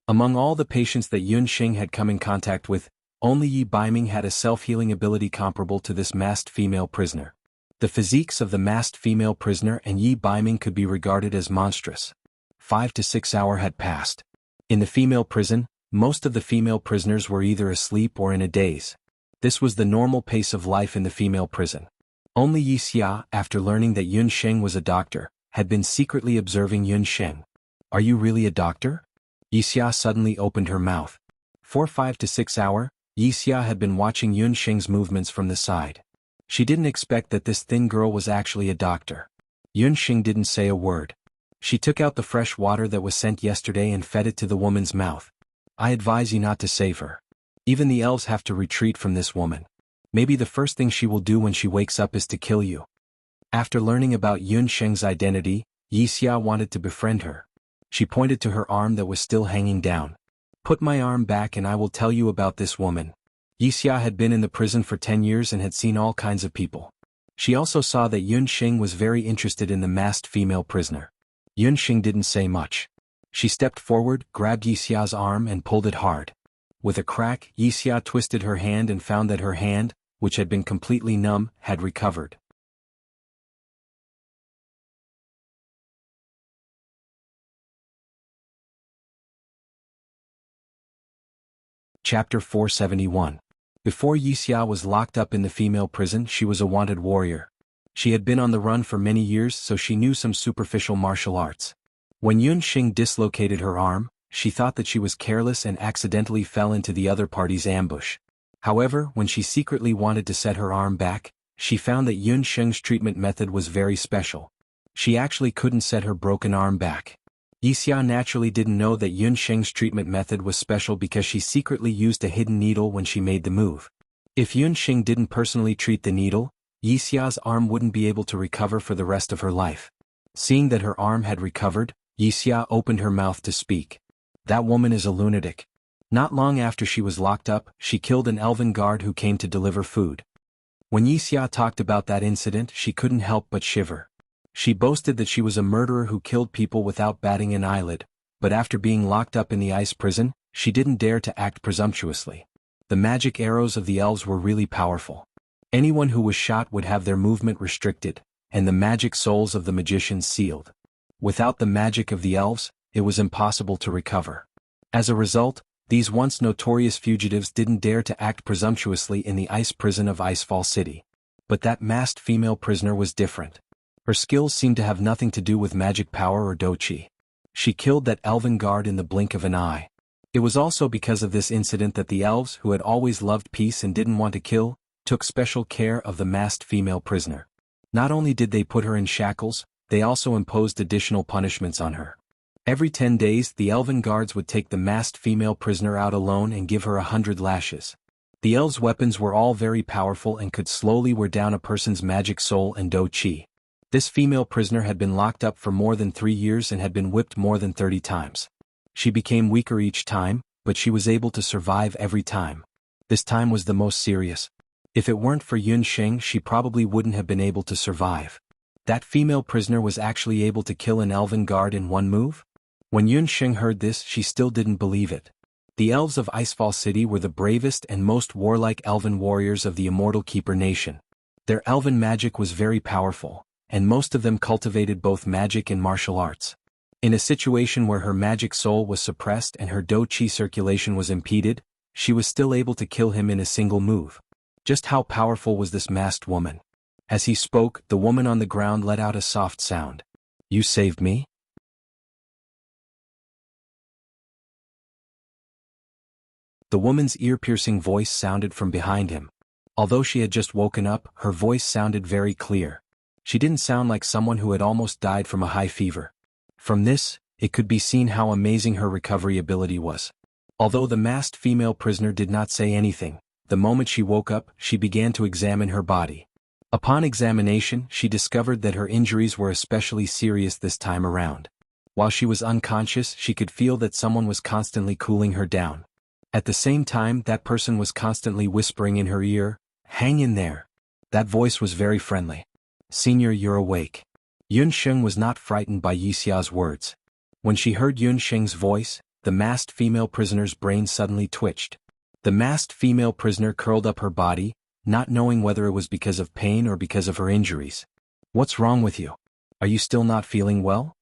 Among all the patients that Yun Sheng had come in contact with, only Yi Baiming had a self-healing ability comparable to this masked female prisoner. The physiques of the masked female prisoner and Yi Baiming could be regarded as monstrous. 5 to 6 hours had passed. In the female prison, most of the female prisoners were either asleep or in a daze. This was the normal pace of life in the female prison. Only Yi Xia, after learning that Yun Sheng was a doctor, had been secretly observing Yun Sheng. Are you really a doctor? Yi Xia suddenly opened her mouth. For 5 to 6 hours, Yi Xia had been watching Yun Sheng's movements from the side. She didn't expect that this thin girl was actually a doctor. Yun Sheng didn't say a word. She took out the fresh water that was sent yesterday and fed it to the woman's mouth. I advise you not to save her. Even the elves have to retreat from this woman. Maybe the first thing she will do when she wakes up is to kill you." After learning about Yun Sheng's identity, Wuxia wanted to befriend her. She pointed to her arm that was still hanging down. "Put my arm back and I will tell you about this woman." Wuxia had been in the prison for 10 years and had seen all kinds of people. She also saw that Yun Sheng was very interested in the masked female prisoner. Yun Sheng didn't say much. She stepped forward, grabbed Wuxia's arm and pulled it hard. With a crack, Wuxia twisted her hand and found that her hand, which had been completely numb, had recovered. Chapter 471. Before Wuxia was locked up in the female prison, she was a wanted warrior. She had been on the run for many years, so she knew some superficial martial arts. When Yun Sheng dislocated her arm, she thought that she was careless and accidentally fell into the other party's ambush. However, when she secretly wanted to set her arm back, she found that Yun Sheng's treatment method was very special. She actually couldn't set her broken arm back. Wuxia naturally didn't know that Yun Sheng's treatment method was special because she secretly used a hidden needle when she made the move. If Yun Sheng didn't personally treat the needle, Wuxia's arm wouldn't be able to recover for the rest of her life. Seeing that her arm had recovered, Wuxia opened her mouth to speak. "That woman is a lunatic." Not long after she was locked up, she killed an elven guard who came to deliver food. When Wuxia talked about that incident, she couldn't help but shiver. She boasted that she was a murderer who killed people without batting an eyelid, but after being locked up in the ice prison, she didn't dare to act presumptuously. The magic arrows of the elves were really powerful. Anyone who was shot would have their movement restricted, and the magic souls of the magicians sealed. Without the magic of the elves, it was impossible to recover. As a result, these once notorious fugitives didn't dare to act presumptuously in the ice prison of Icefall City. But that masked female prisoner was different. Her skills seemed to have nothing to do with magic power or doqi. She killed that elven guard in the blink of an eye. It was also because of this incident that the elves, who had always loved peace and didn't want to kill, took special care of the masked female prisoner. Not only did they put her in shackles, they also imposed additional punishments on her. Every 10 days, the elven guards would take the masked female prisoner out alone and give her 100 lashes. The elves' weapons were all very powerful and could slowly wear down a person's magic soul and doqi. This female prisoner had been locked up for more than 3 years and had been whipped more than 30 times. She became weaker each time, but she was able to survive every time. This time was the most serious. If it weren't for Yun Sheng, she probably wouldn't have been able to survive. That female prisoner was actually able to kill an elven guard in one move? When Yun Sheng heard this, she still didn't believe it. The elves of Icefall City were the bravest and most warlike elven warriors of the Immortal Keeper nation. Their elven magic was very powerful, and most of them cultivated both magic and martial arts. In a situation where her magic soul was suppressed and her doqi circulation was impeded, she was still able to kill him in a single move. Just how powerful was this masked woman? As he spoke, the woman on the ground let out a soft sound. "You saved me?" The woman's ear-piercing voice sounded from behind him. Although she had just woken up, her voice sounded very clear. She didn't sound like someone who had almost died from a high fever. From this, it could be seen how amazing her recovery ability was. Although the masked female prisoner did not say anything, the moment she woke up, she began to examine her body. Upon examination, she discovered that her injuries were especially serious this time around. While she was unconscious, she could feel that someone was constantly cooling her down. At the same time, that person was constantly whispering in her ear, "Hang in there." That voice was very friendly. "Senior, you're awake." Yun Sheng was not frightened by Wuxia's words. When she heard Yun Sheng's voice, the masked female prisoner's brain suddenly twitched. The masked female prisoner curled up her body, not knowing whether it was because of pain or because of her injuries. "What's wrong with you? Are you still not feeling well?"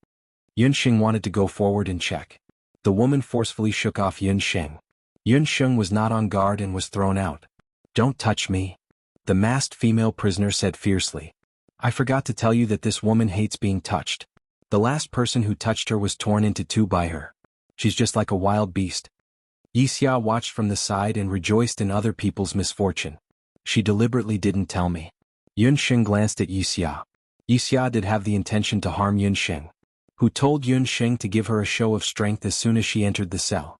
Yun Sheng wanted to go forward and check. The woman forcefully shook off Yun Sheng. Yun Sheng was not on guard and was thrown out. "Don't touch me," the masked female prisoner said fiercely. "I forgot to tell you that this woman hates being touched. The last person who touched her was torn into two by her. She's just like a wild beast." Wuxia watched from the side and rejoiced in other people's misfortune. "She deliberately didn't tell me." Yun Sheng glanced at Wuxia. Wuxia did have the intention to harm Yun Sheng, who told Yun Sheng to give her a show of strength as soon as she entered the cell.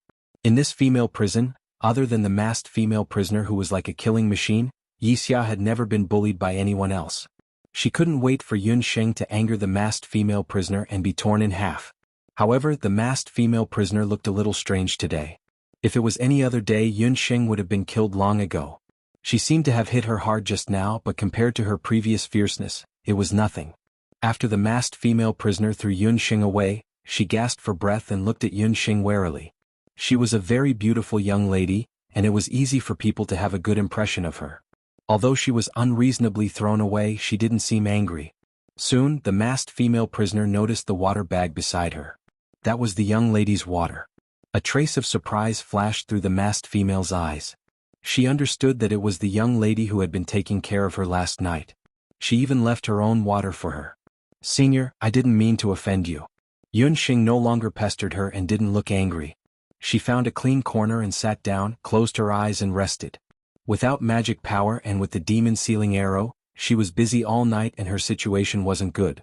In this female prison, other than the masked female prisoner who was like a killing machine, Wuxia had never been bullied by anyone else. She couldn't wait for Yun Sheng to anger the masked female prisoner and be torn in half. However, the masked female prisoner looked a little strange today. If it was any other day, Yun Sheng would have been killed long ago. She seemed to have hit her hard just now, but compared to her previous fierceness, it was nothing. After the masked female prisoner threw Yun Sheng away, she gasped for breath and looked at Yun Sheng warily. She was a very beautiful young lady, and it was easy for people to have a good impression of her. Although she was unreasonably thrown away, she didn't seem angry. Soon, the masked female prisoner noticed the water bag beside her. That was the young lady's water. A trace of surprise flashed through the masked female's eyes. She understood that it was the young lady who had been taking care of her last night. She even left her own water for her. "Senior, I didn't mean to offend you." Yun Sheng no longer pestered her and didn't look angry. She found a clean corner and sat down, closed her eyes and rested. Without magic power and with the demon sealing arrow, she was busy all night and her situation wasn't good.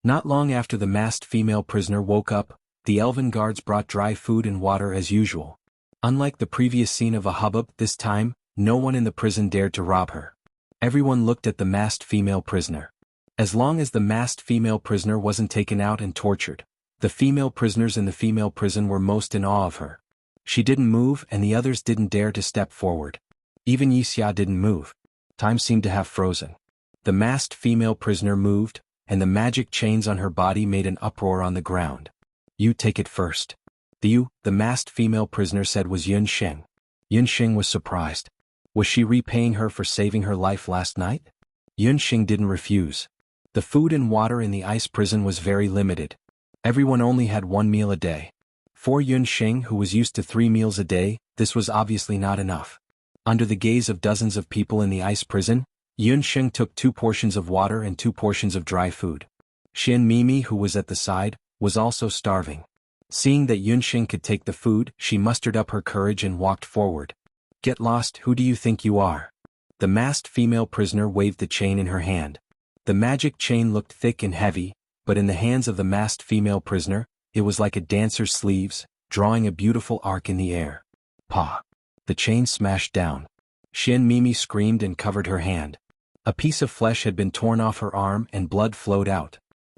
Not long after the masked female prisoner woke up, the elven guards brought dry food and water as usual. Unlike the previous scene of a hubbub, this time, no one in the prison dared to rob her. Everyone looked at the masked female prisoner. As long as the masked female prisoner wasn't taken out and tortured, the female prisoners in the female prison were most in awe of her. She didn't move and the others didn't dare to step forward. Even Wuxia didn't move. Time seemed to have frozen. The masked female prisoner moved, and the magic chains on her body made an uproar on the ground. "You take it first." The masked female prisoner said was Yun Sheng. Yun Sheng was surprised. Was she repaying her for saving her life last night? Yun Sheng didn't refuse. The food and water in the ice prison was very limited. Everyone only had one meal a day. For Yun Sheng, who was used to 3 meals a day, this was obviously not enough. Under the gaze of dozens of people in the ice prison, Yun Sheng took 2 portions of water and 2 portions of dry food. Xian Mimi, who was at the side, was also starving. Seeing that Yun Sheng could take the food, she mustered up her courage and walked forward. "Get lost, who do you think you are?" The masked female prisoner waved the chain in her hand. The magic chain looked thick and heavy, but in the hands of the masked female prisoner, it was like a dancer's sleeves, drawing a beautiful arc in the air. "Pa!" The chain smashed down. Xian Mimi screamed and covered her hand. A piece of flesh had been torn off her arm and blood flowed out.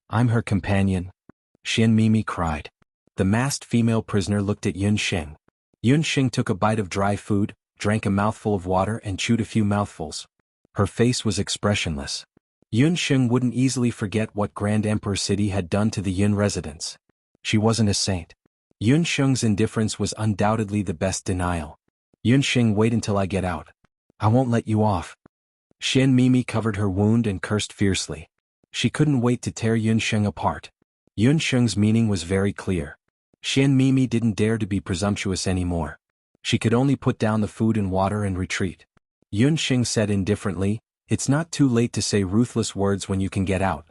"I'm her companion," Xian Mimi cried. The masked female prisoner looked at Yun Sheng. Yun Sheng took a bite of dry food, drank a mouthful of water and chewed a few mouthfuls. Her face was expressionless. Yun Sheng wouldn't easily forget what Grand Emperor City had done to the Yun residents. She wasn't a saint. Yun Sheng's indifference was undoubtedly the best denial. "Yun Sheng, wait until I get out. I won't let you off." Xian Mimi covered her wound and cursed fiercely. She couldn't wait to tear Yun Sheng apart. Yun Sheng's meaning was very clear. Xian Mimi didn't dare to be presumptuous anymore. She could only put down the food and water and retreat. Yun Sheng said indifferently, "It's not too late to say ruthless words when you can get out."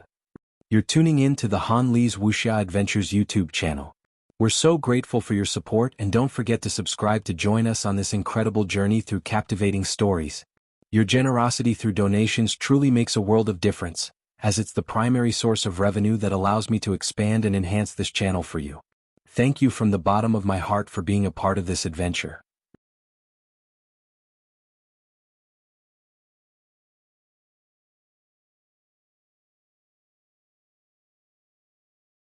You're tuning in to the Han Li's Wuxia Adventures YouTube channel. We're so grateful for your support and don't forget to subscribe to join us on this incredible journey through captivating stories. Your generosity through donations truly makes a world of difference, as it's the primary source of revenue that allows me to expand and enhance this channel for you. Thank you from the bottom of my heart for being a part of this adventure.